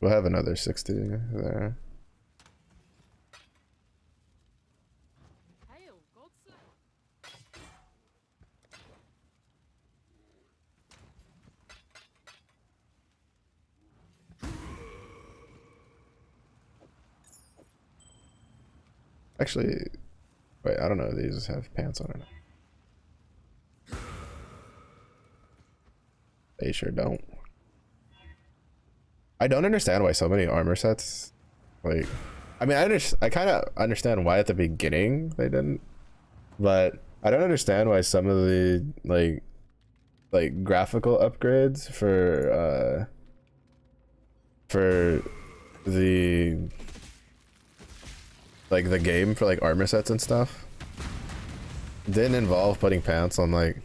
We'll have another 60 there. Hail, Godslayer. Actually, Wait, I don't know. These have pants on or not. They sure don't. I don't understand why so many armor sets, like, I mean, I kind of understand why at the beginning they didn't, but I don't understand why some of the like graphical upgrades for the like the game for like armor sets and stuff didn't involve putting pants on like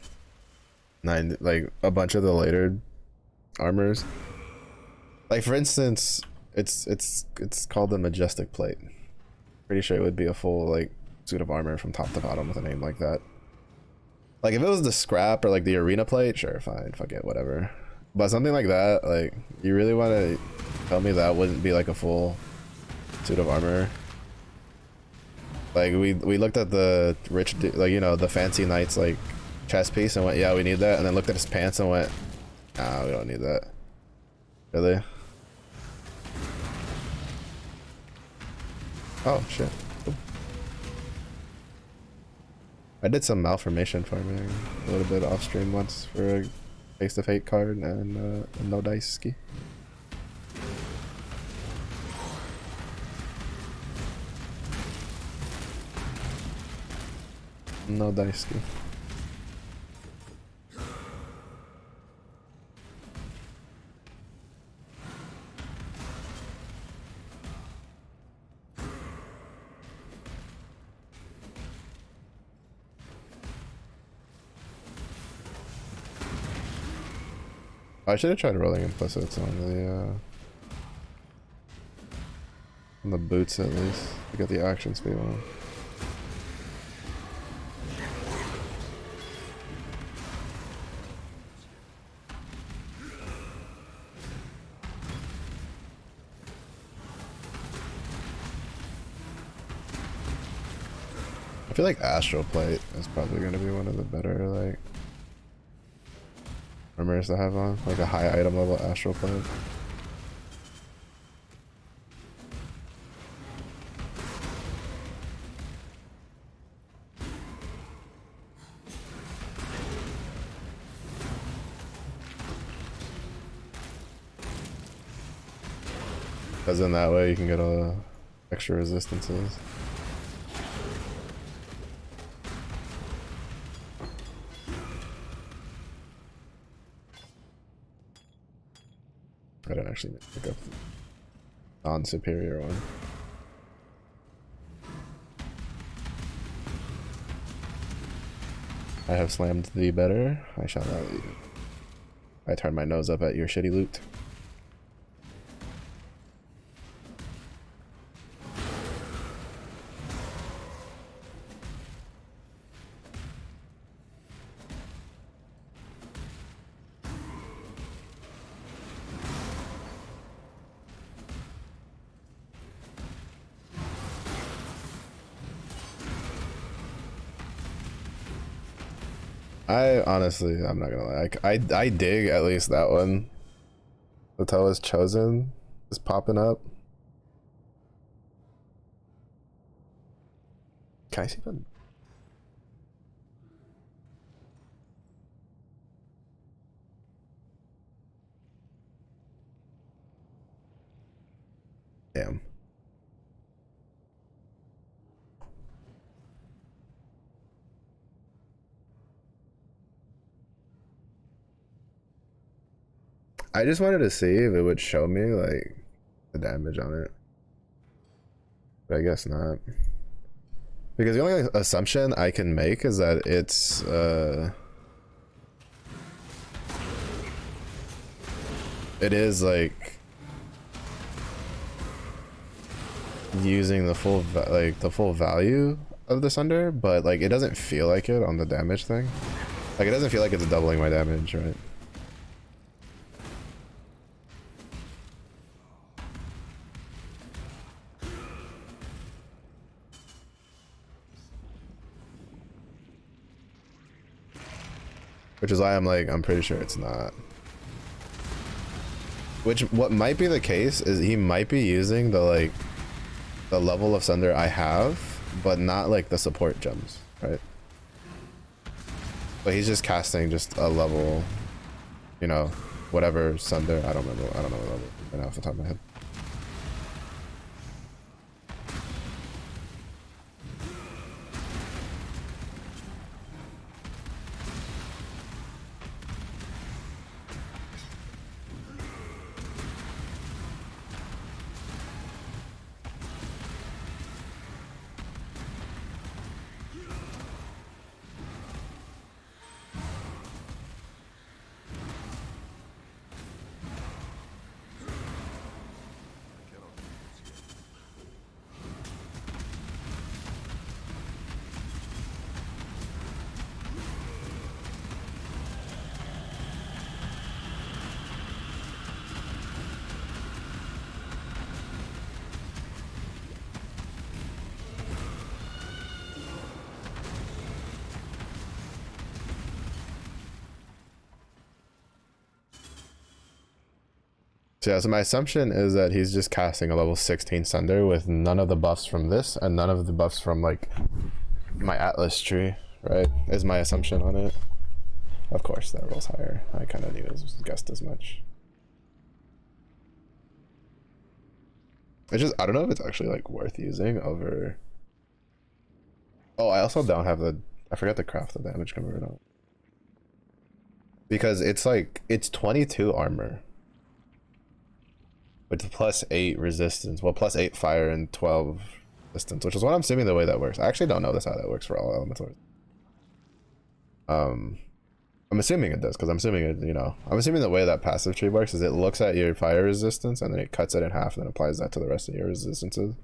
a bunch of the later armors. Like for instance, it's called the Majestic Plate. Pretty sure it would be a full like suit of armor from top to bottom with a name like that. Like if it was the Scrap or like the Arena Plate, sure, fine, fuck it, whatever. But something like that, like you really want to tell me that wouldn't be like a full suit of armor? Like we looked at the rich, like, you know, the fancy knight's like chest piece and went, yeah, we need that, and then looked at his pants and went, nah, we don't need that. Really? Oh shit. Cool. I did some malformation farming a little bit off stream once for a Taste of Hate card and a no dice ski. No dice ski. I should have tried rolling implicits on the boots at least to get the action speed on. I feel like Astral Plate is probably going to be one of the better like armors to have on, like a high item level Astral Plate. Because in that way you can get all the extra resistances. I didn't actually pick up the non-superior one. I have slammed thee better. I shall not leave. I turn my nose up at your shitty loot. I honestly, I'm not gonna lie. I dig at least that one. The Toa's Chosen is popping up. Can I see that? Damn. I just wanted to see if it would show me like the damage on it, but I guess not. Because the only assumption I can make is that it's it is like using the full value of the Sunder, but like it doesn't feel like it on the damage thing. Like it doesn't feel like it's doubling my damage, right? Which is why I'm like, I'm pretty sure it's not. Which, what might be the case is he might be using the level of Sunder I have but not like the support gems, right? But he's just casting just a level, you know, whatever Sunder. I don't remember. I don't know what level right now off the top of my head. So yeah, so my assumption is that he's just casting a level 16 Sunder with none of the buffs from this and none of the buffs from like my Atlas tree, right? Is my assumption on it. Of course, that rolls higher. I kind of knew it, guessed as much. It's just, I don't know if it's actually like worth using over. Oh, I also don't have the, I forgot to craft the damage converter on. Because it's like, it's 22 armor. With plus 8 resistance, well, plus 8 fire and 12 resistance, which is what I'm assuming the way that works. I actually don't know this how that works for all elementals. I'm assuming it does because I'm assuming it, you know, I'm assuming the way that passive tree works is it looks at your fire resistance and then it cuts it in half and then applies that to the rest of your resistances.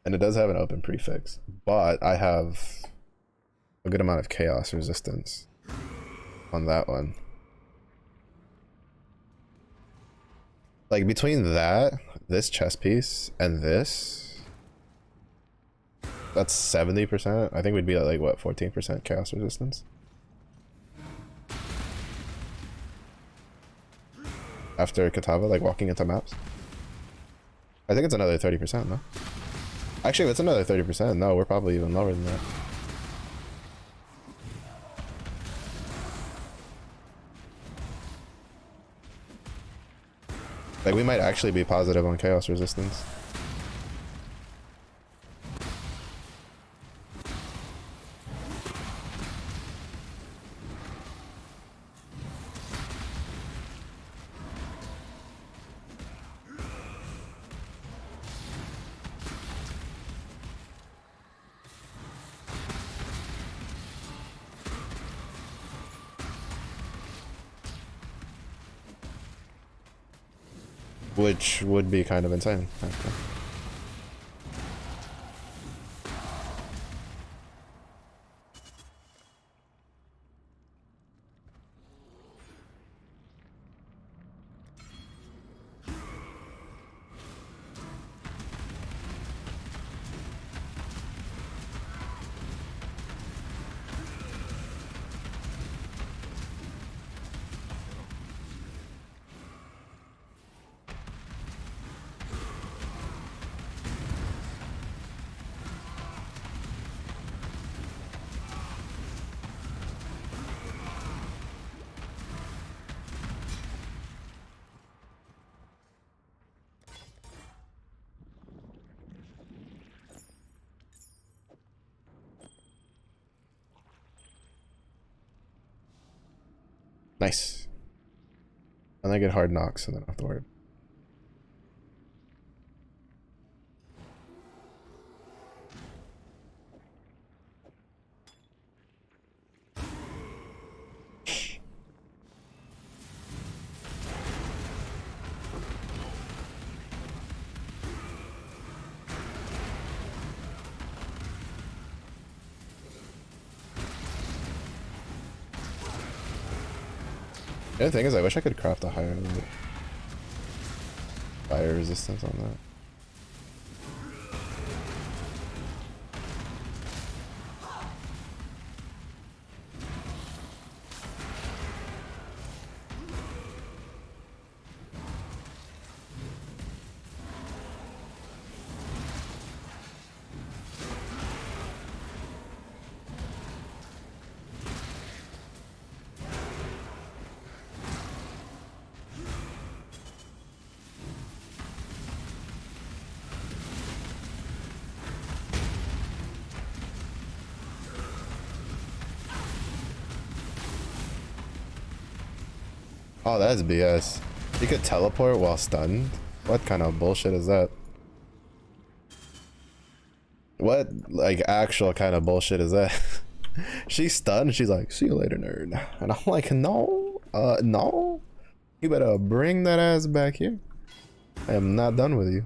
And it does have an open prefix, but I have a good amount of chaos resistance on that one. Like between that, this chest piece, and this, that's 70%. I think we'd be at like what, 14% chaos resistance? After Katava, like walking into maps? I think it's another 30%, no? Actually, if it's another 30%, no, we're probably even lower than that. Like, we might actually be positive on chaos resistance. Which would be kind of insane, actually. Nice. And I get hard knocks, and then I don't have to worry. The other thing is, I wish I could craft a higher fire resistance on that. Oh, that's BS. You could teleport while stunned? What kind of bullshit is that? What, like, actual kind of bullshit is that? She's stunned. She's like, see you later, nerd. And I'm like, no, no. You better bring that ass back here. I am not done with you.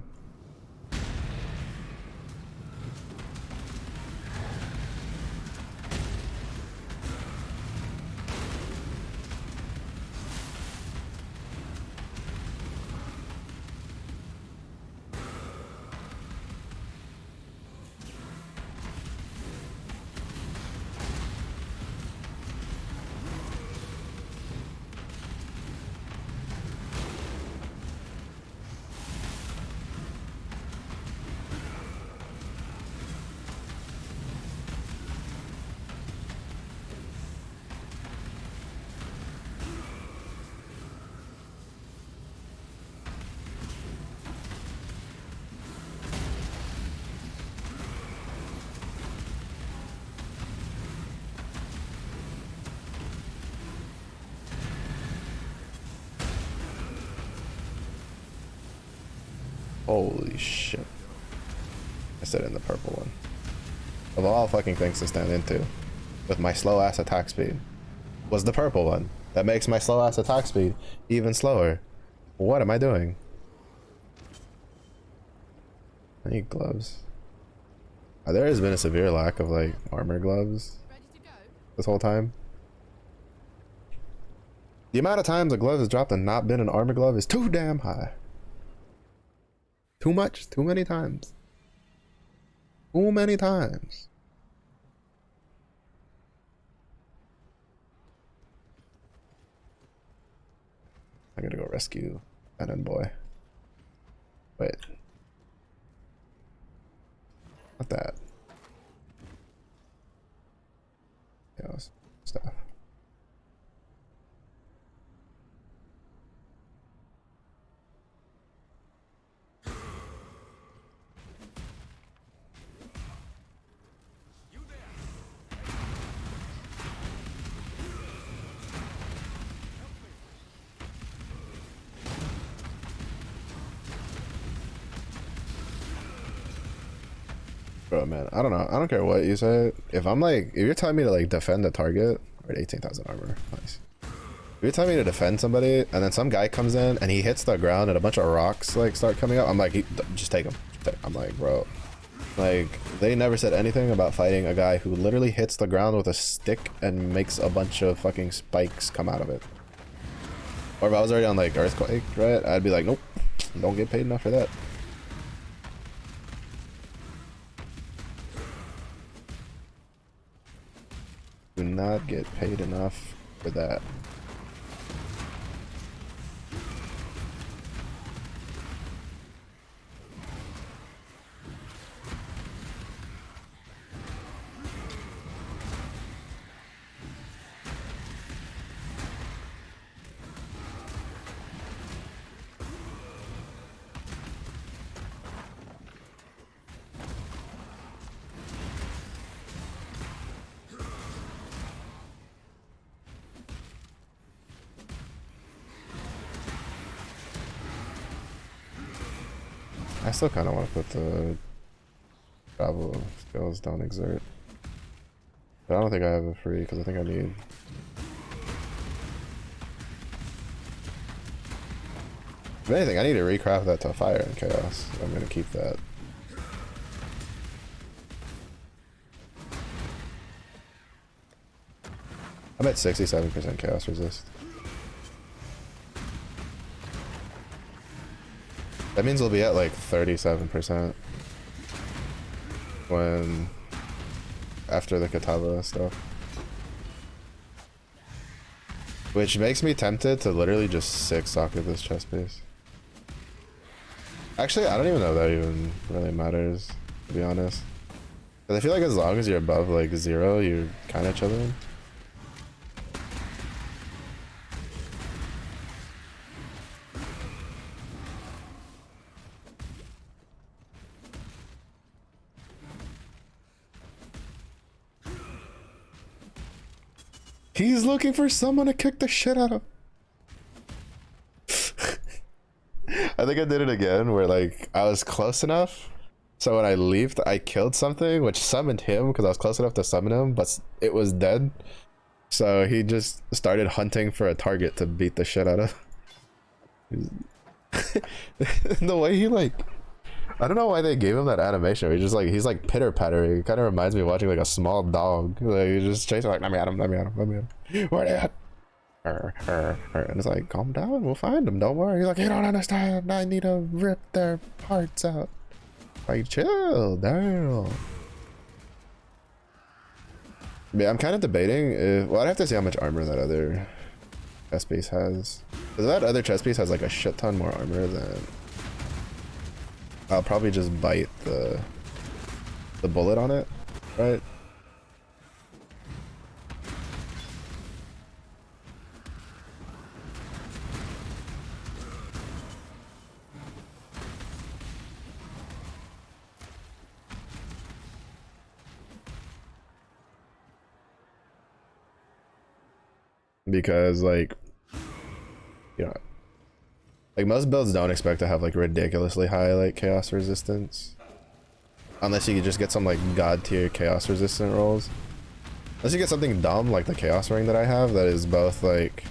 Holy shit. I said in the purple one. Of all fucking things to stand into, with my slow ass attack speed, was the purple one. That makes my slow ass attack speed even slower. What am I doing? I need gloves. There has been a severe lack of like armor gloves Ready to go? this whole time. The amount of times a glove is dropped and not been an armor glove is too damn high. Too much, too many times. Too many times. I gotta go rescue Venom Boy. Wait. Not that. Yeah, stuff. Bro, man, I don't know. I don't care what you say. If I'm like, if you're telling me to like defend the target, or 18,000 armor, nice. If you're telling me to defend somebody, and then some guy comes in and he hits the ground and a bunch of rocks like start coming up, I'm like, just take him. I'm like, bro, like they never said anything about fighting a guy who literally hits the ground with a stick and makes a bunch of fucking spikes come out of it. Or if I was already on like Earthquake, right? I'd be like, nope, don't get paid enough for that. Do not get paid enough for that. I still kind of want to put the travel skills don't exert, but I don't think I have it free because I think I need. If anything, I need to recraft that to fire and chaos. I'm gonna keep that. I'm at 67% chaos resist. That means we'll be at like 37% when after the Katava stuff. Which makes me tempted to literally just 6 socket this chest piece. Actually, I don't even know if that even really matters, to be honest. Because I feel like as long as you're above like 0, you're kind of chilling. He's looking for someone to kick the shit out of. I think I did it again where like I was close enough. So when I leaped, I killed something which summoned him because I was close enough to summon him, but it was dead. So he just started hunting for a target to beat the shit out of. The way he like, I don't know why they gave him that animation. Where he's like pitter pattering. It kind of reminds me of watching like a small dog. Like he's just chasing like, let me at him, let me at him, let me at him. Where they at? And it's like, calm down, we'll find them. Don't worry. He's like, you don't understand. I need to rip their parts out. Like, chill, damn. Yeah, I'm kind of debating if, well, I'd have to see how much armor that other chest piece has. Because that other chest piece has like a shit ton more armor than. I'll probably just bite the bullet on it, right? Because like, you know, like most builds don't expect to have like ridiculously high like chaos resistance, unless you just get some like god tier chaos resistant rolls. Unless you get something dumb like the chaos ring that I have that is both like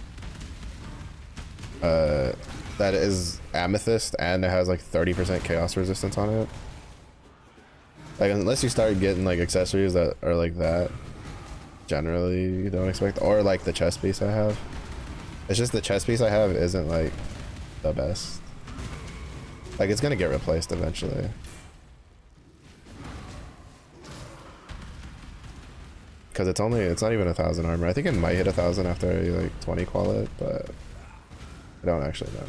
that is amethyst and it has like 30% chaos resistance on it. Like unless you start getting like accessories that are like that, generally you don't expect, or like the chest piece I have. It's just the chest piece I have isn't like the best. Like it's gonna get replaced eventually. Cause it's not even 1,000 armor. I think it might hit 1,000 after you like 20 qual it, but I don't actually know.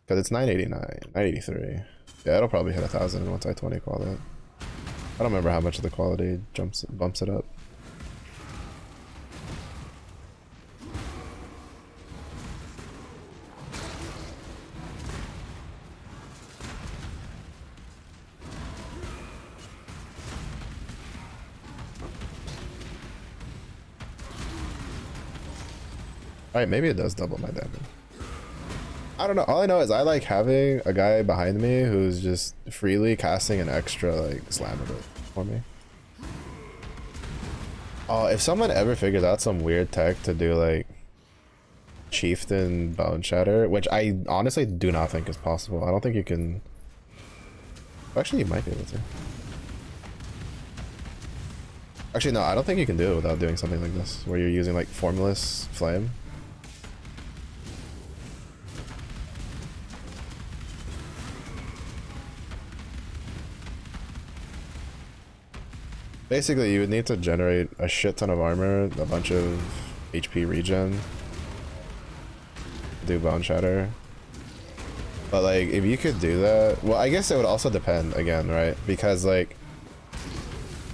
Cause it's 989, 983. Yeah, it'll probably hit 1,000 once I 20 qual it. I don't remember how much of the quality bumps it up. Alright, maybe it does double my damage. I don't know. All I know is I like having a guy behind me who's just freely casting an extra like slam of it for me. Oh, if someone ever figures out some weird tech to do like Chieftain Bone Shatter, which I honestly do not think is possible. I don't think you can. Actually, you might be able to. Actually, no, I don't think you can do it without doing something like this, where you're using like Formless Flame. Basically, you would need to generate a shit ton of armor, a bunch of HP regen, do Bone Shatter. But like, if you could do that, well, I guess it would also depend again, right? Because like,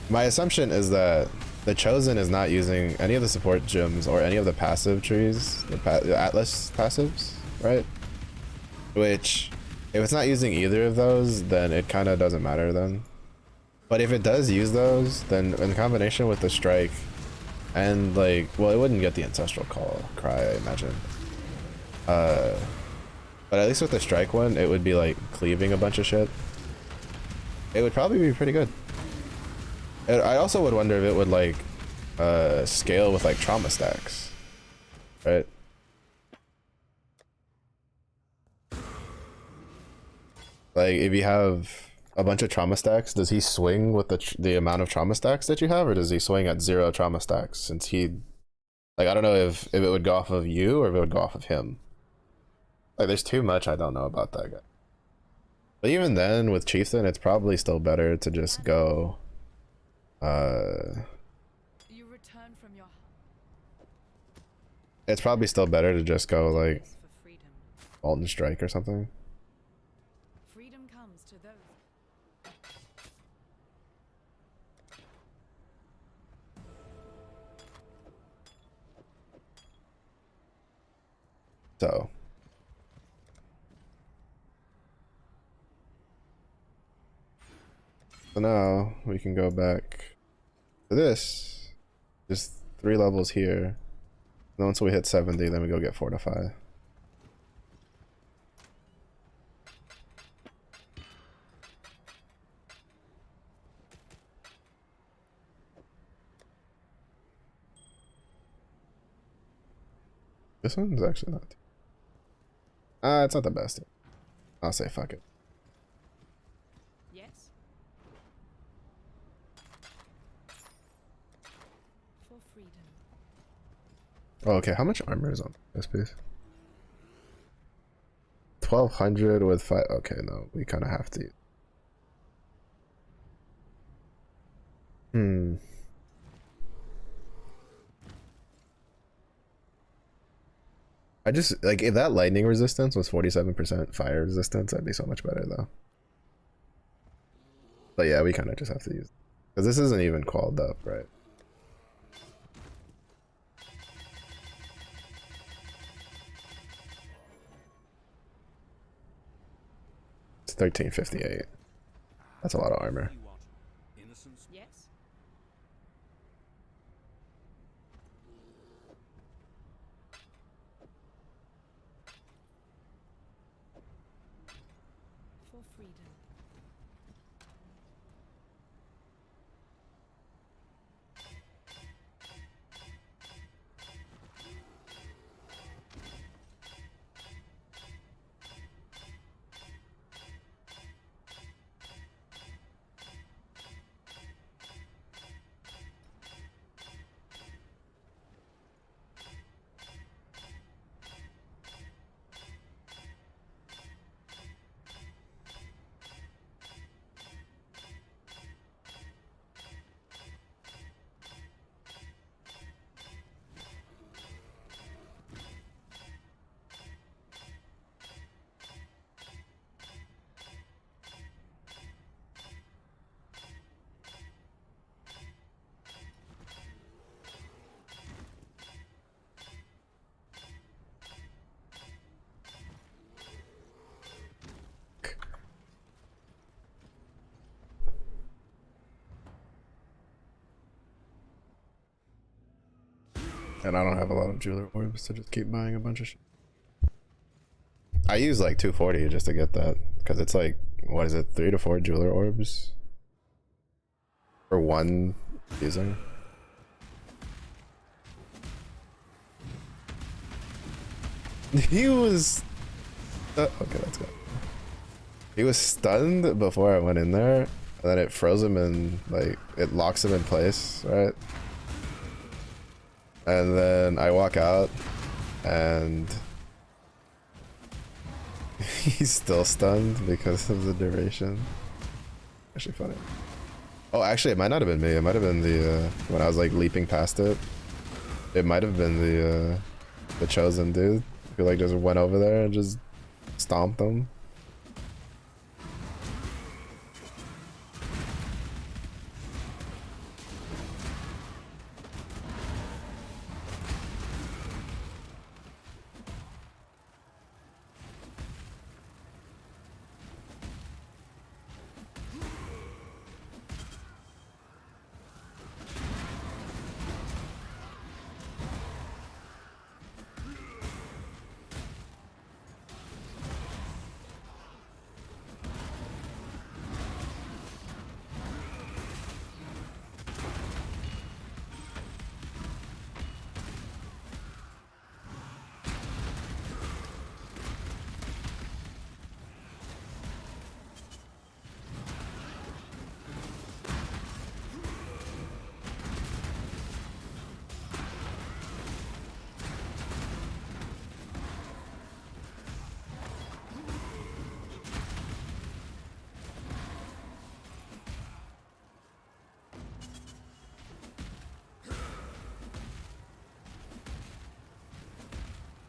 my assumption is that the Chosen is not using any of the support gems or any of the passive trees, the Atlas passives, right? Which, if it's not using either of those, then it kind of doesn't matter then. But if it does use those, then in combination with the strike and like, well, it wouldn't get the ancestral cry, I imagine. But at least with the strike one, it would be like cleaving a bunch of shit. It would probably be pretty good. I also would wonder if it would like scale with like trauma stacks, right? Like if you have a bunch of trauma stacks, does he swing with the amount of trauma stacks that you have, or does he swing at 0 trauma stacks? Since he, like, I don't know if it would go off of you or if it would go off of him. Like, there's too much I don't know about that guy. But even then, with Chieftain, it's probably still better to just go. You return from your It's probably still better to just go like for freedom. Alton Strike or something. Freedom comes to those. So now we can go back to this. Just 3 levels here. Then once we hit 70, then we go get Fortify. This one's actually not. It's not the best. I'll say fuck it. Yes? For freedom. Oh, okay. How much armor is on this piece? 1200 with 5. Okay, no, we kind of have to. I just like if that lightning resistance was 47% fire resistance, that'd be so much better though. But yeah, we kind of just have to use, because this isn't even qualled up, right? It's 1358. That's a lot of armor. You want innocence? Yes? For freedom. And I don't have a lot of jeweler orbs to just keep buying a bunch of shit. I use like 240 just to get that, because it's like, what is it, 3 to 4 jeweler orbs for one using. He was okay, let's go. He was stunned before I went in there, and then it froze him and like it locks him in place, right? And then I walk out and he's still stunned because of the duration. Actually funny. Oh, actually it might not have been me. It might have been the when I was like leaping past it. It might have been the chosen dude who like just went over there and just stomped them.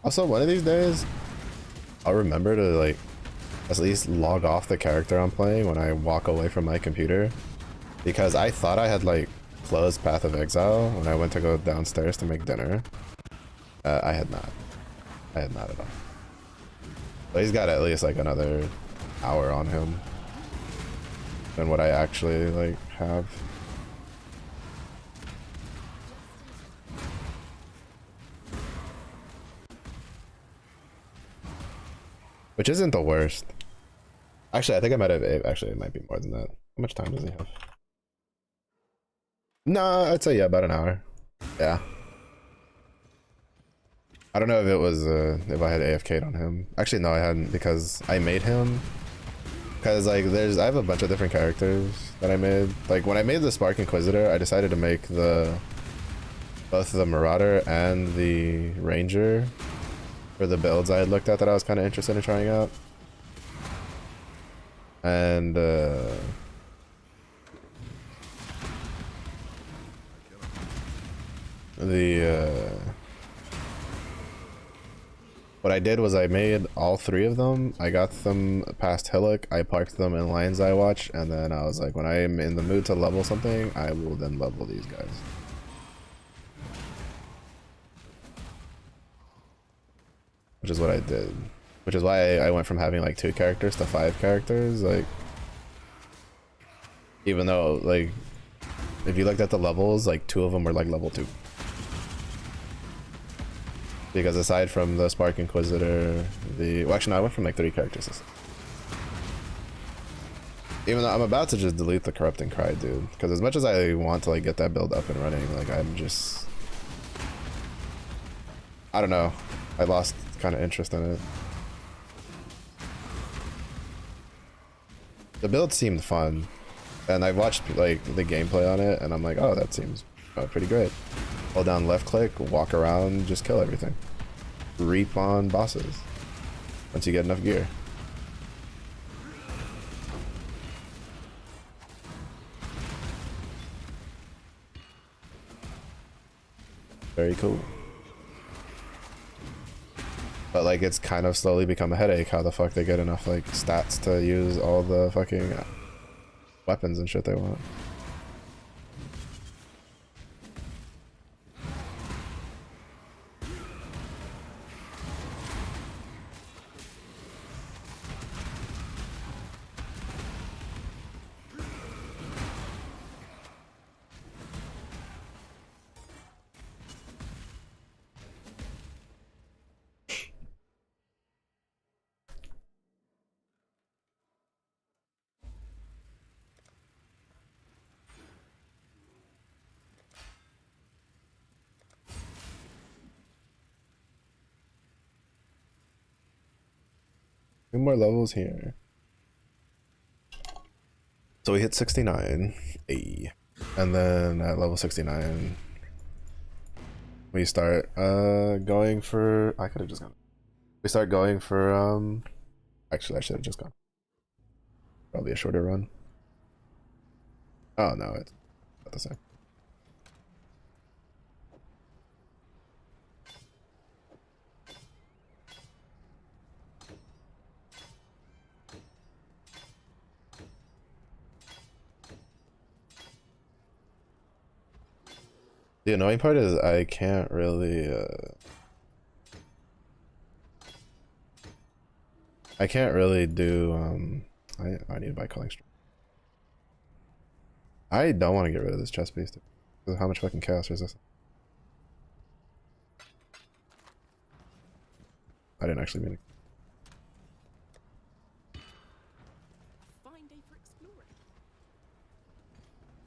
Also, one of these days, I'll remember to like at least log off the character I'm playing when I walk away from my computer, because I thought I had like closed Path of Exile when I went to go downstairs to make dinner. I had not. I had not at all. But he's got at least like another hour on him than what I actually like have. which isn't the worst. Actually, I think I might have. Actually, it might be more than that. How much time does he have? Nah, I'd say yeah, about an hour. Yeah. I don't know if it was if I had AFK'd on him. Actually, no, I hadn't because I made him. Because like I have a bunch of different characters that I made. Like when I made the Spark Inquisitor, I decided to make both the Marauder and the Ranger for the builds I had looked at that I was kind of interested in trying out. And what I did was I made all three of them. I got them past Hillock. I parked them in Lion's Eye Watch, and then I was like, when I am in the mood to level something, I will then level these guys. Which is what I did. Which is why I went from having like 2 characters to 5 characters. Like, even though like, if you looked at the levels, like 2 of them were like level 2. Because aside from the Spark Inquisitor, well, actually no, I went from like 3 characters. Even though I'm about to just delete the Corrupting Cry, dude. Because as much as I want to like get that build up and running, like I'm just, I don't know. I lost kind of interest in it. The build seemed fun, and I watched like the gameplay on it, and I'm like, oh, that seems pretty great. Hold down left click, walk around, just kill everything. Reap on bosses once you get enough gear. Very cool. But like it's kind of slowly become a headache how the fuck they get enough like stats to use all the fucking weapons and shit they want. Two more levels here. So we hit 69. Ay. And then at level 69 we start going for, I could have just gone. We start going for actually I should have just gone. Probably a shorter run. Oh no, it's not the same. The annoying part is I can't really do I need to buy Calling Strike. I don't want to get rid of this chest piece. How much fucking chaos resistance? I didn't actually mean it. Fine day for exploring.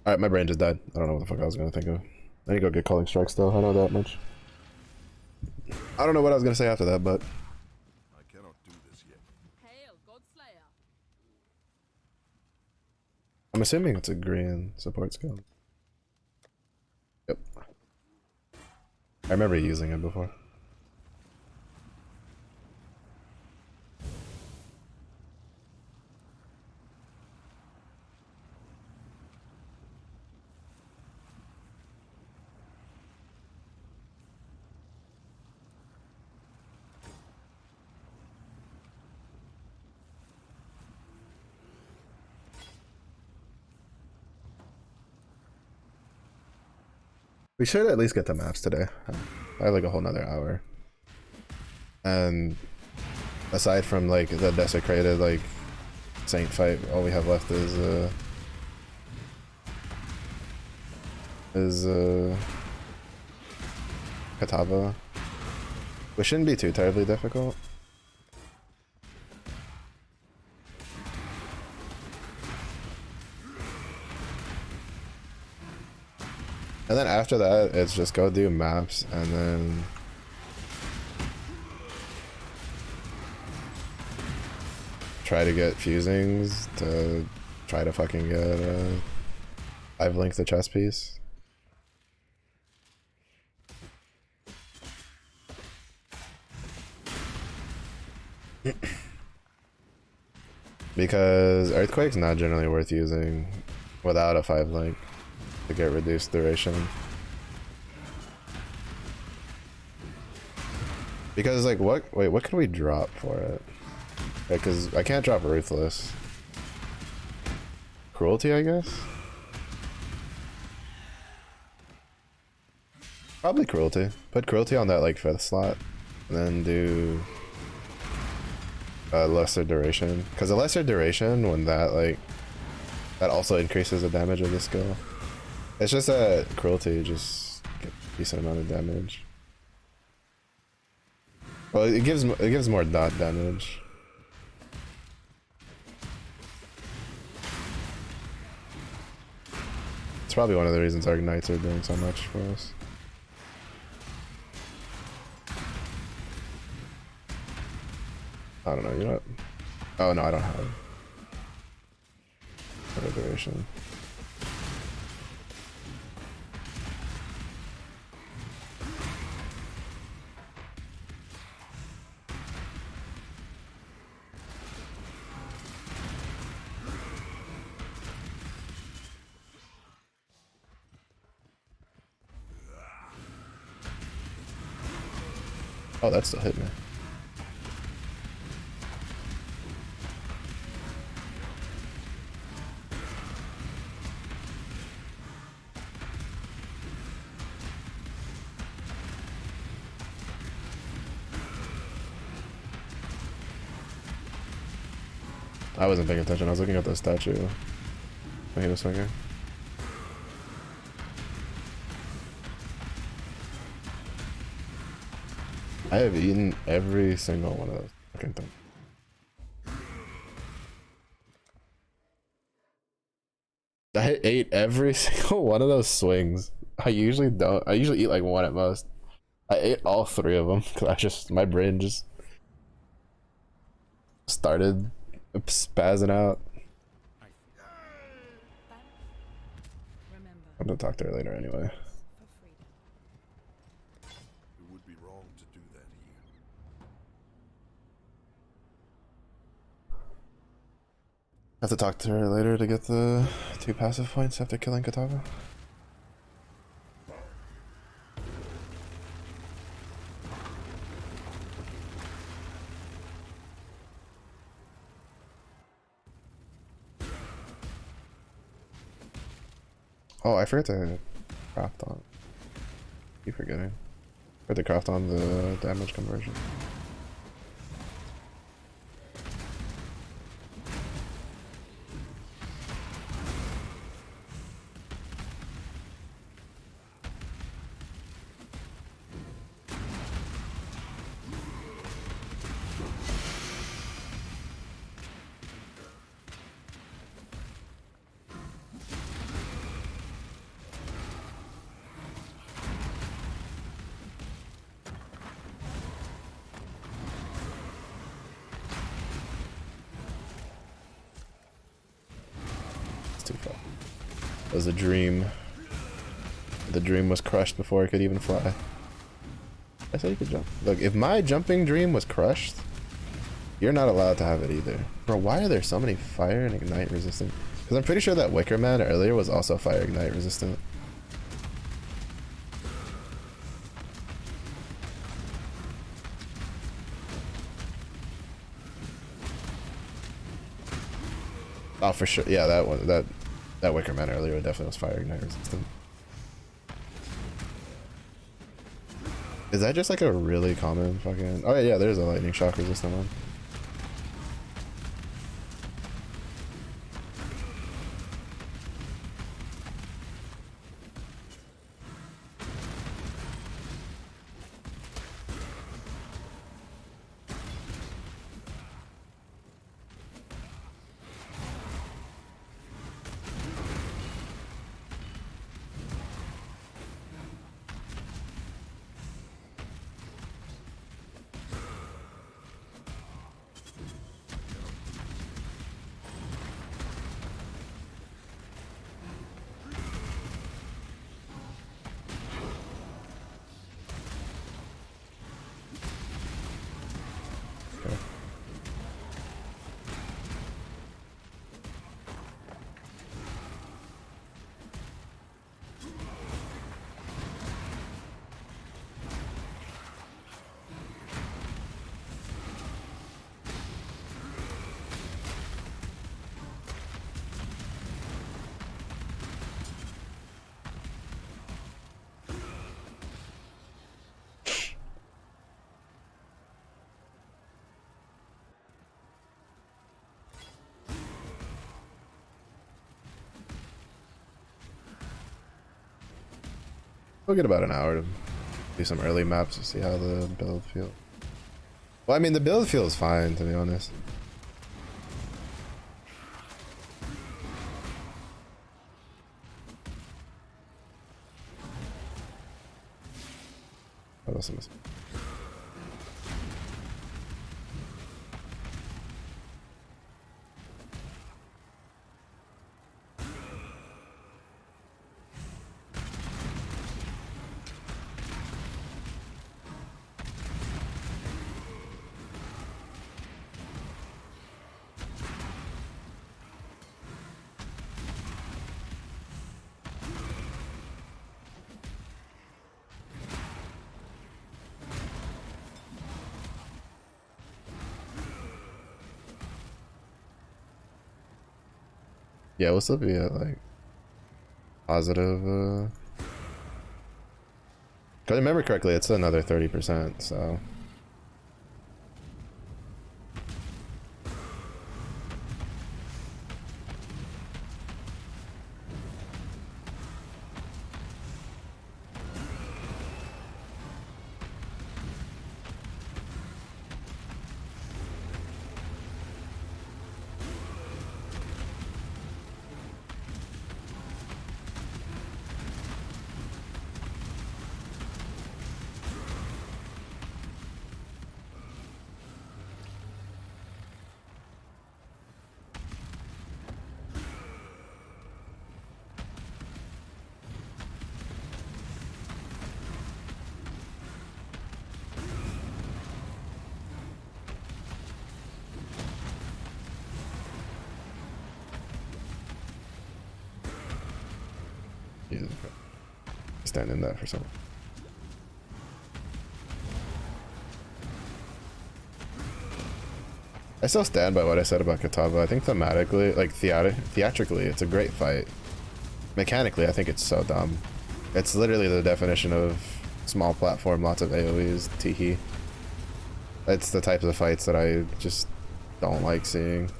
Alright, my brain just died. I don't know what the fuck I was gonna think of. I need to go get Calling Strikes though, I know that much. I don't know what I was gonna say after that, but I cannot do this yet. Hail, Godslayer. I'm assuming it's a green support skill. Yep. I remember using it before. We should at least get the maps today. I have like a whole nother hour. And aside from like the desecrated like Saint fight, all we have left is Katava. Which shouldn't be too terribly difficult. And then after that, it's just go do maps and then try to get fusings to try to fucking get I've linked the chess piece. Because Earthquake's not generally worth using without a 5 link to get reduced duration. Because like what can we drop for it? Because I can't drop Ruthless. Cruelty, I guess? Probably Cruelty. Put Cruelty on that like 5th slot. And then do lesser duration. Because a lesser duration, when that like that also increases the damage of the skill. It's just that Cruelty just get a decent amount of damage. Well, it gives more dot damage. It's probably one of the reasons our Ignites are doing so much for us. I don't know, you know what? Oh no, I don't have duration. Oh, that still hit me. I wasn't paying attention, I was looking at the statue when he was swinging. I have eaten every single one of those fucking things. I ate every single one of those swings. I usually don't. I usually eat like one at most. I ate all 3 of them because my brain just started spazzing out. Remember, I'm gonna talk to her later anyway. for freedom. It would be wrong to do that here. I have to talk to her later to get the 2 passive points after killing Kataga. Oh, I forgot to craft on. Keep forgetting. I forgot to craft on the damage conversion. It was a dream. The dream was crushed before it could even fly. I said you could jump. Look, if my jumping dream was crushed, you're not allowed to have it either. Bro, why are there so many fire and ignite resistant? Because I'm pretty sure that Wicker Man earlier was also fire ignite resistant. Oh, for sure. Yeah, that one. That Wicker Man earlier definitely was fire ignite resistant. Is that just like a really common fucking... Oh yeah, there's a lightning shock resistant one. We'll get about an hour to do some early maps to see how the build feels. Well, I mean, the build feels fine, to be honest. What else am I saying? Yeah, we'll still be at like positive. If I remember correctly, it's another 30%. So. Jesus Christ. Stand in that for someone. I still stand by what I said about Katava. I think thematically, like theatrically, it's a great fight. Mechanically, I think it's so dumb. It's literally the definition of small platform, lots of AoEs, teehee. It's the types of fights that I just don't like seeing.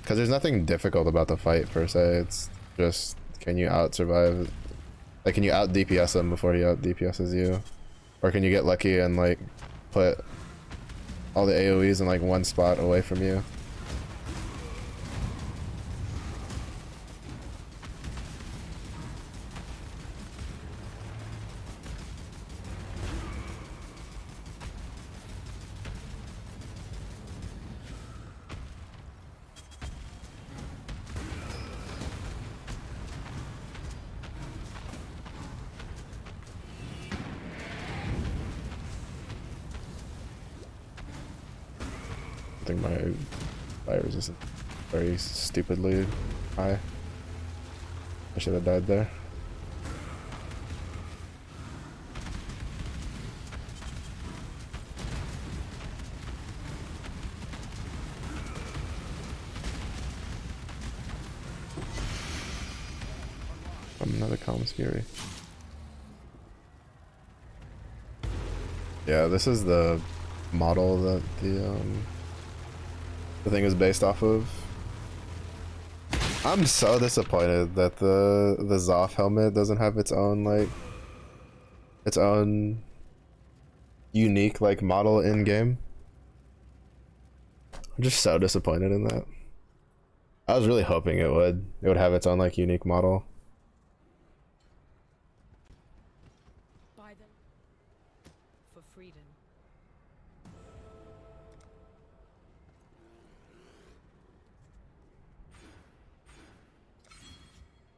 Because there's nothing difficult about the fight per se. It's just, can you out survive? Like, can you out DPS him before he out DPSs you? Or can you get lucky and like put all the AoEs in like one spot away from you? I think my fire resistance very stupidly high. I should have died there. Another calm scary. Yeah, this is the model that the thing is based off of. I'm so disappointed that the Zoth helmet doesn't have its own like its own unique like model in game. I'm just so disappointed in that. I was really hoping it would have its own like unique model. Buy them for freedom.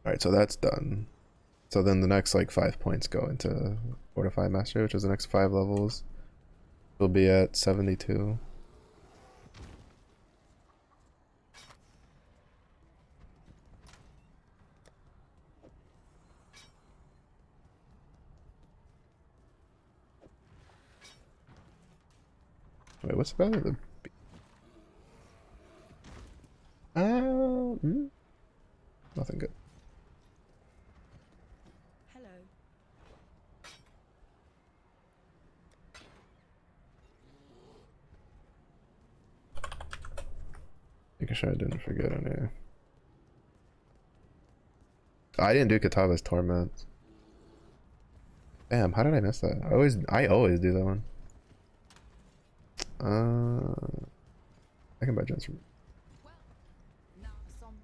Alright, so that's done. So then the next like 5 points go into Fortify Mastery, which is the next 5 levels. We'll be at 72. Wait, what's better? The nothing good. Hello. Making sure I didn't forget any. I didn't do Katava's Torment. Damn, how did I miss that? I always do that one. I can buy gens from. Now some.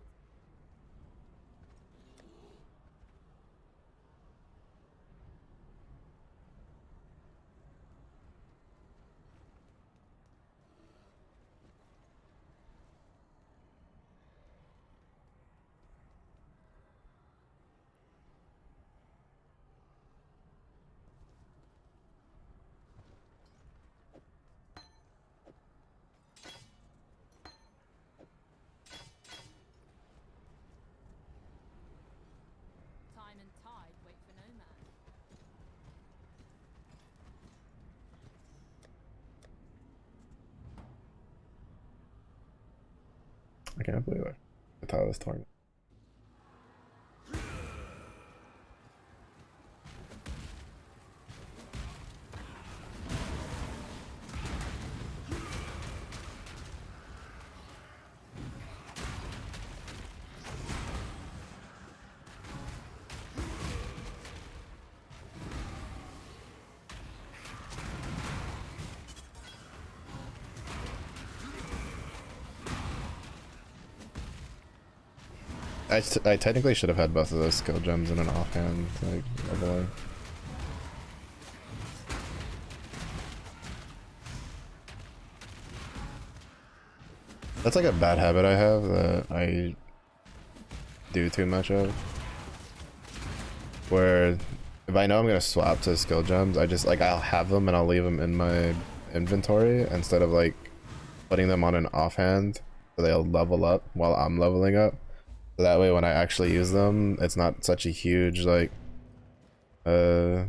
Time and tide wait for no man. I can't believe it. Katava's Torment. I technically should have had both of those skill gems in an offhand, like, leveling. That's like a bad habit I have that I do too much of. Where if I know I'm gonna swap to skill gems, I just like I'll have them and I'll leave them in my inventory instead of like putting them on an offhand so they'll level up while I'm leveling up. So that way when I actually use them, it's not such a huge like DPS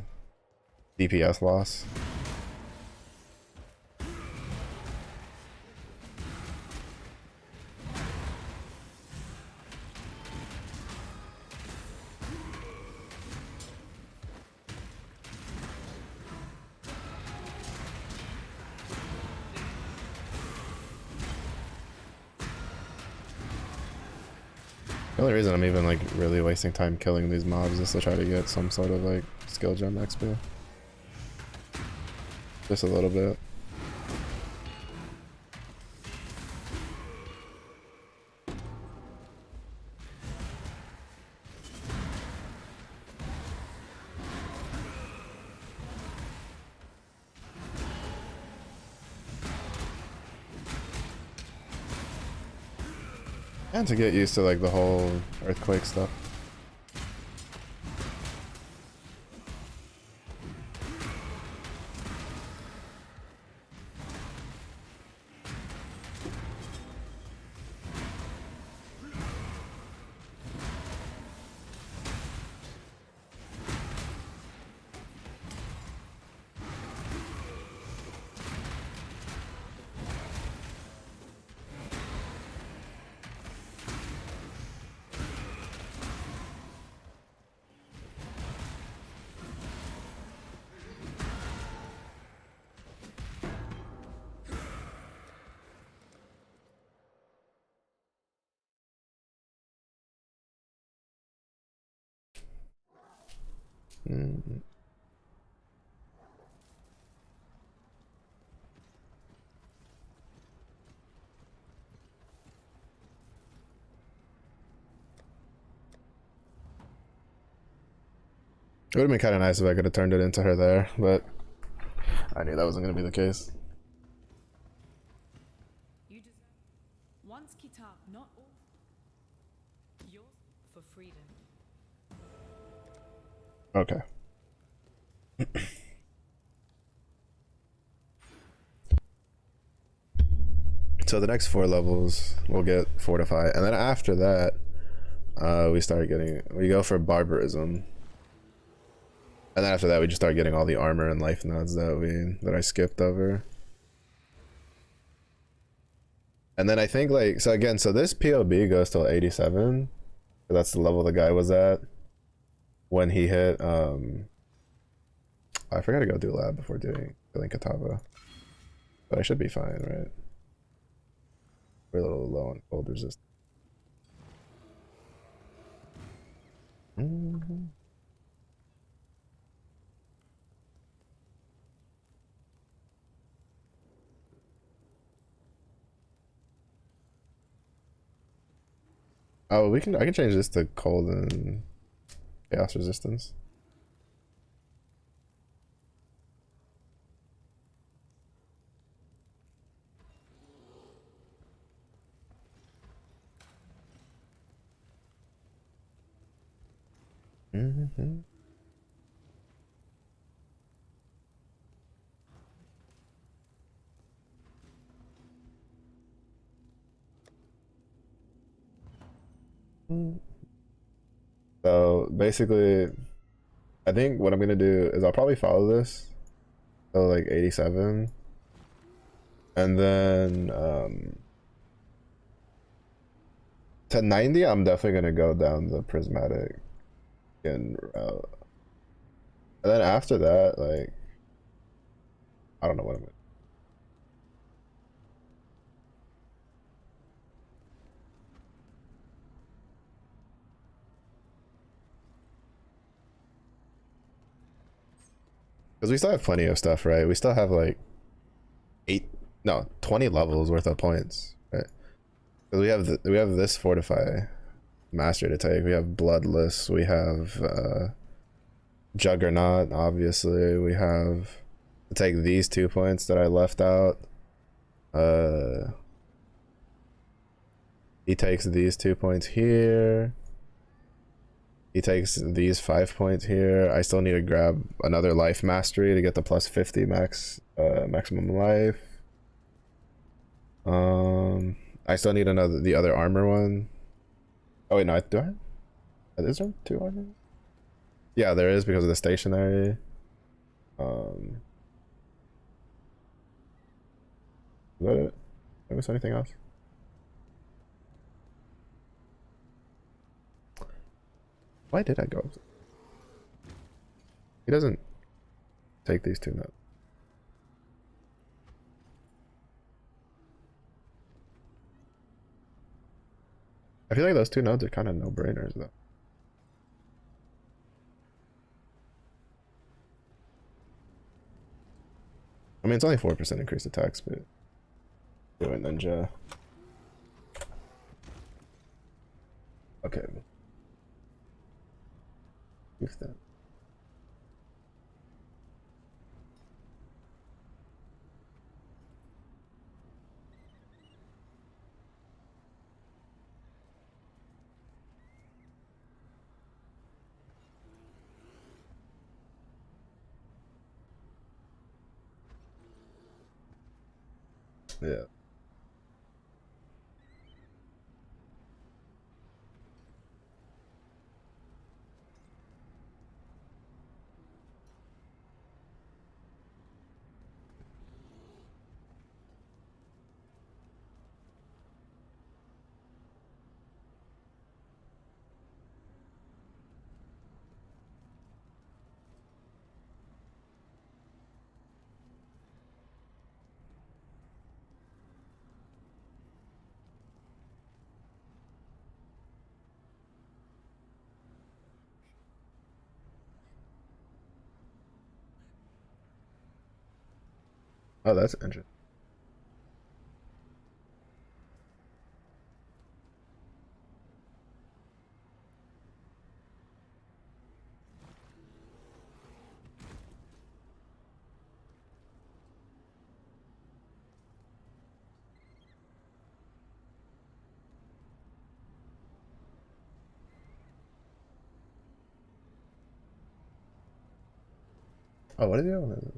loss. The only reason I'm even like really wasting time killing these mobs is to try to get some sort of like skill gem XP. Just a little bit. And to get used to like the whole earthquake stuff. Mm. It would have been kind of nice if I could have turned it into her there, but I knew that wasn't going to be the case. You deserve once Kitab, not all. Yours for freedom. Okay. So the next 4 levels we'll get Fortify, and then after that we go for Barbarism. And then after that we just start getting all the armor and life nodes that I skipped over. And then I think like, so again, so this POB goes till 87. That's the level the guy was at when he hit, I forgot to go do lab before doing Katava. But I should be fine, right? We're a little low on cold resistance. Mhm. Oh, we can. I can change this to cold and chaos resistance. Mm-hmm. So basically, I think what I'm gonna do is I'll probably follow this. So like 87, and then to 90. I'm definitely gonna go down the prismatic and route. And then after that, like I don't know what I'm gonna. Because we still have plenty of stuff, right? We still have like 20 levels worth of points, right? Because we have this fortify master to take. We have bloodless. We have juggernaut. Obviously, we have to take these 2 points that I left out. He takes these 2 points here. He takes these 5 points here. I still need to grab another life mastery to get the plus 50 maximum life. I still need the other armor one. Oh wait, no, do I? Is there 2 armor? Yeah, there is because of the stationary. Um, is that it? Did I miss anything else? Why did I go? He doesn't take these 2 notes. I feel like those 2 nodes are kind of no-brainers though. I mean, it's only 4% increased attacks, but do it ninja. Okay. Use that. Yeah. Oh, that's interesting. Oh, what did you do?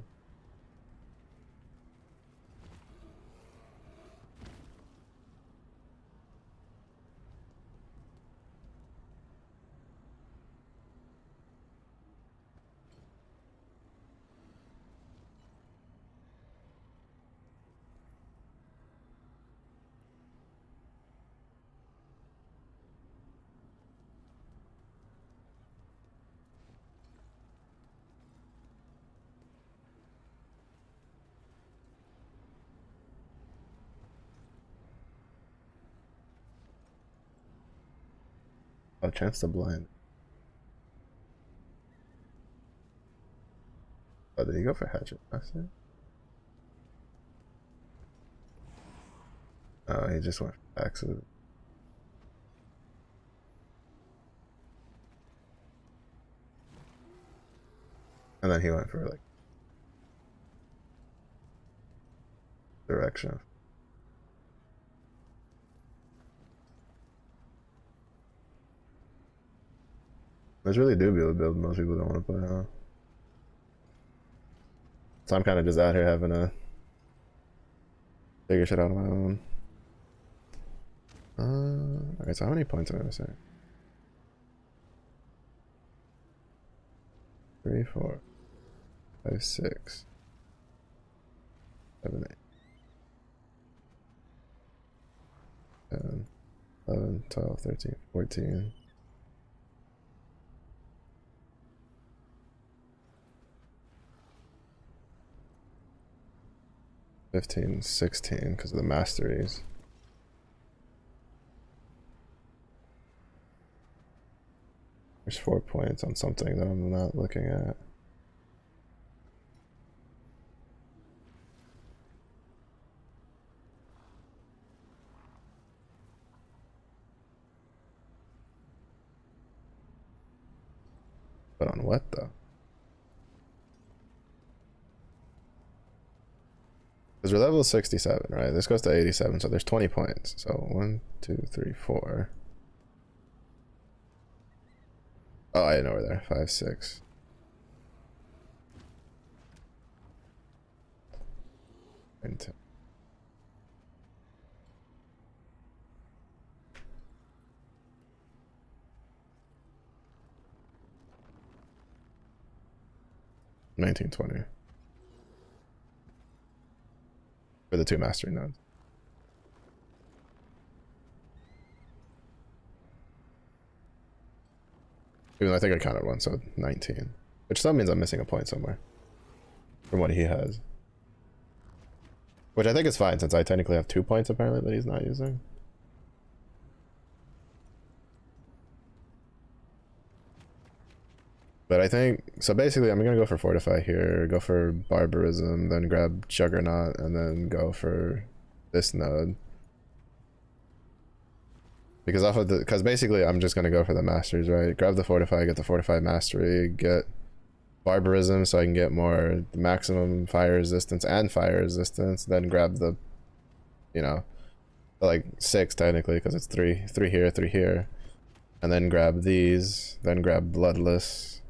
A chance to blind. Oh, did he go for hatchet master? Oh, he just went for axes. And then he went for like direction. That's really dubious build most people don't want to play, huh? So I'm kind of just out here having to figure shit out on my own. Okay, so how many points am I missing? 3, 4, 5, 6, 7, 8, 10, 11, 12, 13, 14. 15, 16 because of the masteries. There's 4 points on something that I'm not looking at. But on what though? Because we're level 67, right? This goes to 87, so there's 20 points. So 1, 2, 3, 4. Oh, I know we're there. 5, 6. 9, 10. $19, $20 for the 2 mastery nodes. Even though I think I counted one, so 19. Which still means I'm missing a point somewhere from what he has. Which I think is fine since I technically have 2 points apparently that he's not using. But I think, so basically I'm gonna go for Fortify here, go for Barbarism, then grab Juggernaut, and then go for this node. Because off of the, because basically I'm just gonna go for the Masters, right? Grab the Fortify, get the Fortify Mastery, get Barbarism so I can get more maximum fire resistance and fire resistance, then grab the, you know, like 6 technically, because it's 3 here, 3 here. And then grab these, then grab Bloodless.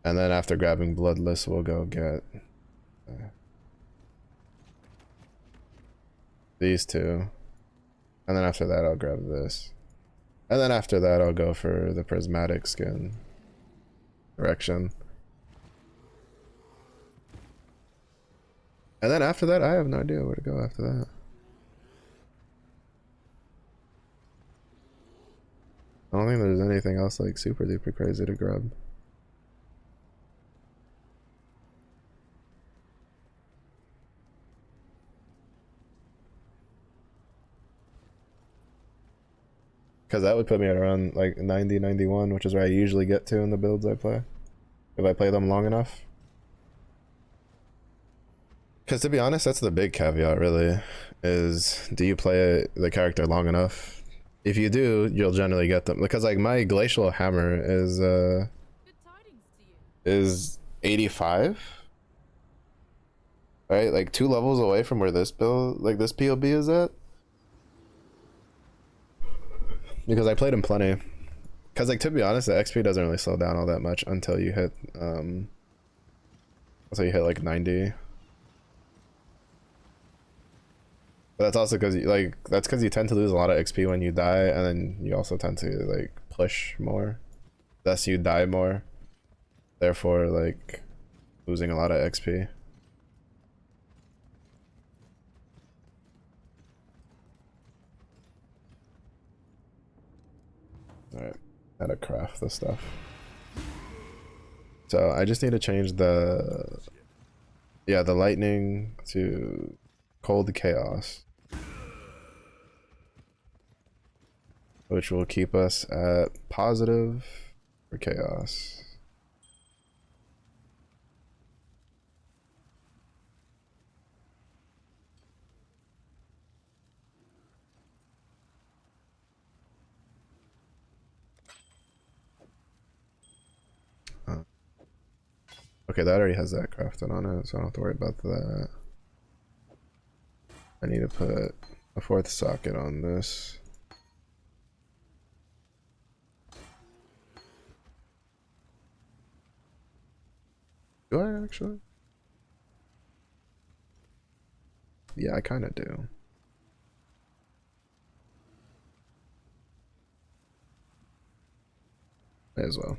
And then after grabbing Bloodless, we'll go get these 2. And then after that, I'll grab this. And then after that, I'll go for the Prismatic Skin direction. And then after that, I have no idea where to go after that. I don't think there's anything else like super duper crazy to grab. Because that would put me at around like 90, 91, which is where I usually get to in the builds I play. If I play them long enough. Because to be honest, that's the big caveat really, is do you play the character long enough? If you do, you'll generally get them. Because like my Glacial Hammer is Good tidings to you. is 85. Right? Like 2 levels away from where this build, like this POB is at. Because I played him plenty. Because like to be honest, the XP doesn't really slow down all that much until you hit like 90. But that's also because like that's because you tend to lose a lot of XP when you die, and then you also tend to like push more. Thus you die more. Therefore like losing a lot of XP. Alright, how to craft this stuff. So I just need to change the, yeah, the lightning to cold chaos. which will keep us at positive for chaos. Okay, that already has that crafted on it, so I don't have to worry about that. I need to put a 4th socket on this. Do I actually? Yeah, I kind of do. May as well.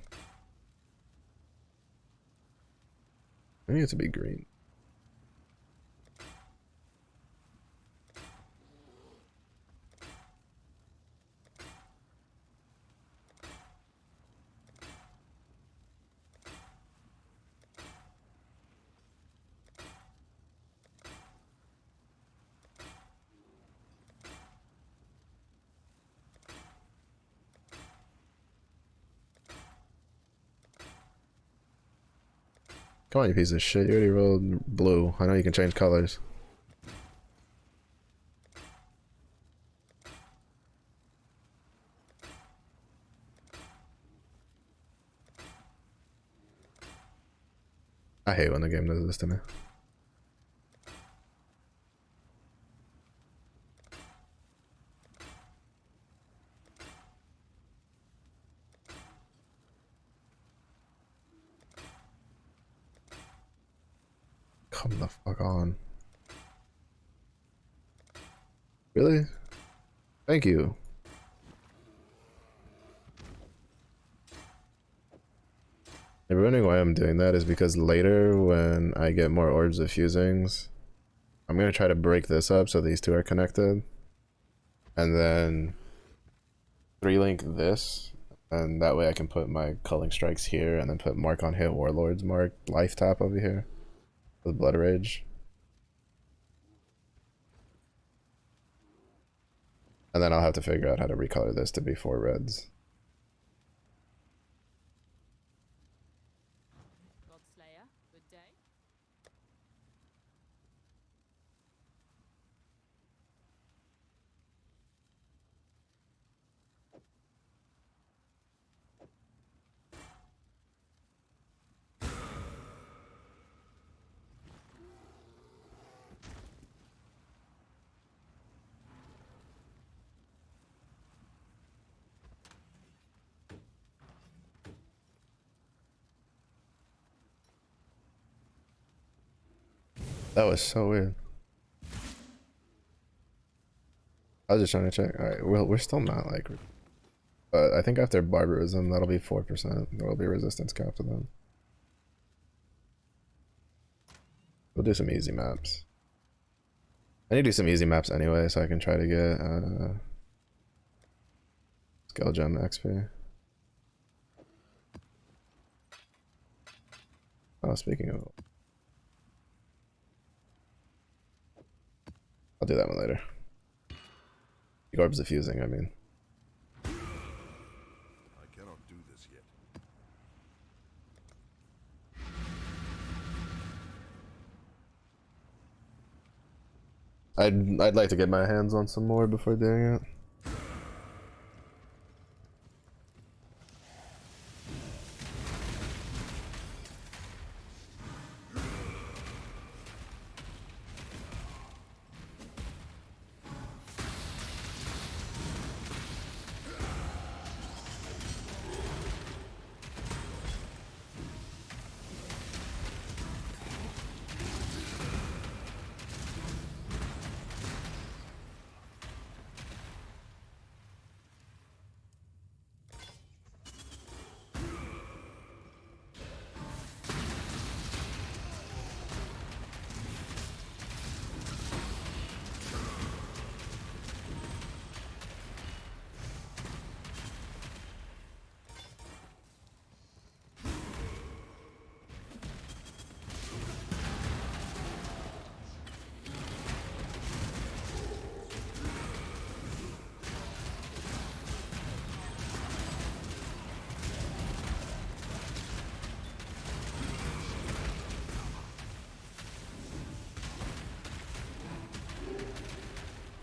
I need it to be green. Come on, you piece of shit. You already rolled blue. I know you can change colors. I hate when the game does this to me. Come the fuck on. Really? Thank you. If you're wondering why I'm doing that is because later when I get more orbs of fusings, I'm going to try to break this up so these two are connected. And then 3-link this. And that way I can put my culling strikes here and then put mark on hit warlords mark life tap over here with blood rage. And then I'll have to figure out how to recolor this to be 4 reds. Godslayer, good day. That was so weird. I was just trying to check. Alright, well, we're still not like... But I think after barbarism, that'll be 4%. There will be resistance cap to them. We'll do some easy maps. I need to do some easy maps anyway, so I can try to get Scale Gem XP. Oh, speaking of... I'll do that one later. The orbs of fusing, I mean. I cannot do this yet. I'd like to get my hands on some more before doing it.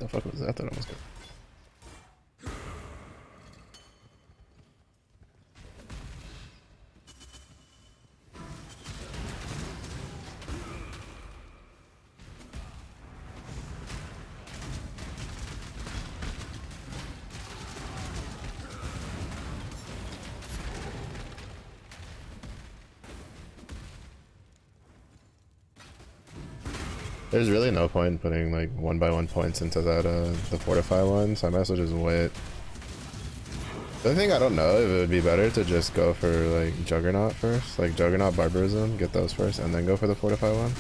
fuck was that? That almost got. There's really no point in putting like 1x1 points into that the fortify one, so I might as well just wait. The only thing I don't know if it would be better to just go for like Juggernaut first, like Juggernaut Barbarism, get those first, and then go for the fortify one.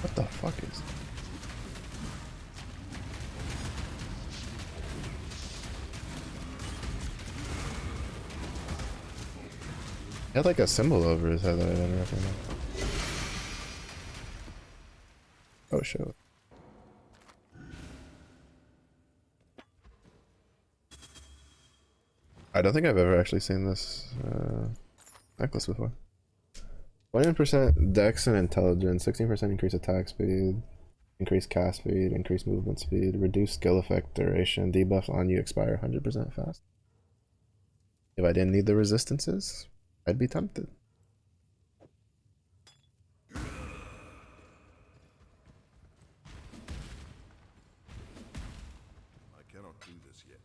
What the fuck is? He had like a symbol over his head that I didn't recognize. Oh shit. I don't think I've ever actually seen this necklace before. 20% dex and intelligence, 16% increase attack speed, increase cast speed, increase movement speed, reduce skill effect duration, debuff on you expire 100% fast. If I didn't need the resistances, I'd be tempted. I cannot do this yet.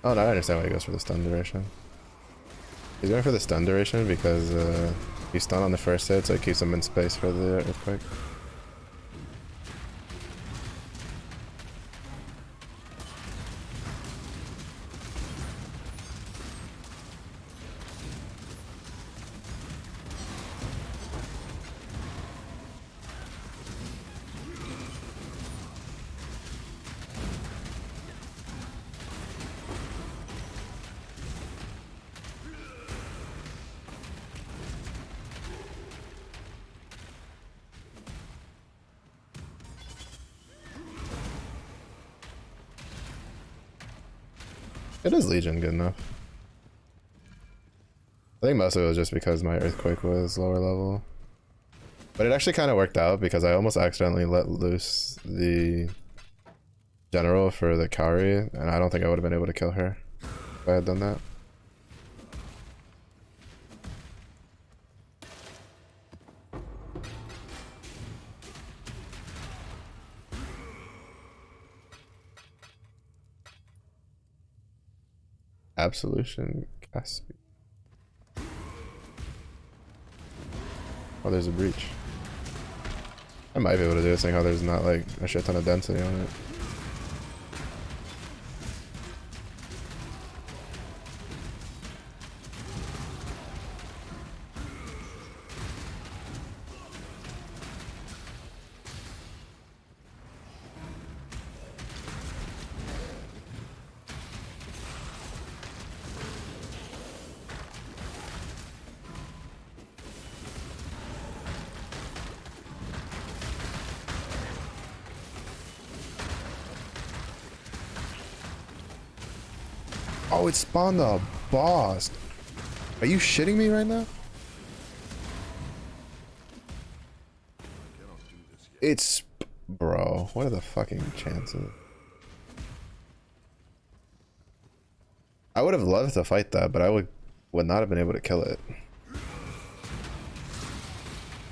Oh, now I understand why he goes for the stun duration. He's going for the stun duration because he's stunned on the first hit, so it keeps him in space for the earthquake. It is Legion good enough. I think most of it was just because my earthquake was lower level. But it actually kind of worked out because I almost accidentally let loose the general for the Kaori, and I don't think I would have been able to kill her if I had done that. Absolution cast speed. Oh, there's a breach. I might be able to do this thing how there's not like a shit ton of density on it. Oh, it spawned the boss. Are you shitting me right now? I cannot do this yet. It's... Bro, what are the fucking chances? I would have loved to fight that, but I would not have been able to kill it.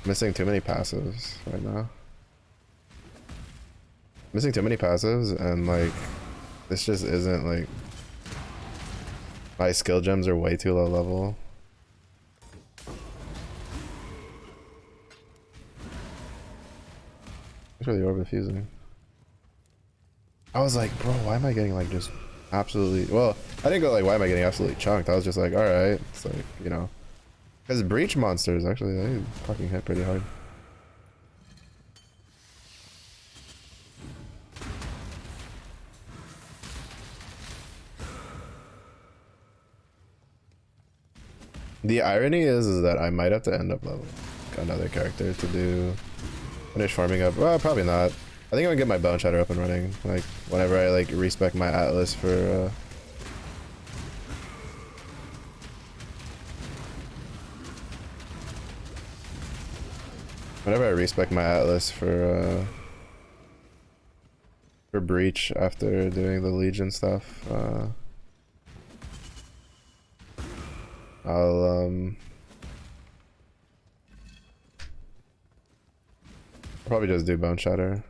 Missing too many passives right now. Missing too many passives, and like this just isn't like my skill gems are way too low level. It's really orb diffusing. I was like, bro, why am I getting like just absolutely, well, I didn't go like, why am I getting absolutely chunked? I was just like, all right, it's like, you know, because breach monsters actually, they fucking hit pretty hard. The irony is that I might have to end up leveling another character to do finish farming up. Well, probably not. I think I'm gonna get my bone shatter up and running. Like whenever I like respec my atlas for whenever I respec my atlas for breach after doing the legion stuff, I'll probably just do bone shatter.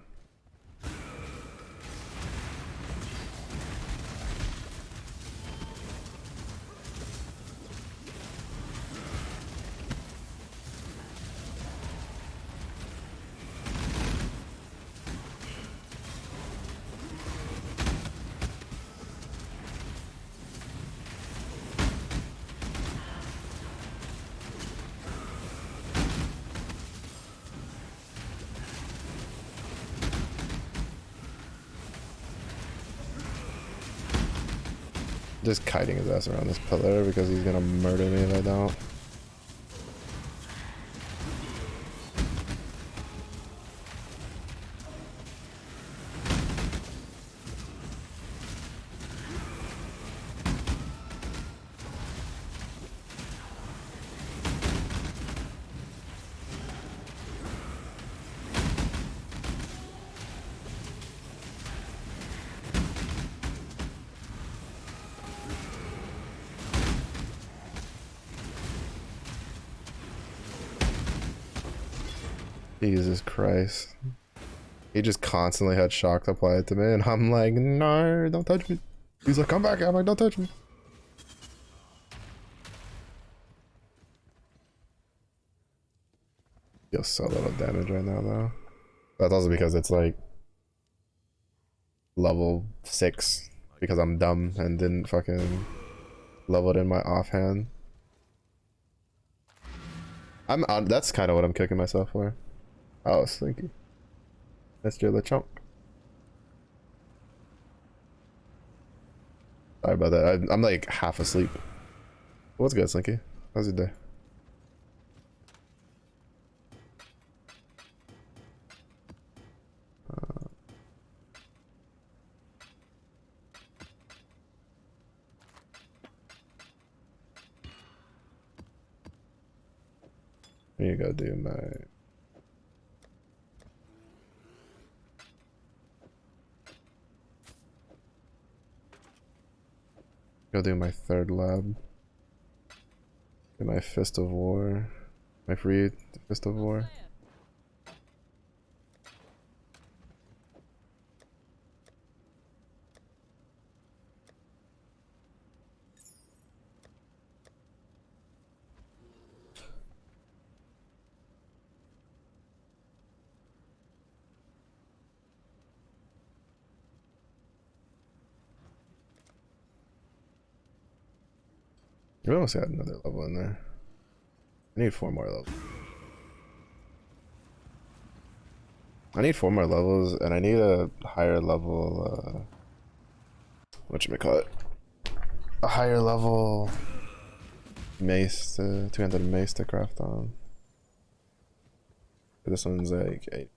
Just kiting his ass around this pillar because he's gonna murder me if I don't. Jesus Christ. He just constantly had shock applied to me, and I'm like, no, don't touch me. He's like, come back. I'm like, don't touch me. Deals so little damage right now, though. That's also because it's like level 6 because I'm dumb and didn't fucking level it in my offhand. That's kind of what I'm kicking myself for. Oh, Slinky. Mr. LeChonk. Sorry about that. I'm like half asleep. What's good, Slinky? How's your day? Here you go, do my... Go do my third lab. Do my Fist of War. My free Fist of War. We almost got another level in there. I need 4 more levels. I need 4 more levels, and I need a higher level, whatchamacallit? A higher level mace, 200 mace to craft on. This one's like 8.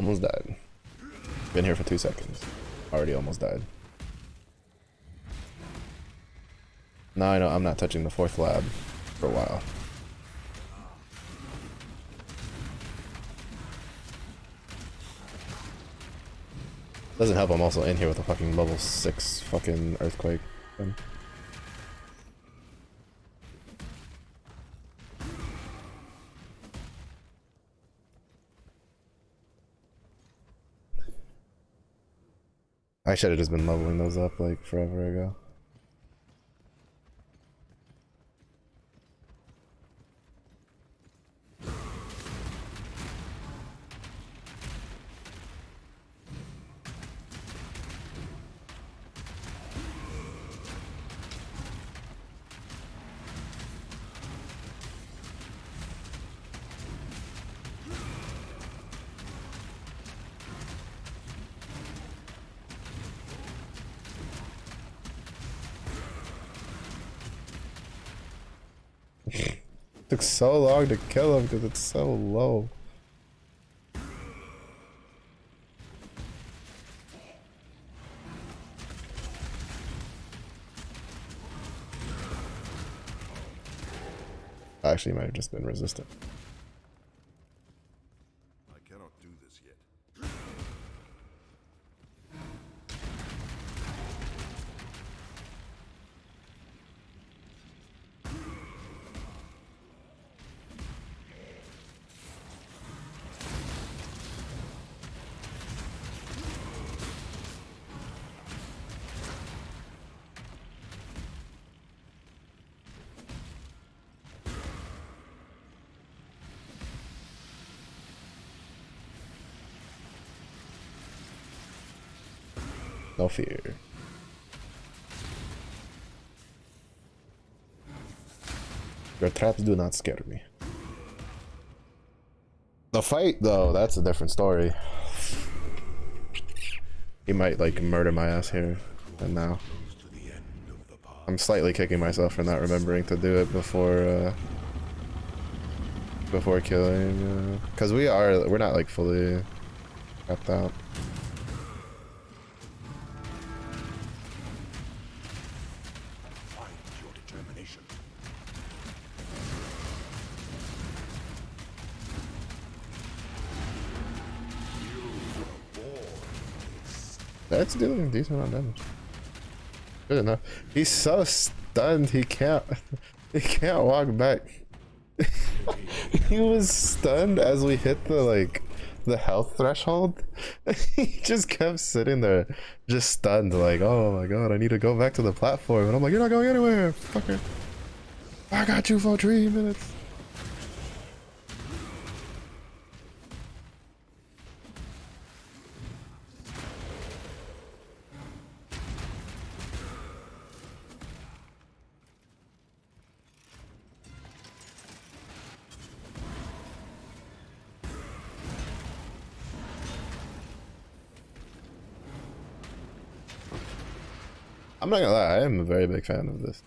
Almost died. Been here for 2 seconds. Already almost died. Now I know I'm not touching the 4th lab for a while. Doesn't help I'm also in here with a fucking level 6 fucking earthquake thing. I should have just been leveling those up like forever ago. Took so long to kill him because it's so low. Actually, he might have just been resistant. I cannot do this yet. No fear. Your traps do not scare me. The fight, though, that's a different story. He might, like, murder my ass here and now. I'm slightly kicking myself for not remembering to do it before killing, because we're not, like, fully capped out. Find your determination. That's doing a decent amount of damage. Good enough. He's so stunned he can't walk back. He was stunned as we hit the health threshold. He just kept sitting there, just stunned, like, oh my god, I need to go back to the platform. And I'm like, you're not going anywhere, fucker. I got you for 3 minutes. I'm not gonna lie, I am a very big fan of this.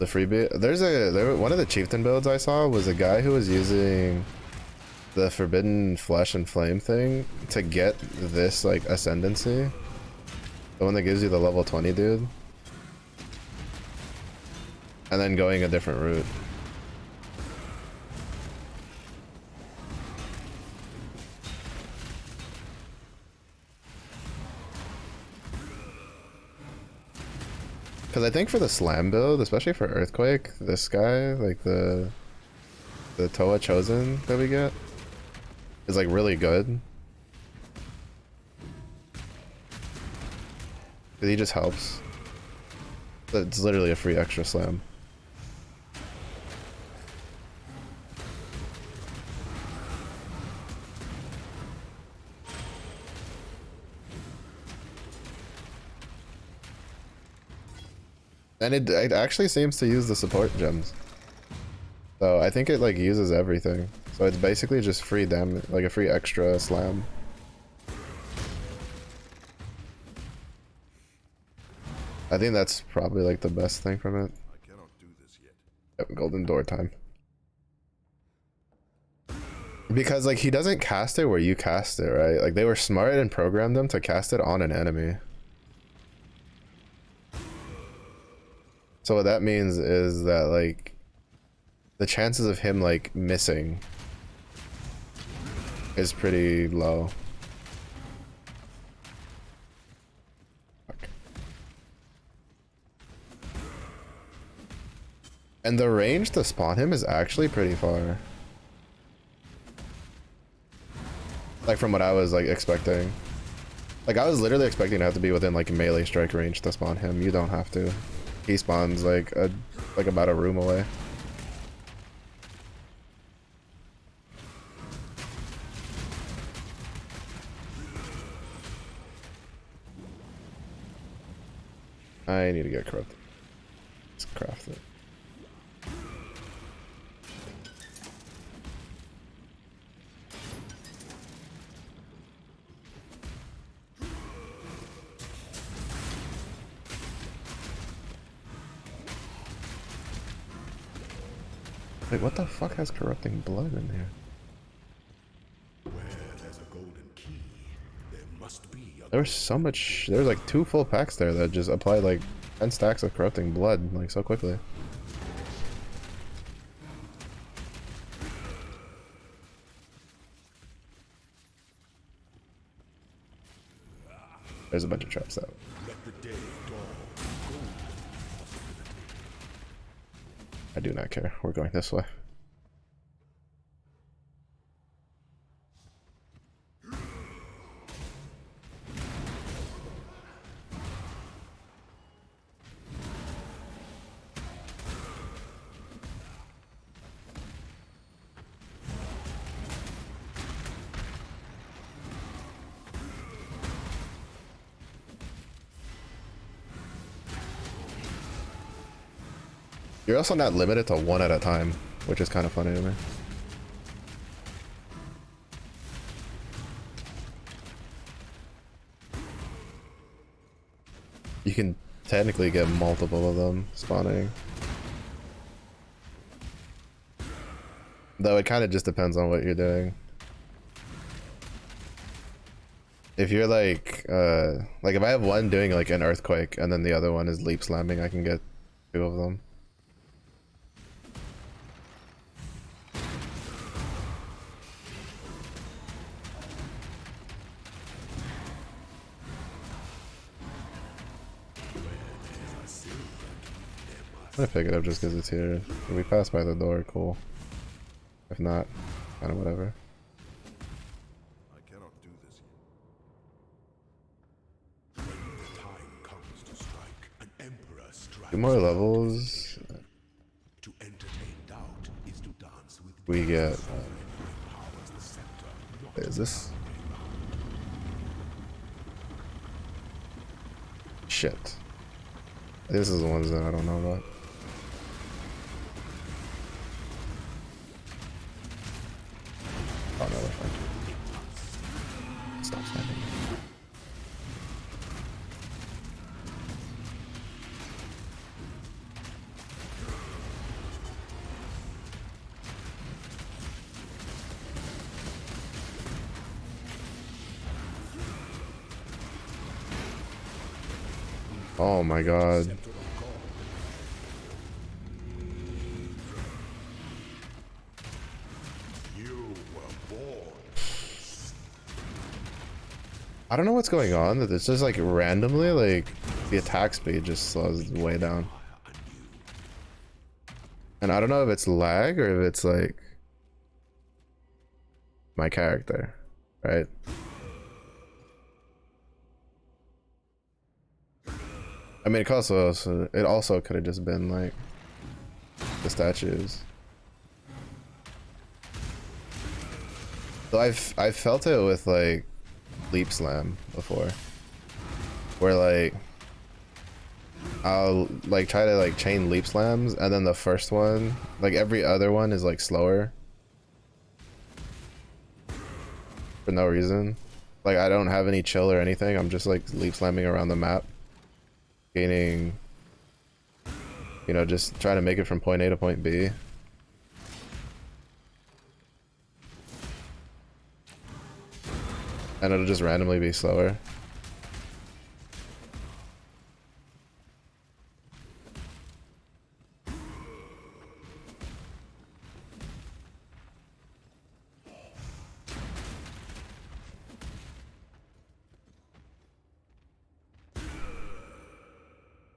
The freebie. One of the chieftain builds I saw was a guy who was using the forbidden flesh and flame thing to get this like ascendancy. The one that gives you the level 20 dude. And then going a different route. Because I think for the slam build, especially for earthquake, this guy, like the Toa chosen that we get, is like really good. Because he just helps. It's literally a free extra slam. And it actually seems to use the support gems. So I think it like uses everything. So it's basically just free damage, like a free extra slam. I think that's probably like the best thing from it. I cannot do this yet. Yep, golden door time. Because like he doesn't cast it where you cast it, right? Like they were smart and programmed them to cast it on an enemy. So what that means is that like the chances of him like missing is pretty low. Fuck. And the range to spawn him is actually pretty far. Like from what I was like expecting. Like I was literally expecting to have to be within like melee strike range to spawn him. You don't have to. He spawns like about a room away. I need to get corrupted. Let's craft it. Wait, what the fuck has corrupting blood in here? Where there's a golden key, there must be a There was so much. There's like 2 full packs there that just applied like 10 stacks of corrupting blood like so quickly. There's a bunch of traps out. let the day dawn. I do not care. We're going this way. You're also not limited to 1 at a time, which is kind of funny to me. You can technically get multiple of them spawning. Though it kind of just depends on what you're doing. If you're like if I have one doing like an earthquake and then the other one is leap slamming, I can get 2 of them. I'm gonna pick it up just because it's here. If we pass by the door, cool. If not, kind of whatever. I cannot do this yet. When the time comes to strike, an emperor strikes. 2 more levels. To entertain doubt is to dance with We get. powers the scepter. Wait, is this? Shit. This is the ones that I don't know about. Oh no, we're fine. Stop sniping. Oh my god. You were born. I don't know what's going on, that it's just like randomly like the attack speed just slows way down. And I don't know if it's lag or if it's like my character, right? I mean, it also could have just been like the statues. So I've felt it with like leap slam before, where like I'll like try to like chain leap slams and then the first one, like every other one is like slower for no reason. Like I don't have any chill or anything. I'm just like leap slamming around the map, gaining You know, just try to make it from point A to point B. And it'll just randomly be slower.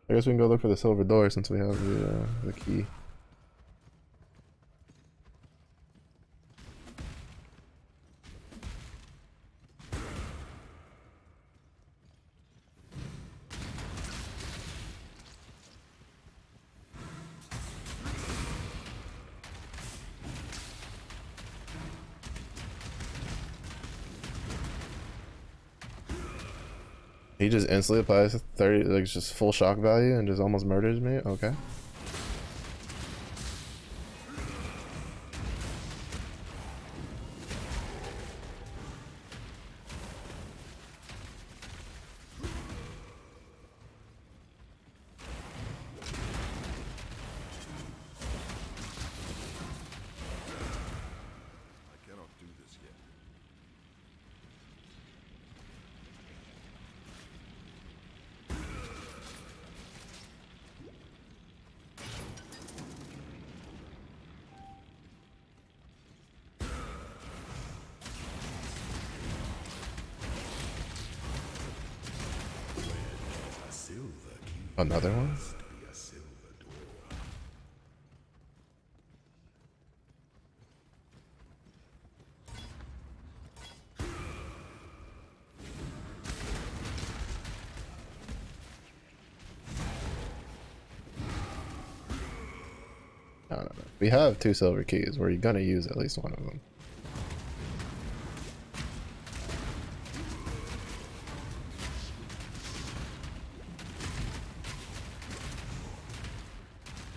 I guess we can go look for the silver door since we have the key. He just instantly applies 30, like just full shock value and just almost murders me? Okay. I cannot do this yet. A silver key Another one? must be a silver door. I don't know. We have 2 silver keys. We're gonna use at least one of them.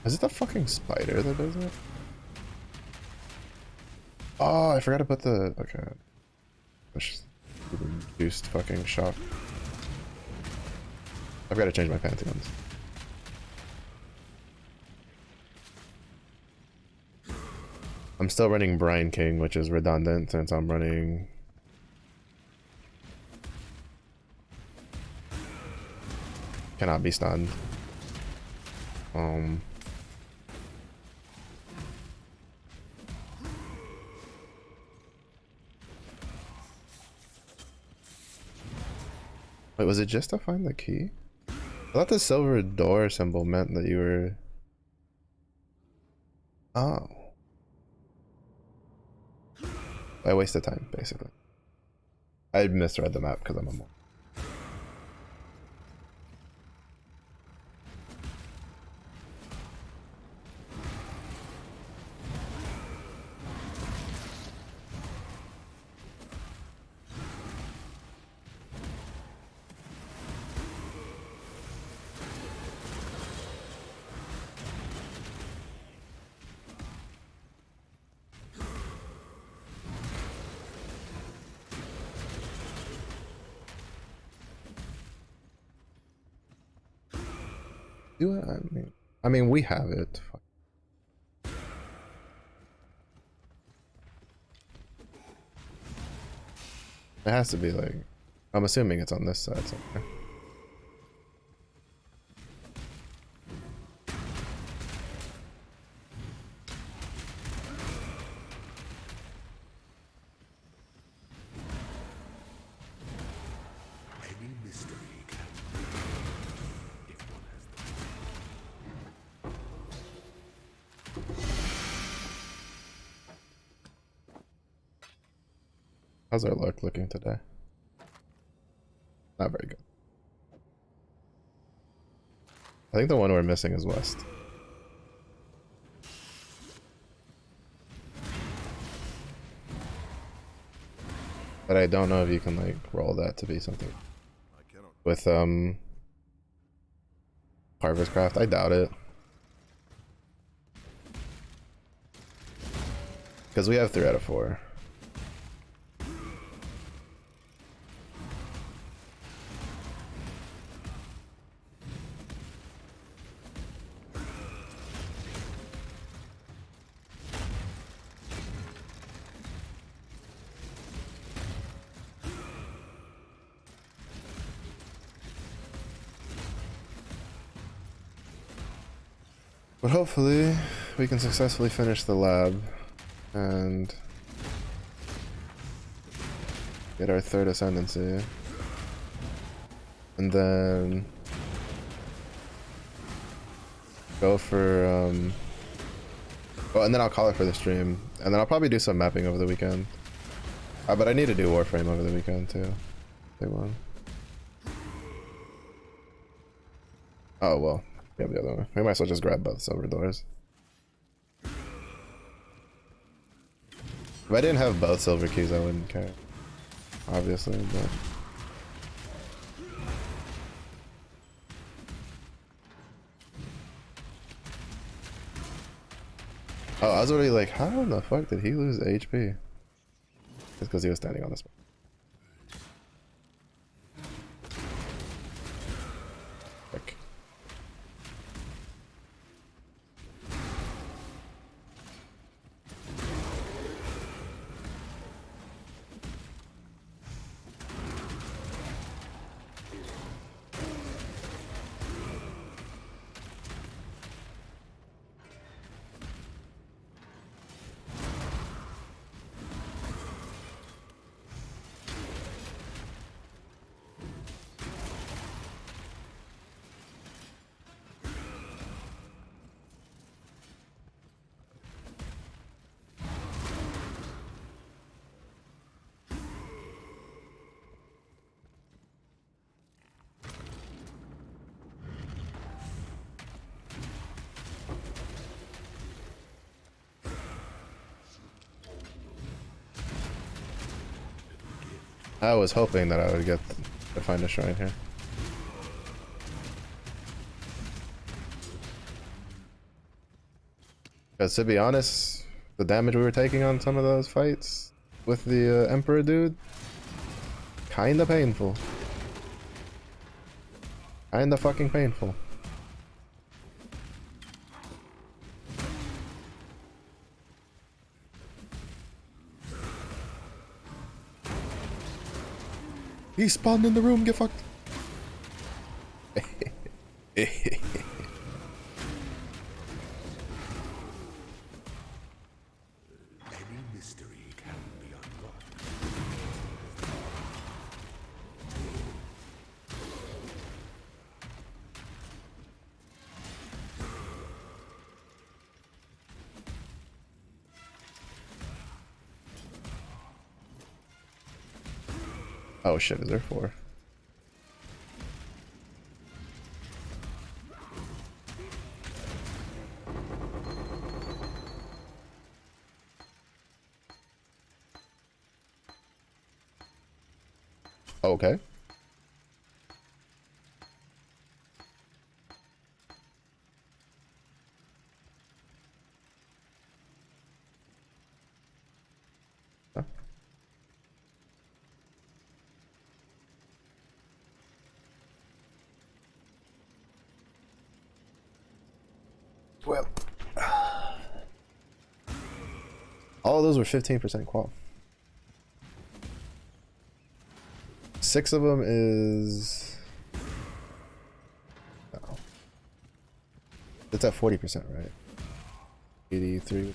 Is it the fucking spider that does it? Oh, I forgot to put the... Okay. Reduced fucking shock. I've got to change my pantheons. I'm still running Brine King, which is redundant since I'm running... Cannot be stunned. Wait, was it just to find the key? I thought the silver door symbol meant that you were... Oh. I wasted time, basically. I misread the map because I'm a mole. Do I mean, we have it. Fuck. It has to be like, I'm assuming it's on this side somewhere. Any mystery can if one has How's our luck looking today? Not very good. I think the one we're missing is west. But I don't know if you can like roll that to be something I cannot. with Harvest Craft. I doubt it. Because we have 3 out of 4. But hopefully we can successfully finish the lab and get our third ascendancy. And then go for oh, and then I'll call it for the stream. And then I'll probably do some mapping over the weekend. But I need to do Warframe over the weekend too. Big one. Oh well, yeah, the other one. We might as well just grab both silver doors. If I didn't have both silver keys, I wouldn't care. Obviously, but oh, I was already like, how in the fuck did he lose HP? It's because he was standing on this one. Like, I was hoping that I would get to find a shrine here. Because to be honest, the damage we were taking on some of those fights with the Emperor dude, kinda painful. Kinda fucking painful. He spawned in the room, get fucked. Any mystery can be unlocked. Oh shit, is there 4? Okay. Huh? Well, all of those were 15% qual. 6 of them is... Oh. It's at 40%, right? 83.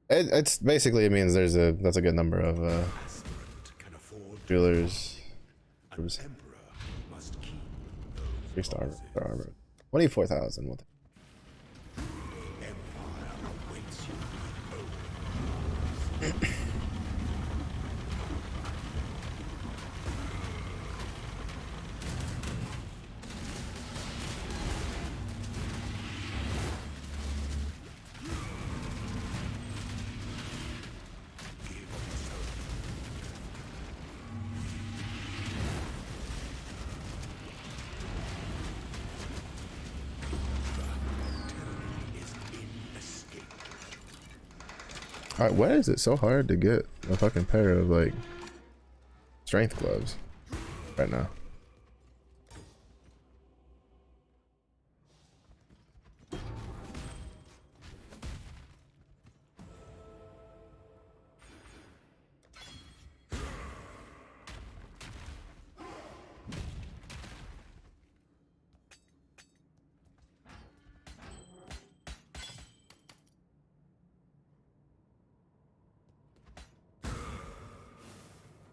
It's basically, it means that's a good number of Aspirant can afford to jewelers. An emperor must keep those 3-star promises. armor. 24,000. We'll Empire awaits you. Alright, why is it so hard to get a fucking pair of like strength gloves right now?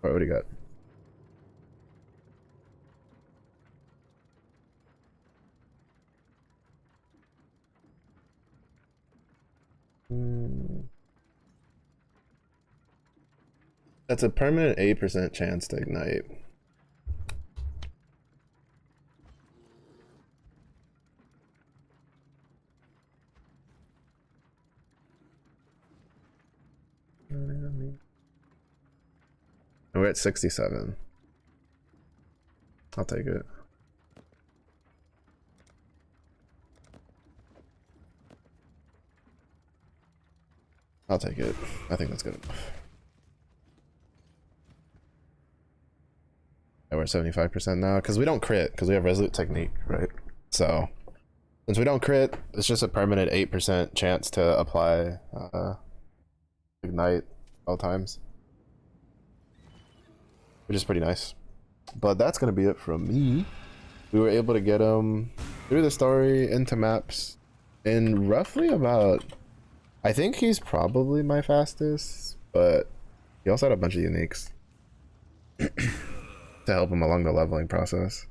Alright, what do you got? That's a permanent 8% chance to ignite. We're at 67. I'll take it. I'll take it. I think that's good enough. And we're at 75% now because we don't crit because we have Resolute Technique, right? So since we don't crit, it's just a permanent 8% chance to apply Ignite all times, which is pretty nice. But that's gonna be it from me. We were able to get him through the story into maps in roughly about, I think he's probably my fastest, but he also had a bunch of uniques to help him along the leveling process.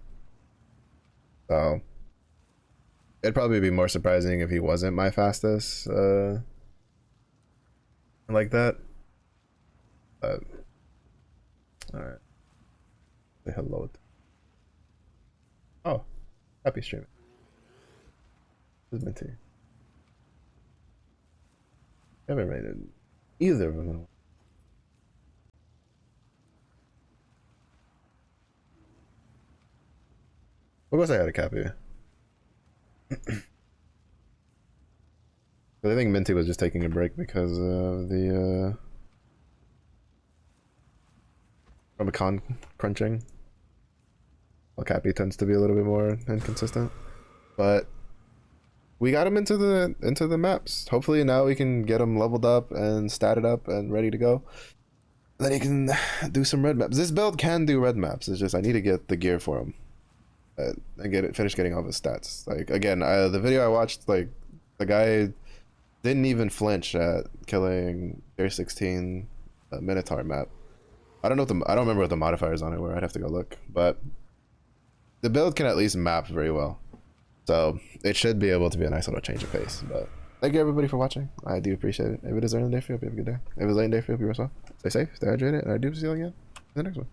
So it'd probably be more surprising if he wasn't my fastest like that. But alright. Say hello. Oh, happy streaming. This is Minty. I haven't rated either of them. What was I had a Cappy? I think Minty was just taking a break because of the Rubicon crunching. Well, Cappy tends to be a little bit more inconsistent, but we got him into the maps. Hopefully now we can get him leveled up and statted up and ready to go. Then he can do some red maps. This build can do red maps. It's just I need to get the gear for him and finish getting all his stats. Like again, the video I watched, like the guy didn't even flinch at killing Tier 16 Minotaur map. I don't remember what the modifiers on it were. I'd have to go look, but the build can at least map very well, so it should be able to be a nice little change of pace. But thank you everybody for watching. I do appreciate it. If it is early day for you, hope you have a good day. If it is late day for you, hope you yourself. Stay safe, stay hydrated, and I do see you again in the next one.